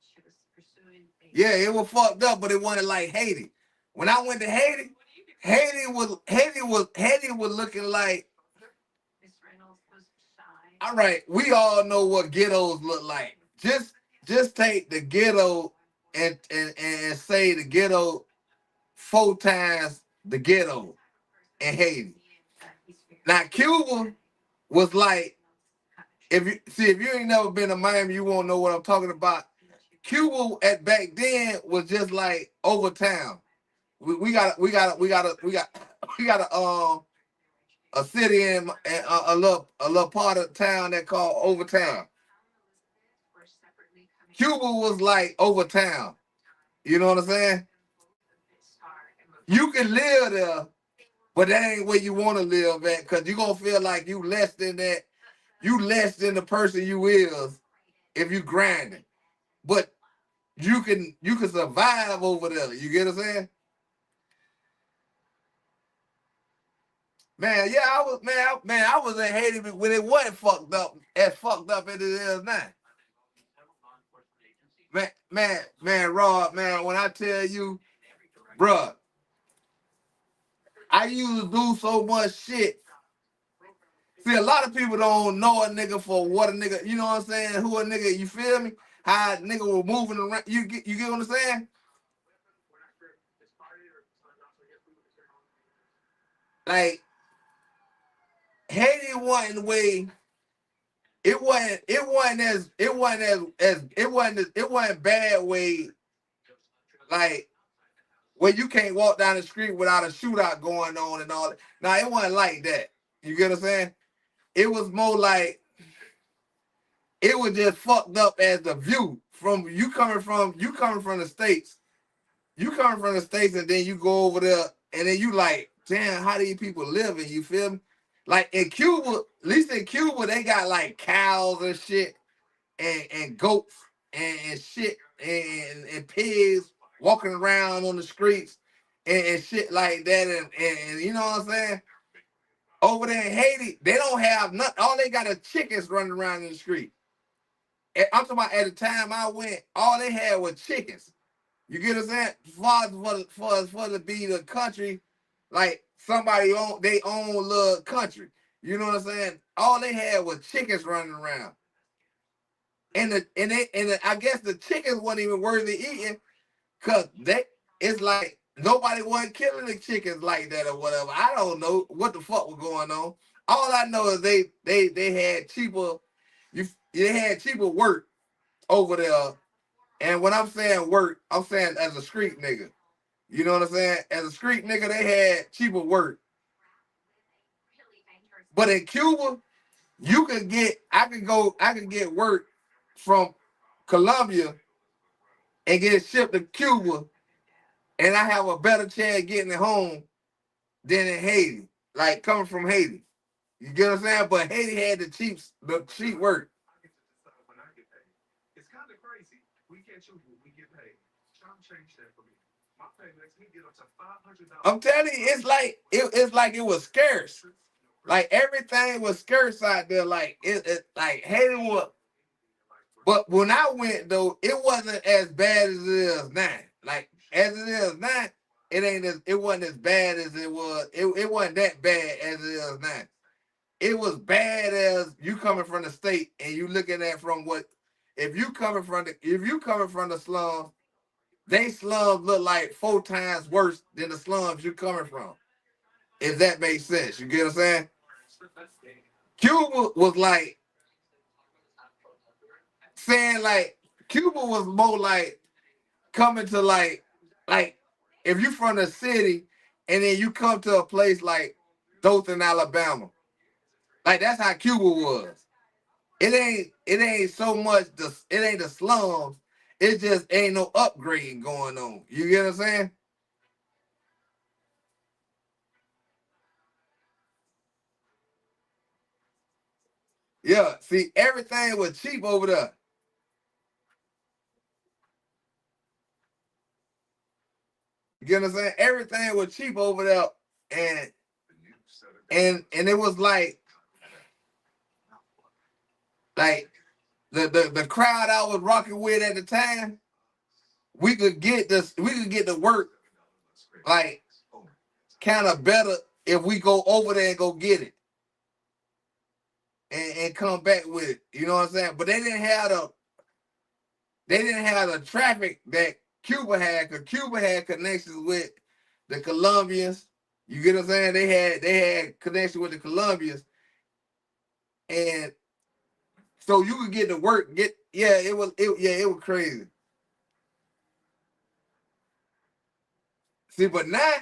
She was pursuing a Yeah, it was fucked up, but it wasn't like Haiti. When I went to Haiti, Haiti was looking like, Miss Reynolds was shy. all right, we all know what ghettos look like. Just take the ghetto and say the ghetto 4 times the ghetto in Haiti. Now Cuba was like, if you ain't never been to Miami, you won't know what I'm talking about. Cuba at back then was just like over town. We got a city in a little part of town that called Overtown. Cuba was like Overtown. You know what I'm saying? You can live there, but that ain't where you want to live at, because you're gonna feel like you less than that. You less than the person you is if you grinding. But you can survive over there. You get what I'm saying? Man, yeah, I was in Haiti when it wasn't fucked up as it is now. Rod, man, when I tell you, bruh, I used to do so much shit. See, a lot of people don't know a nigga for what a nigga, you know what I'm saying? Who a nigga, you feel me? How a nigga was moving around. You get what I'm saying? Like, Haiti wasn't the way. It wasn't bad way, like, where you can't walk down the street without a shootout going on and all that. Now, it wasn't like that. You get what I'm saying? It was more like, it was just fucked up as the view from you coming from the States. You coming from the States, and then you go over there, and then you like, damn, how these people living? You feel me? Like in Cuba, at least in Cuba, they got like cows and shit, and goats and shit, and pigs walking around on the streets, and shit like that, and you know what I'm saying? Over there in Haiti, they don't have nothing. All they got is chickens running around in the street. I'm talking about at the time I went, all they had was chickens. You get what I'm saying? For to be the country, like somebody they own little country. You know what I'm saying? All they had was chickens running around. I guess the chickens wasn't even worthy eating, cause it's like nobody wasn't killing the chickens like that or whatever. I don't know what the fuck was going on. All I know is they had cheaper, they had cheaper work over there. And when I'm saying work, I'm saying as a street nigga. You know what I'm saying? As a street nigga, they had cheaper work. But in Cuba, I could get work from Colombia and get it shipped to Cuba, and I have a better chance getting it home than in Haiti. Like coming from Haiti. You get what I'm saying? But Haiti had the cheap work. It's kind of crazy. We can't choose what we get paid. Trying to change that for me. My pay makes me get up to $500. I'm telling you, it's like it was scarce. Like everything was scarce out there. Like like Haiti was. But when I went though, it wasn't as bad as it is now. Like as it is now, it wasn't as bad as it was. It wasn't that bad as it is now. It was bad as you coming from the state and you looking at from what, if you coming from the slums, they slums look like 4 times worse than the slums you coming from. If that makes sense. You get what I'm saying? Cuba was like saying like Cuba was more like coming to like if you from the city and then you come to a place like Dothan, Alabama. Like that's how Cuba was. It ain't so much it ain't the slums. It just ain't no upgrade going on. You get what I'm saying? Yeah. See, everything was cheap over there. You get what I'm saying? Everything was cheap over there, and it was like the crowd I was rocking with at the time, we could get the work like kind of better if we go over there and go get it and come back with it. You know what I'm saying? But they didn't have the traffic that Cuba had, because Cuba had connections with the Colombians. You get what I'm saying? They had connection with the Colombians, and so you could get to work. It was crazy. See, but now,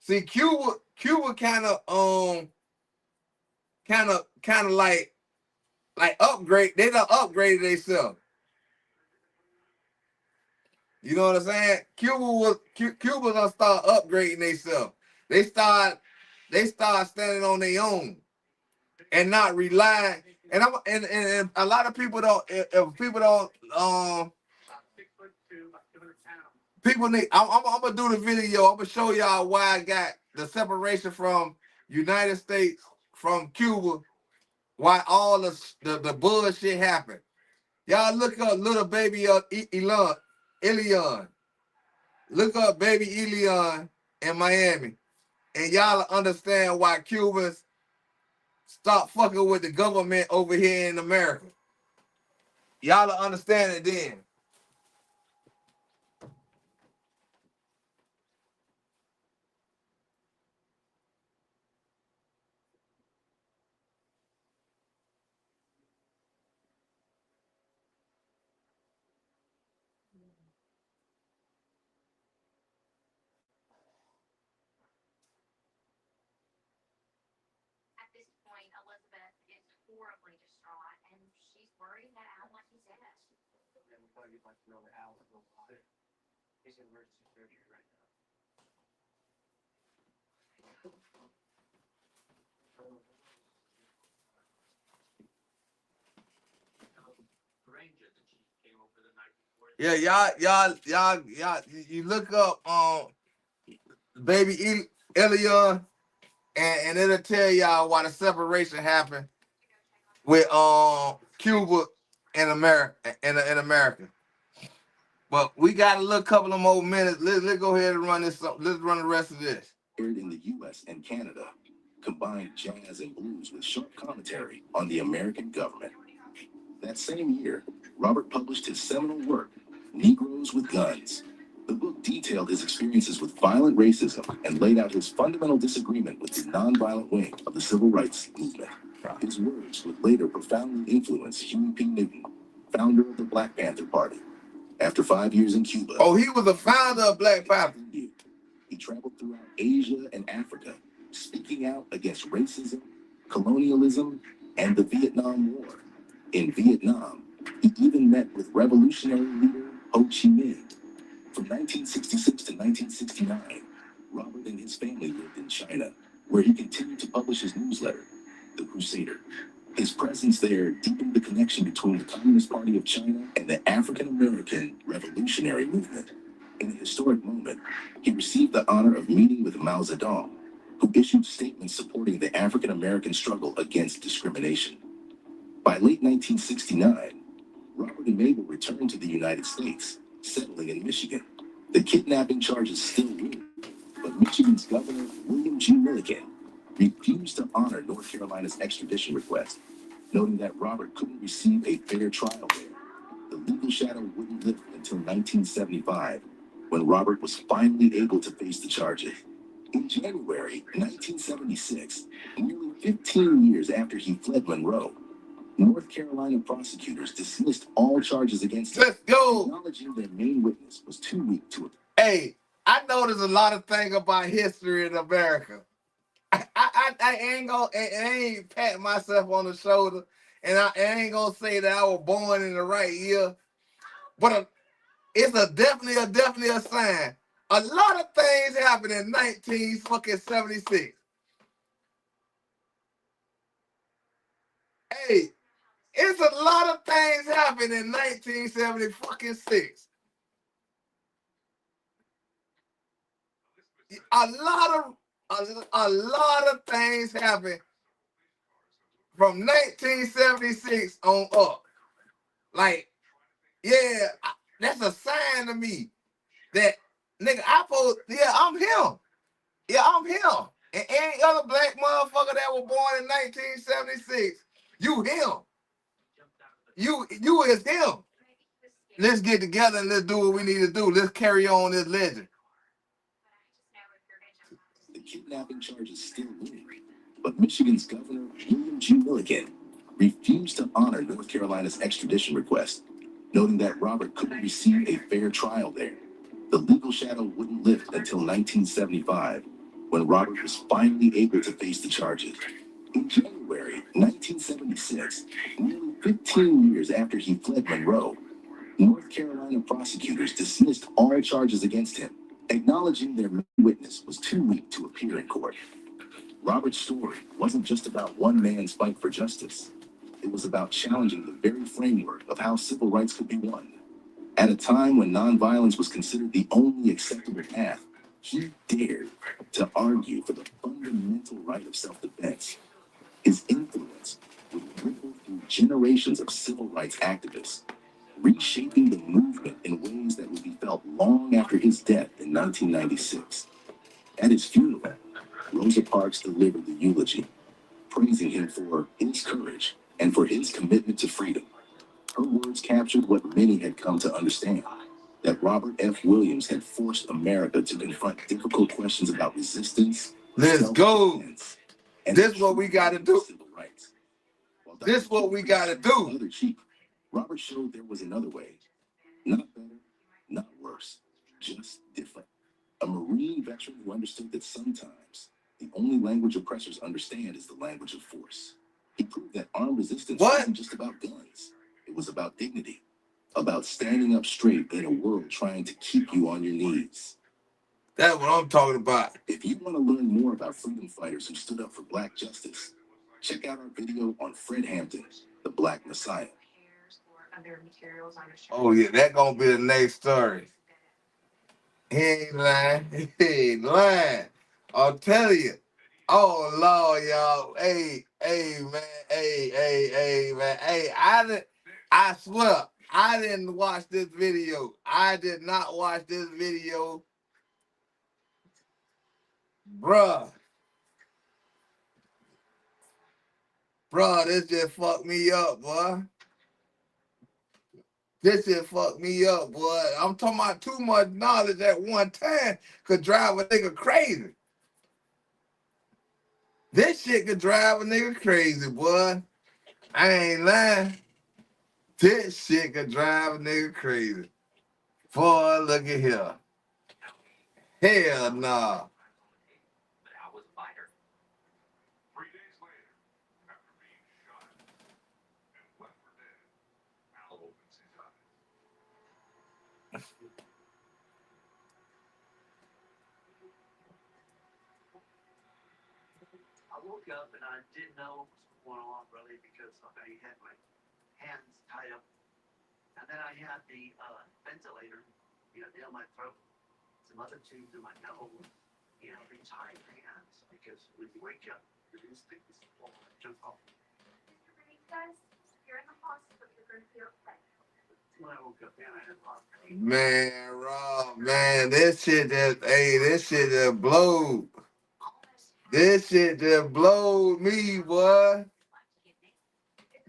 Cuba kind of like upgrade. They done upgraded themselves. You know what I'm saying? Cuba done start upgrading themselves. They start standing on their own and not relying. And a lot of people don't. If people don't, people need. I'm gonna do the video. I'm gonna show y'all why I got the separation from United States from Cuba. Why all the bullshit happened. Y'all look up little baby Elion. Look up baby Elion in Miami, and y'all understand why Cubans stop fucking with the government over here in America. Y'all understand it then. At this point, Elizabeth is horribly distraught, and she's worried that Al might be dead. And we thought you'd like to know that Al is still alive. He's in emergency surgery right now. Granger, the chief, came over the night before. Yeah, you look up baby Elion, and it'll tell y'all why the separation happened with Cuba and America in America. But we got a little couple of more minutes. Let's go ahead and run this. Let's run the rest of this. Aired in the U.S. and Canada, combined jazz and blues with sharp commentary on the American government. That same year, Robert published his seminal work, Negroes with Guns. The book detailed his experiences with violent racism and laid out his fundamental disagreement with the nonviolent wing of the civil rights movement. His words would later profoundly influence Huey P. Newton, founder of the Black Panther Party. After 5 years in Cuba, he was the founder of Black Panther. He traveled throughout Asia and Africa, speaking out against racism, colonialism, and the Vietnam War. In Vietnam, he even met with revolutionary leader Ho Chi Minh. From 1966 to 1969, Robert and his family lived in China, where he continued to publish his newsletter, The Crusader. His presence there deepened the connection between the Communist Party of China and the African American revolutionary movement. In a historic moment, he received the honor of meeting with Mao Zedong, who issued statements supporting the African American struggle against discrimination. By late 1969, Robert and Mabel returned to the United States, settling in Michigan. The kidnapping charges still loom, but Michigan's Governor William G. Milliken refused to honor North Carolina's extradition request, noting that Robert couldn't receive a fair trial there. The legal shadow wouldn't lift until 1975, when Robert was finally able to face the charges. In January 1976, nearly 15 years after he fled Monroe, North Carolina prosecutors dismissed all charges against him, acknowledging their main witness was too weak to appear. Hey, I know there's a lot of things about history in America. I ain't patting myself on the shoulder, and I ain't gonna say that I was born in the right year, but it's definitely a sign. A lot of things happened in 1976. Hey, it's a lot of things happened in 1976. a lot of things happened from 1976 on up. Like, yeah, that's a sign to me that nigga, I'm him. Yeah, I'm him. And any other black motherfucker that was born in 1976, you him. You is him. Let's get together and let's do what we need to do. Let's carry on this legend. The kidnapping charges still loom, but Michigan's Governor William G. Milliken refused to honor North Carolina's extradition request, noting that Robert couldn't receive a fair trial there. The legal shadow wouldn't lift until 1975, when Robert was finally able to face the charges. In January 1976, nearly 15 years after he fled Monroe, North Carolina prosecutors dismissed all charges against him, acknowledging their main witness was too weak to appear in court. Robert's story wasn't just about one man's fight for justice. It was about challenging the very framework of how civil rights could be won. At a time when nonviolence was considered the only acceptable path, he dared to argue for the fundamental right of self-defense. His influence would ripple through generations of civil rights activists, reshaping the movement in ways that would be felt long after his death in 1996. At his funeral, Rosa Parks delivered the eulogy, praising him for his courage and for his commitment to freedom. Her words captured what many had come to understand, that Robert F. Williams had forced America to confront difficult questions about resistance. Let's go. This is what we got to do. This is what we got to do. Other cheek, Robert showed there was another way. Not better, not worse, just different. A Marine veteran who understood that sometimes the only language oppressors understand is the language of force. He proved that armed resistance wasn't just about guns. It was about dignity, about standing up straight in a world trying to keep you on your knees. That's what I'm talking about. If you want to learn more about freedom fighters who stood up for black justice, check out our video on Fred Hampton, the Black Messiah. Oh yeah, that gonna be the next story. He ain't lying. He ain't lying. I'll tell you. Oh Lord, y'all. Hey, man. Hey, man. I swear, I didn't watch this video. I did not watch this video. Bruh. Bruh, this just fucked me up, boy. This shit fucked me up, boy. I'm talking about too much knowledge at one time could drive a nigga crazy. This shit could drive a nigga crazy, boy. I ain't lying. This shit could drive a nigga crazy. Boy, look at here. Hell nah. I woke up and I didn't know what was going on really because I had my hands tied up, and then I had the ventilator, down my throat, some other tubes in my nose, these tied hands because when you wake up, your instincts will jump off. Guys, you're in the hospital. You're going to be okay. When I woke up, man, I had a lot of pain. Man, Rob, man, this shit just blowed. This shit just blowed me, boy.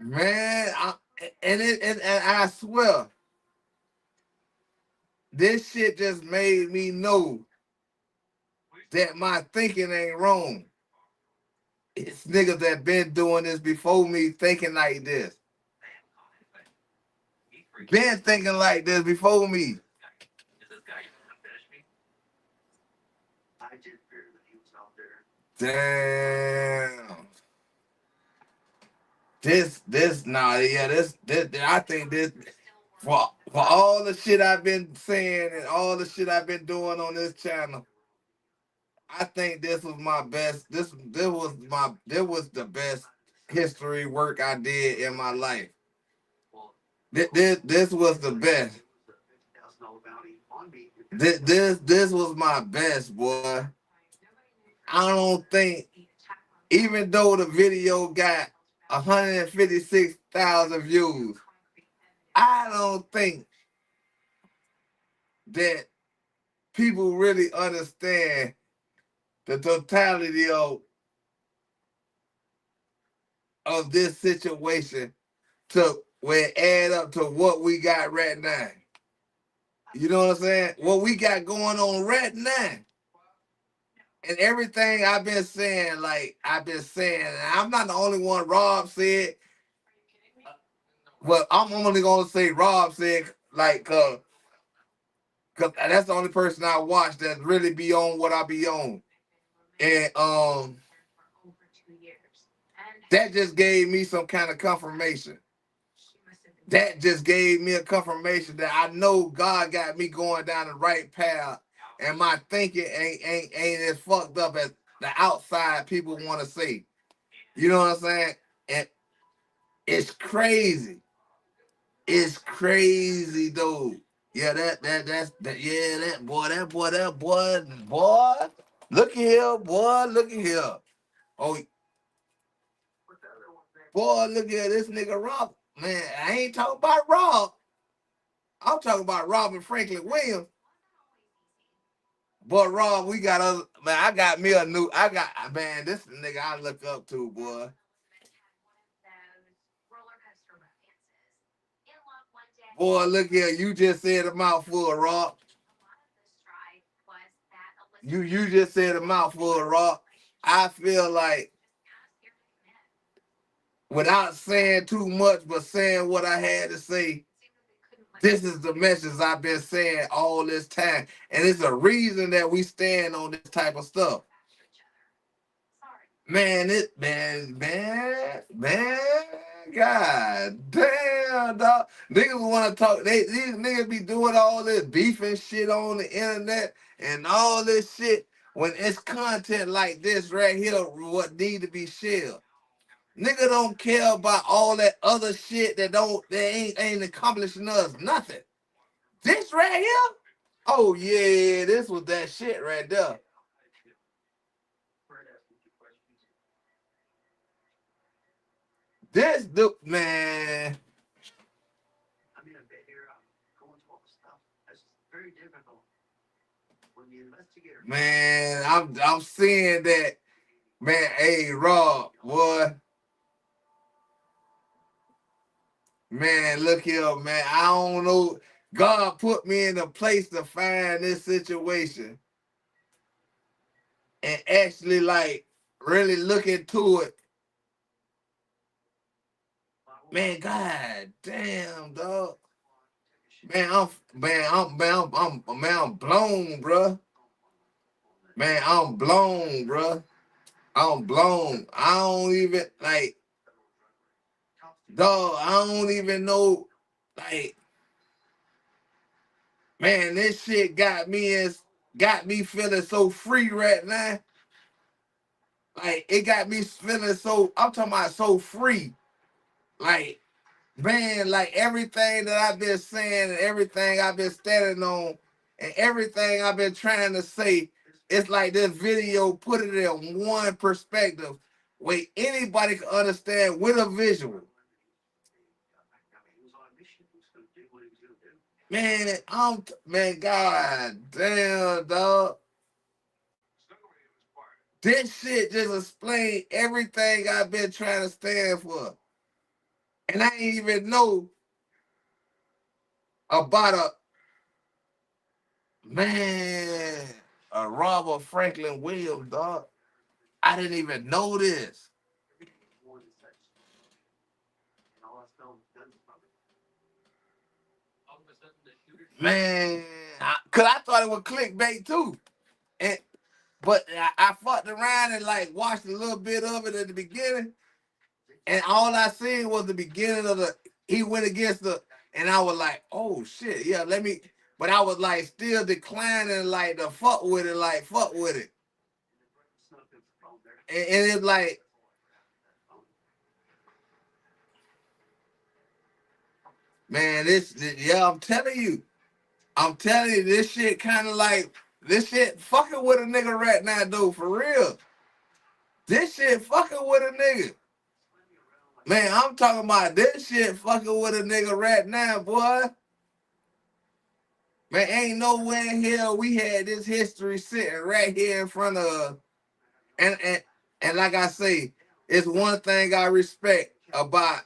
Man, and I swear, this shit just made me know that my thinking ain't wrong. It's niggas that been doing this before me thinking like this. Been thinking like this before me. I did fear that he was out there. Damn. I think this, for all the shit I've been saying and all the shit I've been doing on this channel, I think this was my best. This was the best history work I did in my life. This was the best. $50,000 bounty on me This was my best, boy. I don't think, even though the video got 156,000 views, I don't think that people really understand the totality of this situation to where it add up to what we got right now. You know what I'm saying? What we got going on right now. And everything I've been saying, and I'm not the only one. Rob said, well, I'm only gonna say Rob said, cause that's the only person I watch that really be on what I be on. And that just gave me some kind of confirmation. That just gave me a confirmation that I know God got me going down the right path, and my thinking ain't as fucked up as the outside people want to say. You know what I'm saying? And it's crazy. It's crazy though. Yeah, that boy. Look here, boy. Look at here. Oh, boy, look at this nigga Rob. Man, I ain't talking about Rob. I'm talking about Robin Franklin Williams. But Rob, we got other man. This nigga I look up to, boy. Boy, look here. You just said a mouthful, Rob. You just said a mouthful, Rob. I feel like, without saying too much, but saying what I had to say, this is the message I've been saying all this time. And it's a reason that we stand on this type of stuff. Man, God damn, dog. Niggas want to talk. These niggas be doing all this beef and shit on the internet and all this shit when it's content like this right here, what need to be shared. Nigga don't care about all that other shit that ain't accomplishing us nothing. This right here? Oh yeah, this was that shit right there. This dude, man. I mean, I've been here, I'm going to all the stuff. That's very difficult. When the investigator. Man, I'm seeing that. Man, hey Rob, boy. Man, look here, man. I don't know. God put me in a place to find this situation and actually like really look into it. Man, god damn, dog. I'm blown, bro. Man, I'm blown, bro. I'm blown. I don't even like, dog. I don't even know, like, man. This shit got me feeling so free right now. Like, it got me feeling so. I'm talking about so free. Like, man, like everything that I've been saying and everything I've been standing on and everything I've been trying to say, it's like this video put it in one perspective where anybody can understand with a visual. Man, god damn, dog. This shit just explained everything I've been trying to stand for. And I didn't even know about a Robert Franklin Williams, dog. I didn't even know this. Man, cause I thought it was clickbait too. And but I fucked around and like watched a little bit of it at the beginning, and all I seen was the beginning of he went against and I was like, oh shit, yeah, let me. But I was like still declining, like the fuck with it, and it's like, man, yeah, I'm telling you. I'm telling you, this shit kind of like, this shit fucking with a nigga right now, though, for real. This shit fucking with a nigga. Man, I'm talking about this shit fucking with a nigga right now, boy. Man, ain't nowhere in here we had this history sitting right here in front of us. And like I say, it's one thing I respect about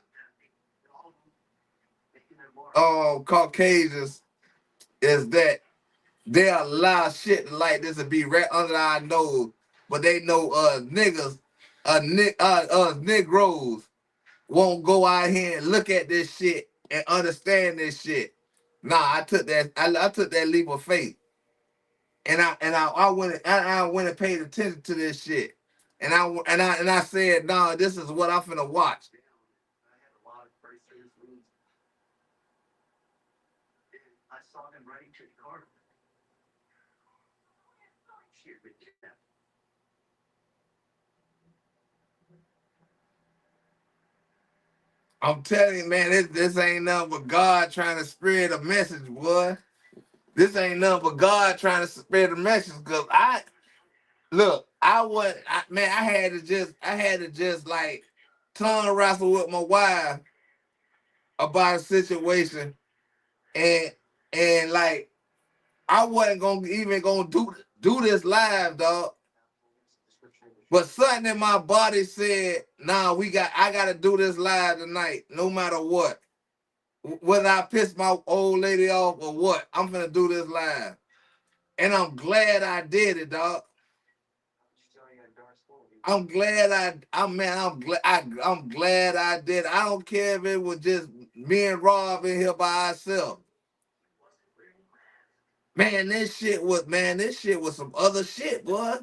Caucasians is that they allow shit like this to be right under our nose, but they know niggas, Negroes won't go out here and look at this shit and understand this shit. Nah, I took that leap of faith, and I went and paid attention to this shit, and I said, nah, this is what I'm finna watch. I saw him running to the car. I'm telling you, man, this ain't nothing but God trying to spread a message, boy. This ain't nothing but God trying to spread a message. Cause I had to just like tongue wrestle with my wife about a situation, and like I wasn't gonna do this live, dog. But something in my body said, nah, I gotta do this live tonight, no matter what. Whether I piss my old lady off or what, I'm gonna do this live. And I'm glad I did it, dog. I'm glad I'm glad I did it. I don't care if it was just me and Rob in here by ourselves. Man, this shit was some other shit, boy.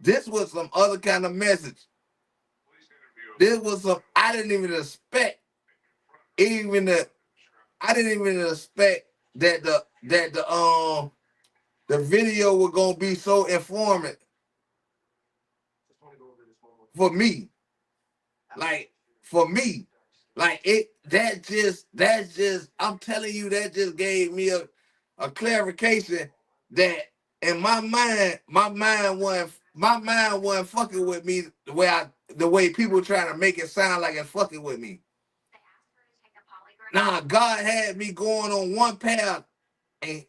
This was some other kind of message. This was some I didn't even expect that the video was gonna be so informative for me. Like for me. Like that's just I'm telling you, that just gave me a clarification that in my mind wasn't fucking with me the way people trying to make it sound like it's fucking with me. Nah, God had me going on one path, and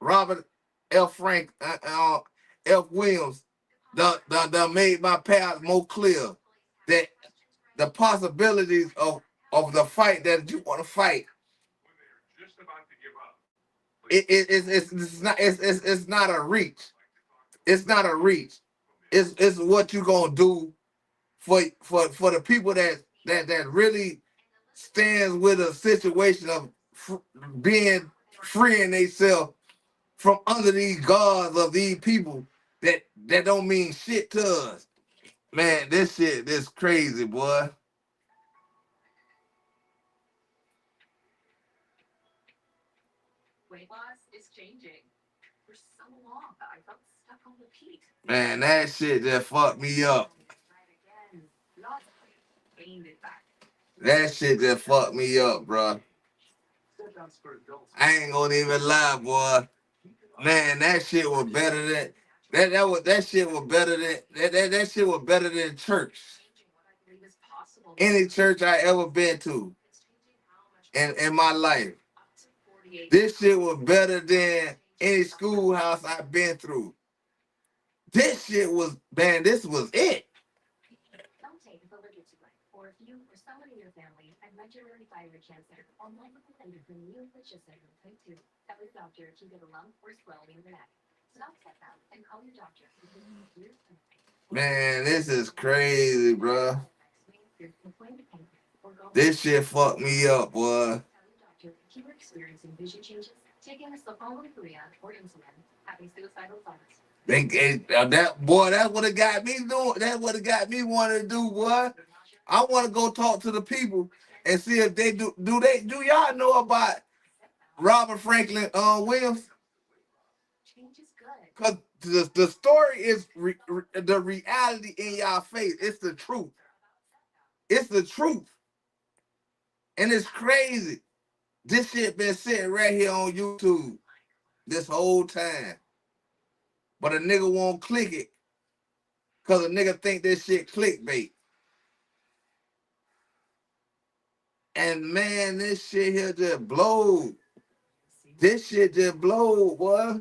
Robert F. Frank, F. Williams, the made my path more clear. That the possibilities of the fight that you want to fight, it's not a reach. It's not a reach. It's what you gonna do for the people that really stands with a situation of being freeing themselves from under these gods of these people that don't mean shit to us. Man, this crazy, boy. Weight loss is changing. For so long, I felt stuck on repeat. Man, that shit just fucked me up. Right again. Lost weight, gained it back. That shit just fucked me up, bro. I ain't gonna even lie, boy. Man, that shit was better than that shit was better than that shit was better than church. Any church I ever been to in my life. This shit was better than any schoolhouse I've been through. This shit was, man, this was it. Don't take the literature break. Or if you or someone in your family had medullary thyroid cancer or multiple endocrine neoplasia syndrome type 2, tell your doctor if you get a lump or swelling in your neck. Stop step out and call your doctor. Man, this is crazy, bro. This shit fucked me up, boy. If you're experiencing vision changes, taking a sulfonylurea or insulin, having suicidal thoughts. That's what it got me doing. That's what it got me wanting to do, boy. I want to go talk to the people and see if they do y'all know about Robert Franklin Williams? Because the story is the reality in y'all face. It's the truth. It's the truth. And it's crazy. This shit been sitting right here on YouTube this whole time. But a nigga won't click it because a nigga think this shit clickbait. And man, this shit here just blows. This shit just blows, boy.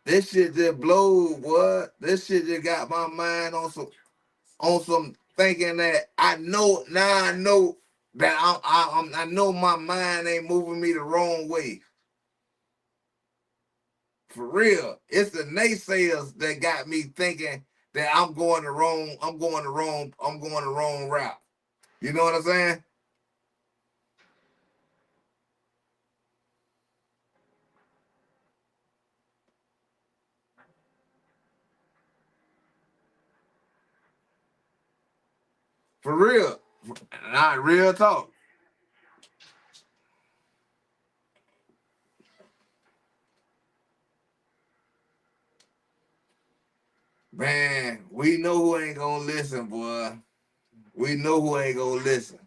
This shit just blows, boy. This shit just got my mind on some thinking that I know now. I know that I know my mind ain't moving me the wrong way. For real, it's the naysayers that got me thinking that I'm going the wrong route. You know what I'm saying? For real, not real talk. Man, we know who ain't gonna listen, boy. We know who ain't gonna listen.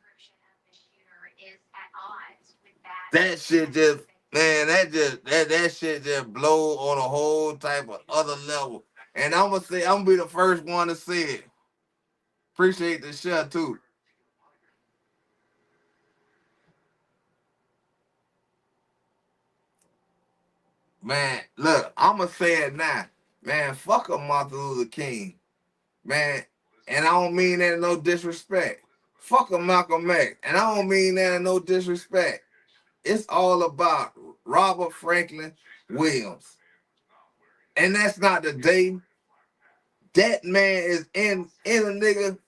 That shit just, man, that shit just blow on a whole type of other level. And I'm gonna be the first one to say it. Appreciate the share too. Man, look, I'm gonna say it now. Man, fuck a Martin Luther King. Man, and I don't mean that in no disrespect. Fuck a Malcolm X. And I don't mean that in no disrespect. It's all about Robert Franklin Williams. And that's not the day. That man is in a nigga.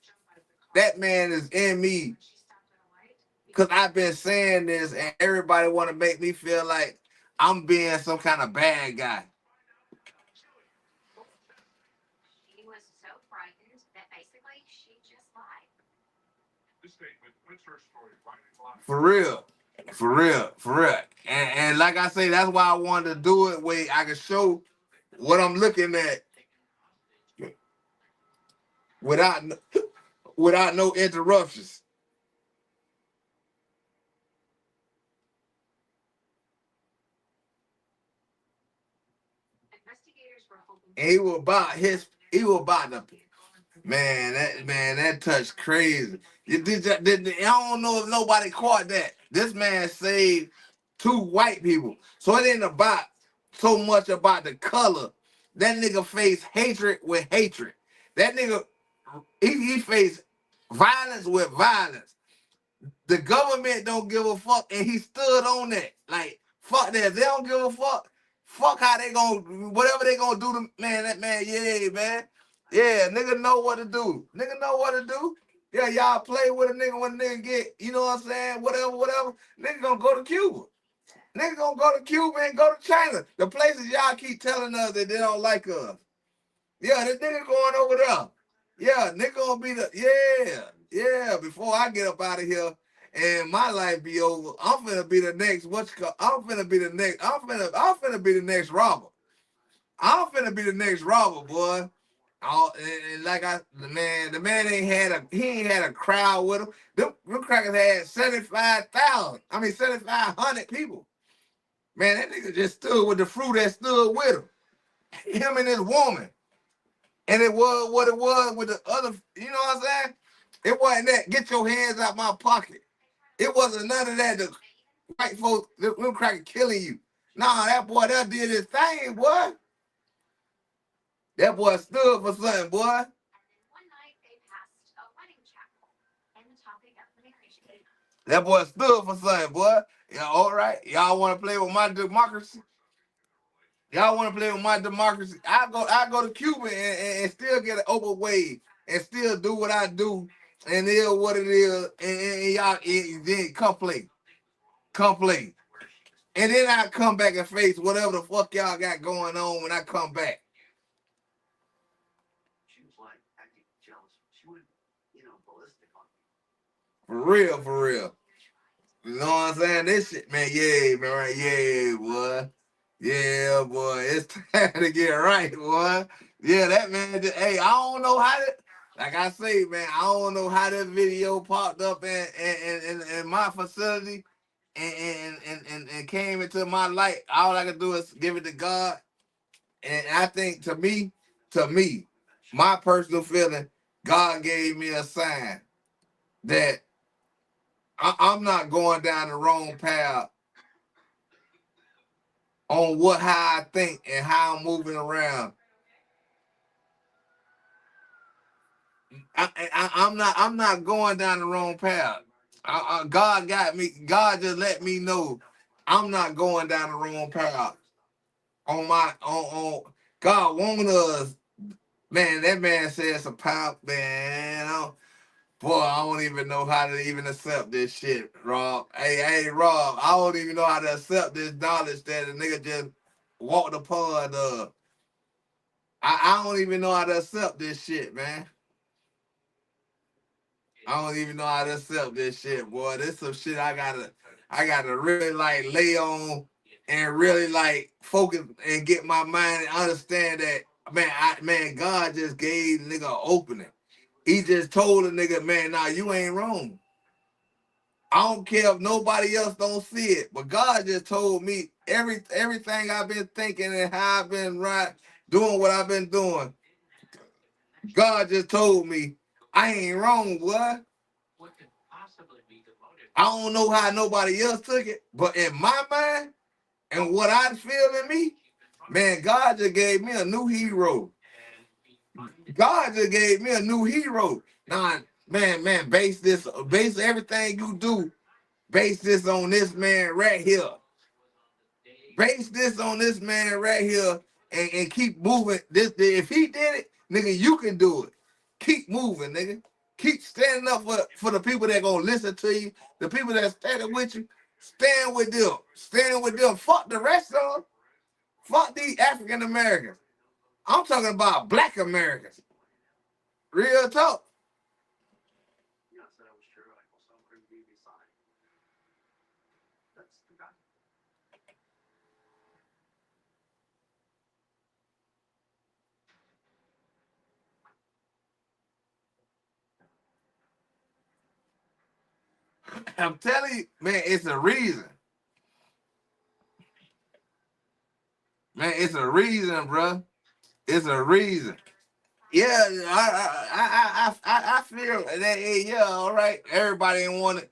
That man is in me. Cause I've been saying this and everybody wanna make me feel like I'm being some kind of bad guy. For real. For real. For real. And like I say, that's why I wanted to do it where I can show what I'm looking at without without no interruptions. And he was about the man, that touch crazy. I don't know if nobody caught that. This man saved two white people. So it ain't about so much about the color. That nigga faced hatred with hatred. That nigga, he faced violence with violence. The government don't give a fuck, and he stood on that. Like, fuck that. If they don't give a fuck, fuck how they gonna, whatever they gonna do to, man, that man, yeah, man. Yeah, nigga know what to do. Nigga know what to do. Yeah, y'all play with a nigga when a nigga get, you know what I'm saying, whatever. Nigga gonna go to Cuba. Nigga gonna go to Cuba and go to China. The places y'all keep telling us that they don't like us. Yeah, this nigga going over there. Yeah, nigga gonna be yeah. Before I get up out of here and my life be over, I'm finna be the next. I'm finna be the next. I'm finna be the next robber. I'm finna be the next robber, boy. And like the man ain't had a crowd with him. Them crackers had 75,000. I mean 7,500 people. Man, that nigga just stood with the fruit that stood with him. Him and his woman. And it was what it was with the other, you know what I'm saying? It wasn't that, get your hands out my pocket. It wasn't none of that, the white folks, them cracker killing you. Nah, that boy that did his thing, boy. That boy stood for something, boy. That boy stood for something, boy. Yeah, all right. Y'all want to play with my democracy? Y'all want to play with my democracy? I go to Cuba and still get an open wave and still do what I do and it is what it is and y'all then come play. And then I come back and face whatever the fuck y'all got going on when I come back. She was like acting jealous. She went, ballistic on me. For real. You know what I'm saying? This shit, man, yeah, man, right, yeah, boy. Yeah, boy, it's time to get right, boy. Yeah, that man, hey, I don't know how to. Like I say, man, I don't know how this video popped up in my facility and came into my light. All I can do is give it to God. And I think to me, my personal feeling, God gave me a sign that I'm not going down the wrong path on how I think and how I'm moving around. I'm not going down the wrong path. God got me. God just let me know I'm not going down the wrong path. On God wanted us, man. That man said some power, man. Boy, I don't even know how to even accept this shit, Rob. Hey, Rob, I don't even know how to accept this knowledge that a nigga just walked upon. I don't even know how to accept this shit, man. I don't even know how to accept this shit, boy. This some shit I gotta really like lay on and really like focus and get my mind and understand that man, God just gave the nigga an opening. He just told the nigga, man, nah, you ain't wrong. I don't care if nobody else don't see it, but God just told me everything I've been thinking and how I've been doing what I've been doing. God just told me I ain't wrong, boy. I don't know how nobody else took it, but in my mind and what I feel in me, man, God just gave me a new hero. God just gave me a new hero. Now, man, base everything you do, base this on this man right here. Base this on this man right here and keep moving. This if he did it, nigga, you can do it. Keep moving, nigga. Keep standing up for the people that gonna listen to you, the people that standing with you. Stand with them. Stand with them. Fuck the rest of them. Fuck these African Americans. I'm talking about Black Americans. Real talk. Yes, that was true. I also agree with you, sign. That's the guy. I'm telling you, man, it's a reason. Man, it's a reason, bro. It's a reason. Yeah, I feel that. Yeah, all right. Everybody ain't want it,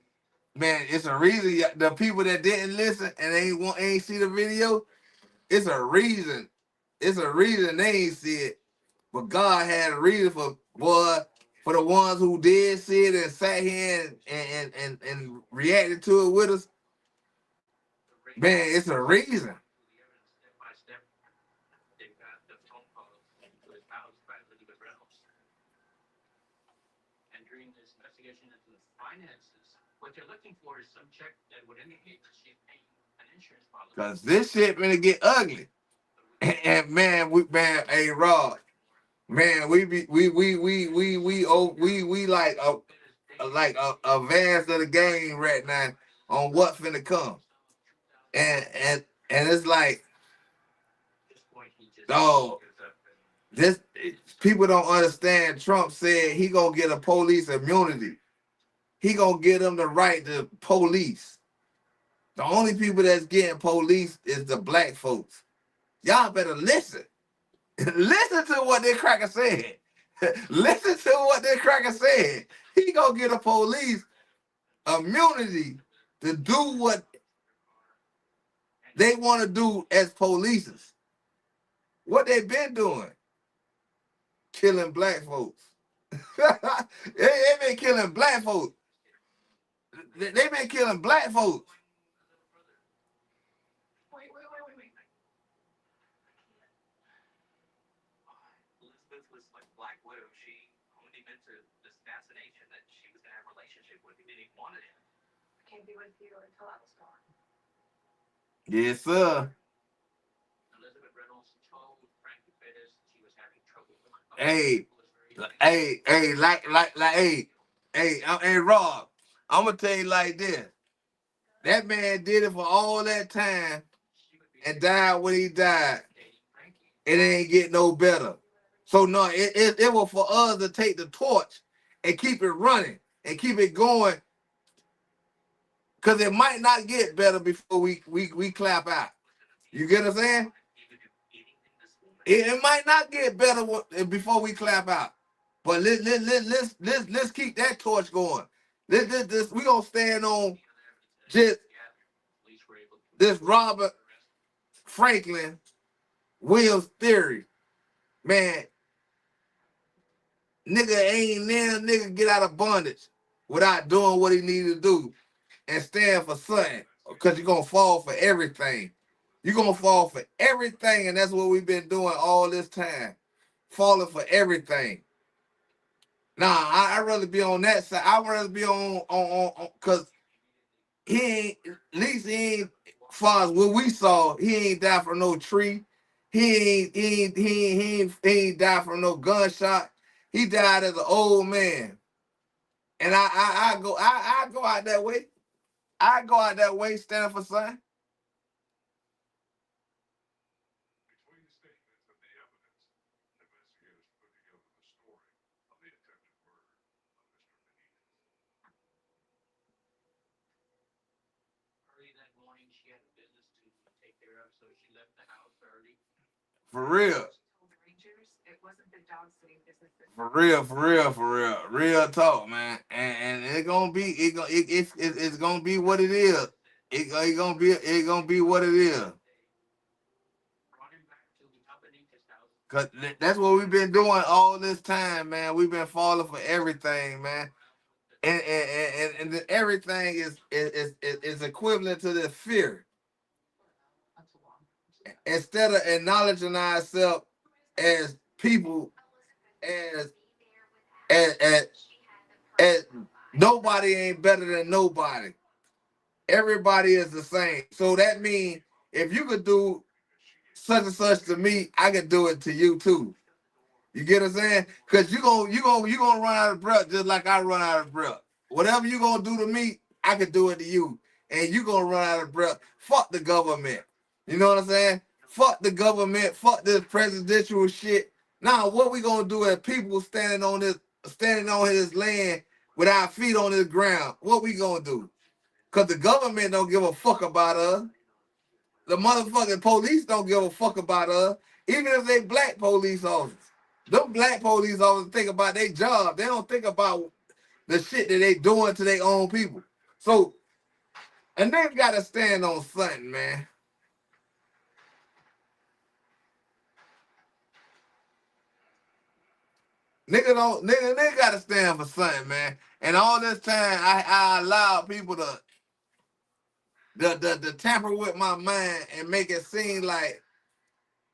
man. It's a reason. The people that didn't listen and ain't see the video. It's a reason. It's a reason they ain't see it. But God had a reason for the ones who did see it and sat here and reacted to it with us. Man, it's a reason. And during this investigation into the finances, what they're looking for is some check that would indicate that she's paying an insurance policy. Cause this shit gonna get ugly. And man, hey Rod, man, we like a advance of the game right now on what finna come. And it's like, dog, this people don't understand. Trump said he gonna get a police immunity. He gonna give them the right to police. The only people that's getting police is the black folks. Y'all better listen. Listen to what that cracker said. Listen to what that cracker said. He gonna get a police immunity to do what they want to do as polices. What they been doing? Killing black folks. they been killing black folks. They been killing black folks. Wait. Elizabeth was like Black Widow. She only meant to this assassination that she was gonna have a relationship with. He didn't even want it. I can't be with you until I was gone. Yes, sir. Elizabeth Reynolds told Frankie Bettis she was having trouble with her. Hey, hey, Rob. I'm gonna tell you like this. That man did it for all that time and died when he died. It ain't get no better. So no, it was for us to take the torch and keep it running and keep it going, because it might not get better before we clap out. You get what I'm saying? It might not get better before we clap out. But let's keep that torch going. We gonna stand on just this Robert Franklin Williams theory. Man, nigga ain't never nigga get out of bondage without doing what he needed to do and stand for something. Because you're gonna fall for everything. You're gonna fall for everything, and that's what we've been doing all this time. Falling for everything. Nah, I'd rather be on that side. I'd rather be on because he ain't, at least he ain't, far as what we saw, he ain't died from no tree. He ain't died from no gunshot. He died as an old man. And I go out that way. I go out that way standing for something. Between the statements and the evidence, investigators put together the story of the attempted murder of Mr. Benitez. Early that morning, she had a business to take care of, so she left the house early. For real. Told the Rangers it wasn't the dog sitting business. For real. Real talk, man. And it's gonna be it's gonna be what it is. It gonna be what it is. Brought him back to the Benitez house. Cause that's what we've been doing all this time, man. We've been falling for everything, man. And everything is equivalent to this fear. Instead of acknowledging ourselves as people, as as as nobody ain't better than nobody. Everybody is the same. So that means if you could do such and such to me, I could do it to you too. You get what I'm saying? Because you gonna run out of breath just like I run out of breath. Whatever you gonna do to me, I could do it to you. And you gonna run out of breath. Fuck the government. You know what I'm saying? Fuck the government. Fuck this presidential shit. Now what we gonna do as people standing on this land with our feet on this ground? What we gonna do? Cause the government don't give a fuck about us. The motherfucking police don't give a fuck about us. Even if they black police officers. Them black police officers think about their job. They don't think about the shit that they doing to their own people. So, and they gotta stand on something, man. Nigga gotta stand for something, man. And all this time, I allow people to tamper with my mind and make it seem like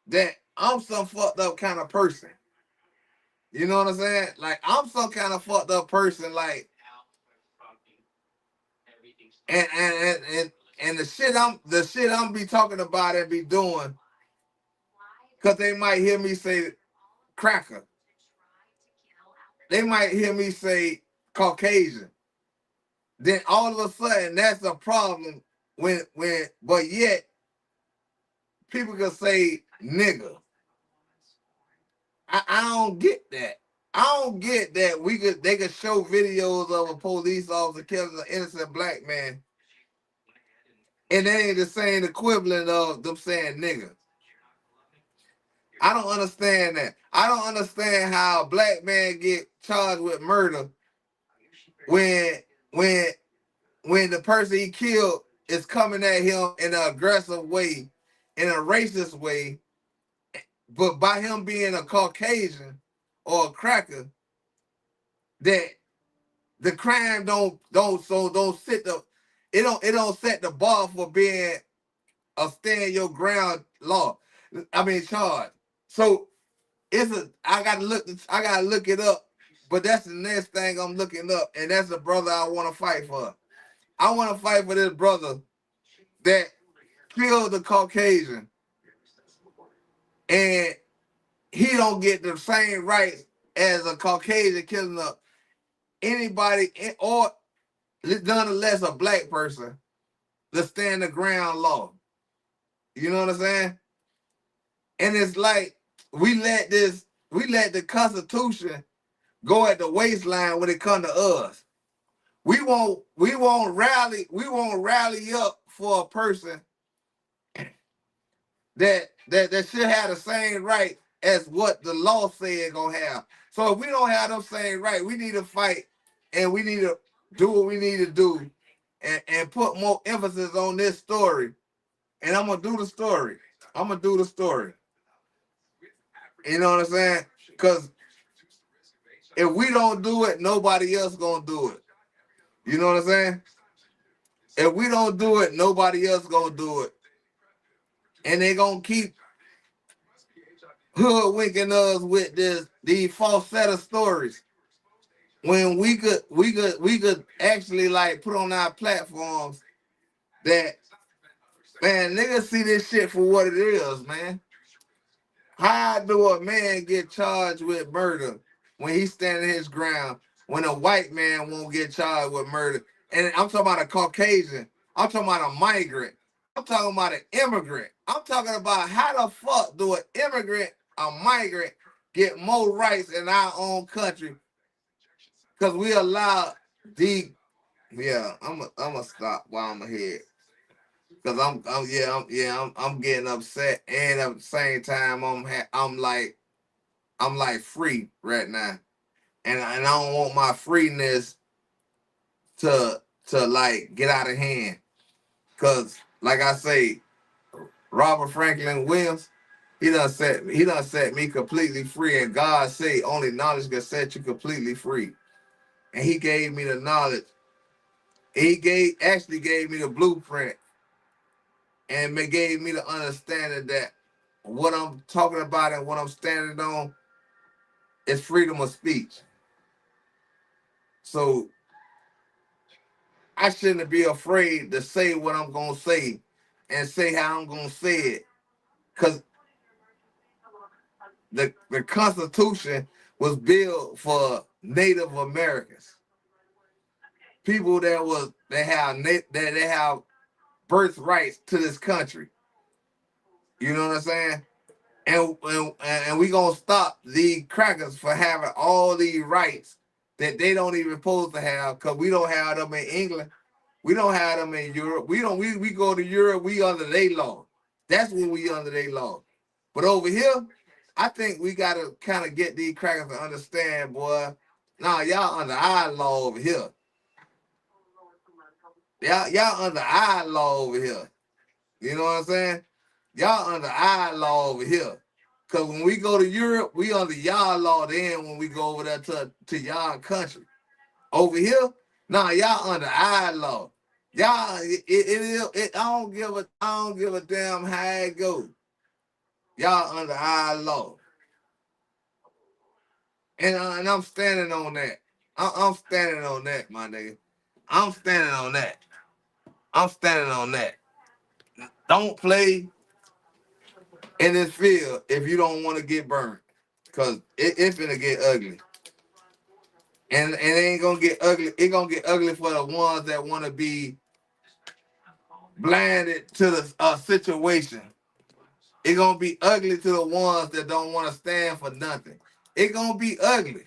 that I'm some fucked up kind of person. You know what I'm saying? Like I'm some kind of fucked up person. Like and the shit I'm be talking about and be doing, cause they might hear me say cracker. They might hear me say Caucasian. Then all of a sudden that's a problem but yet people can say nigga. I don't get that. I don't get that they could show videos of a police officer killing an innocent black man, and they ain't the same equivalent of them saying nigga. I don't understand that. I don't understand how a black man get charged with murder when when when the person he killed is coming at him in an aggressive way, in a racist way, but by him being a Caucasian or a cracker, that the crime don't sit the it don't set the bar for being a stand your ground law. I mean charge. So I gotta look it up, but that's the next thing I'm looking up, and that's the brother I want to fight for. I want to fight for this brother that killed the Caucasian, and he don't get the same rights as a Caucasian killing anybody or nonetheless a black person to stand the ground law. You know what I'm saying? And it's like we let this let the Constitution go at the waistline when it come to us. We won't rally up for a person that should have the same right as what the law said gonna have. So if we don't have them same right, we need to fight and we need to do what we need to do and put more emphasis on this story. And I'm gonna do the story. I'm gonna do the story. You know what I'm saying? Because if we don't do it, nobody else gonna do it. You know what I'm saying? If we don't do it, nobody else gonna do it. And they gonna keep hoodwinking us with these false set of stories. When we could actually like put on our platforms that, man, niggas see this shit for what it is, man. How do a man get charged with murder when he's standing his ground when a white man won't get charged with murder? And I'm talking about a Caucasian. I'm talking about a migrant. I'm talking about an immigrant. I'm talking about how the fuck do an immigrant, a migrant, get more rights in our own country? Because we allow the, yeah, I'm gonna stop while I'm ahead. Cause I'm getting upset, and at the same time I'm like free right now, and I don't want my freeness to like get out of hand. Cause like I say, Robert Franklin Williams, he done set me completely free, and God say only knowledge can set you completely free, and He gave me the knowledge. Actually gave me the blueprint, and gave me the understanding that what I'm talking about and what I'm standing on is freedom of speech. So I shouldn't be afraid to say what I'm gonna say and say how I'm gonna say it. Cause the Constitution was built for Native Americans. People that have birthrights to this country. You know what I'm saying? And we gonna stop the crackers for having all these rights that they don't even supposed to have, because we don't have them in England. We don't have them in Europe. We go to Europe, we under their law. That's when we under their law. But over here, I think we gotta kind of get these crackers to understand, boy. Nah, y'all under our law over here. Y'all under our law over here. You know what I'm saying? Y'all under our law over here. Cause when we go to Europe, we under y'all law then when we go over there to y'all country. Over here, nah, y'all under our law. Y'all, I don't give a damn how it goes. Y'all under our law. And I'm standing on that. I'm standing on that, my nigga. I'm standing on that. I'm standing on that. Don't play in this field if you don't want to get burned. Cause it's finna get ugly. And it ain't gonna get ugly. It gonna get ugly for the ones that want to be blinded to the situation. It gonna be ugly to the ones that don't want to stand for nothing. It gonna be ugly,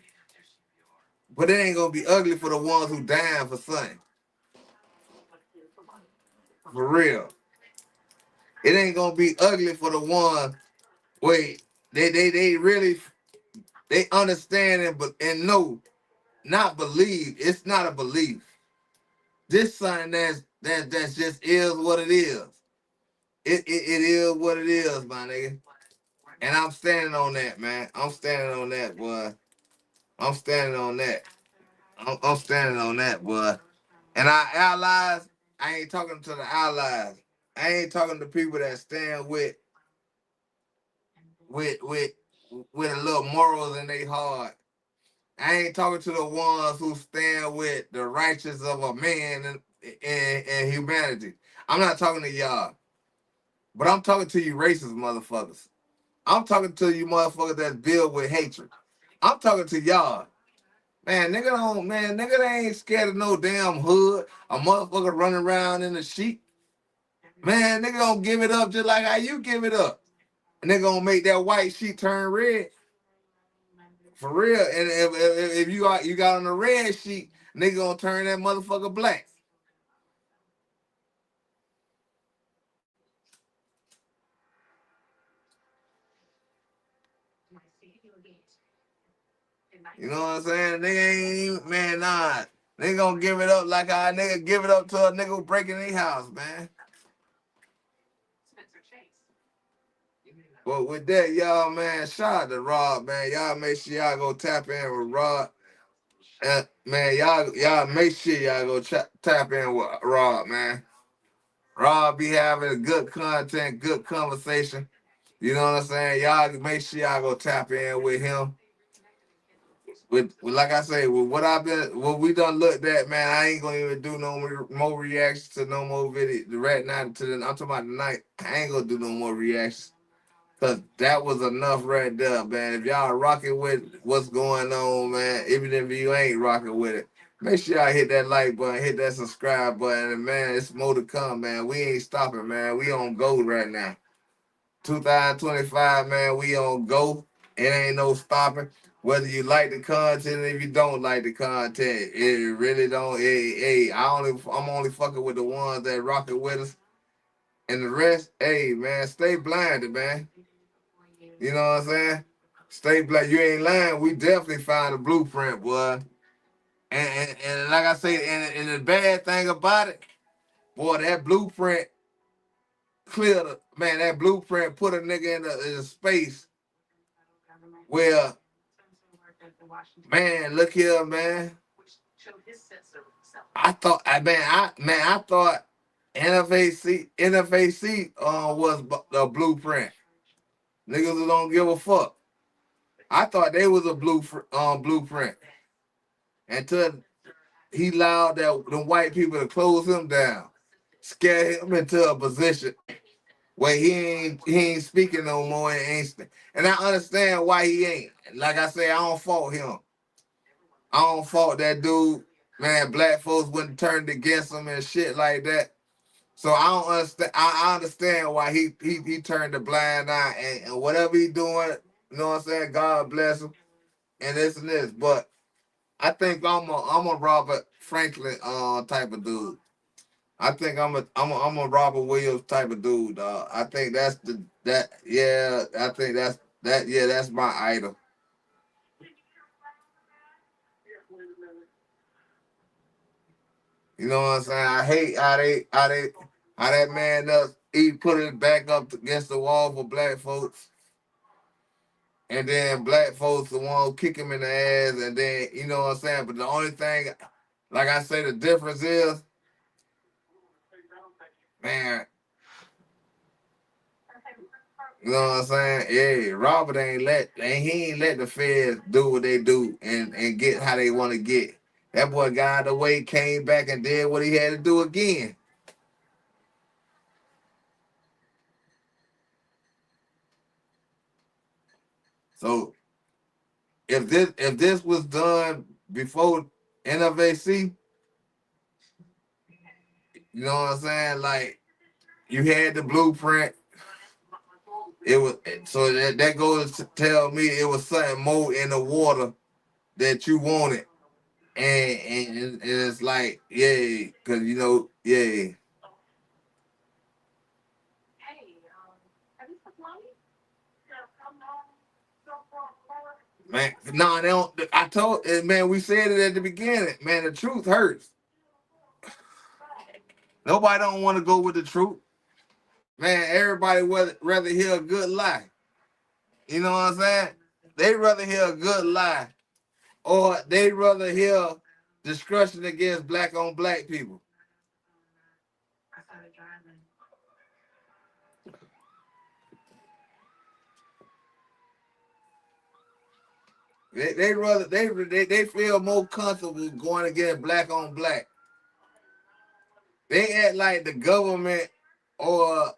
but it ain't gonna be ugly for the ones who dying for something. For real, it ain't gonna be ugly for the ones. Wait, they really they understand and know, not believe. It's not a belief. This something that's just is what it is. It is what it is, my nigga. And I'm standing on that, man. I'm standing on that, boy. I'm standing on that. I'm standing on that, boy. And our allies, I ain't talking to the allies. I ain't talking to people that stand with with with a little morals in their heart. I ain't talking to the ones who stand with the righteous of a man and humanity. I'm not talking to y'all. But I'm talking to you racist motherfuckers. I'm talking to you motherfuckers that's built with hatred. I'm talking to y'all. Nigga, they ain't scared of no damn hood. A motherfucker running around in the sheep. Man, nigga gonna give it up just like how you give it up. And they gonna make that white sheep turn red. For real. And if you got on the red sheet, nigga gonna turn that motherfucker black. You know what I'm saying? Nigga ain't even, man, nah. Nigga gonna give it up like how a nigga give it up to a nigga who breaking their house, man. But with that, y'all, man, shout out to Rob, man. Y'all make sure y'all go tap in with Rob. And, man, y'all make sure y'all go tap in with Rob, man. Rob be having good content, good conversation. You know what I'm saying? Y'all make sure y'all go tap in with him. With like I say, with what we done looked at, man, I ain't gonna even do no more reactions to no more video. Right now, I'm talking about tonight. I ain't gonna do no more reactions. Cause that was enough right there, man. If y'all rocking with what's going on, man, even if you ain't rocking with it, make sure y'all hit that like button, hit that subscribe button, and man, it's more to come, man. We ain't stopping, man. We on go right now. 2025, man, we on go. It ain't no stopping. Whether you like the content or if you don't like the content, it really don't. I'm only fucking with the ones that rocking with us. And the rest, hey, man, stay blinded, man. You know what I'm saying? Stay black. You ain't lying. We definitely found a blueprint, boy. And like I say, and the bad thing about it, boy, that blueprint cleared. Man, that blueprint put a nigga in a space where, man, look here, man. I thought NFAC was the blueprint. Niggas who don't give a fuck. I thought they was a blueprint until he allowed the white people to close him down, scare him into a position where he ain't speaking no more and I understand why he ain't. Like I say, I don't fault him. I don't fault that dude. Man, black folks wouldn't turn against him and shit like that. So I don't understand. I understand why he turned a blind eye and whatever he doing. You know what I'm saying? God bless him and this and this. But I think I'm a Robert Franklin type of dude. I think I'm a Robert Williams type of dude, dog. I think I think that's my idol. You know what I'm saying? I hate how that man does he put it back up against the wall for black folks. And then black folks the one who kick him in the ass, and then you know what I'm saying. But the only thing, like I say, the difference is, man, you know what I'm saying? Yeah, Robert he ain't let the feds do what they do and get how they want to get. That boy got out of the way, came back and did what he had to do again. So if this was done before NFAC, you know what I'm saying? Like you had the blueprint. It was so that goes to tell me it was something more in the water that you wanted. And it's like, yeah, because you know, yeah. Man, no, they don't. I told man, we said it at the beginning. Man, the truth hurts. Nobody don't want to go with the truth. Man, everybody would rather hear a good lie. You know what I'm saying? They rather hear a good lie, or they rather hear discussion against black on black people. They rather they feel more comfortable going against black on black. They act like the government or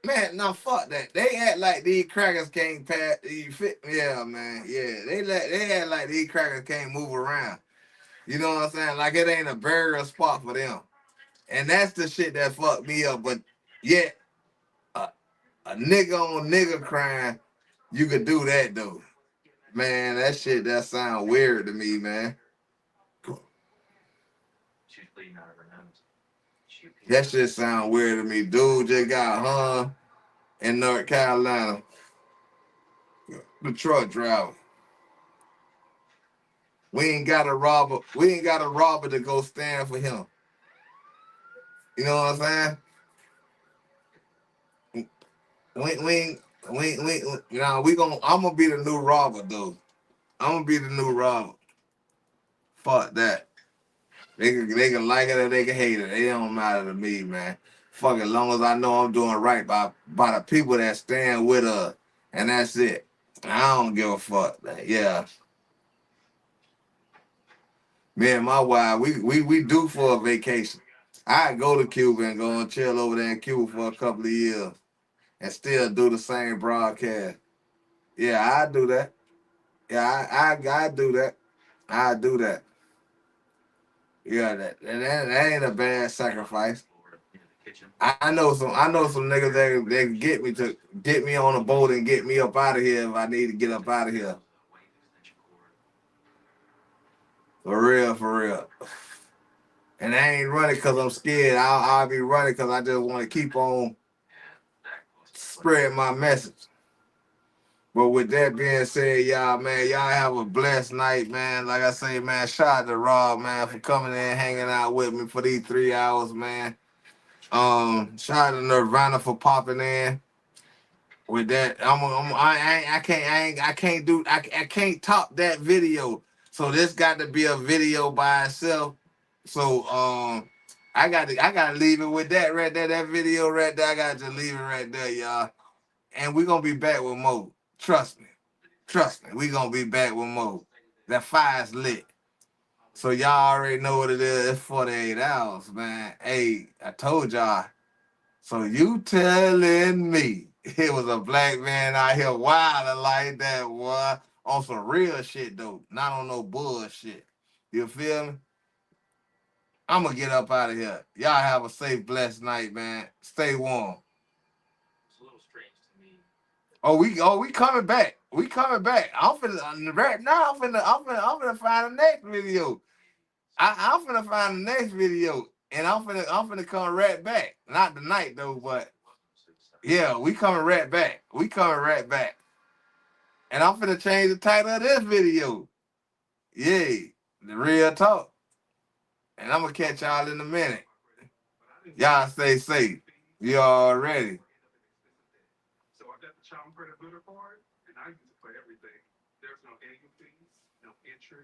man, no fuck that. They act like these crackers can't pass. You fit? Yeah, man. Yeah, they act like these crackers can't move around. You know what I'm saying? Like it ain't a burial spot for them. And that's the shit that fucked me up. But yet, a nigga on nigga crime, you could do that though. Man, that shit that sound weird to me, man. She's bleeding out of her nose. That shit sound weird to me. Dude just got hung in North Carolina. The truck driver. We ain't got a robber. We ain't got a robber to go stand for him. You know what I'm saying? You know, I'm gonna be the new robber, though. I'm gonna be the new robber. Fuck that. They can like it or they can hate it. It don't matter to me, man. Fuck it, as long as I know I'm doing right by the people that stand with us, and that's it. I don't give a fuck. Yeah. Me and my wife, we due for a vacation. I go to Cuba and go and chill over there in Cuba for a couple of years and still do the same broadcast. Yeah, I do that. Yeah, I do that. I do that. Yeah, that ain't a bad sacrifice. I know some niggas that can get me on a boat and get me up out of here if I need to get up out of here. For real, for real. And I ain't running because I'm scared. I'll be running because I just want to keep on spreading my message. But with that being said, y'all, man, y'all have a blessed night, man. Like I say, man, shout out to Rob, man, for coming in, hanging out with me for these 3 hours, man. Shout out to Nirvana for popping in. With that, I can't top that video. So this got to be a video by itself. So I gotta leave it with that right there. That video right there. I gotta just leave it right there, y'all. And we're gonna be back with more. Trust me. Trust me. We're gonna be back with more. That fire's lit. So y'all already know what it is. It's 48 hours, man. Hey, I told y'all. So you telling me it was a black man out here wilding like that, boy, on some real shit though, not on no bullshit. You feel me? I'm gonna get up out of here. Y'all have a safe, blessed night, man. Stay warm. It's a little strange to me. We coming back. We coming back. I'm finna right now. I'm finna find the next video. I'm finna find the next video, and I'm finna come right back. Not tonight though, but yeah, we coming right back. We coming right back. And I'm finna change the title of this video. Yeah, the real talk. And I'm gonna catch y'all in a minute. Y'all stay safe. You already. So I've got the child credit builder card, and I use it for everything. There's no annual fees, no interest.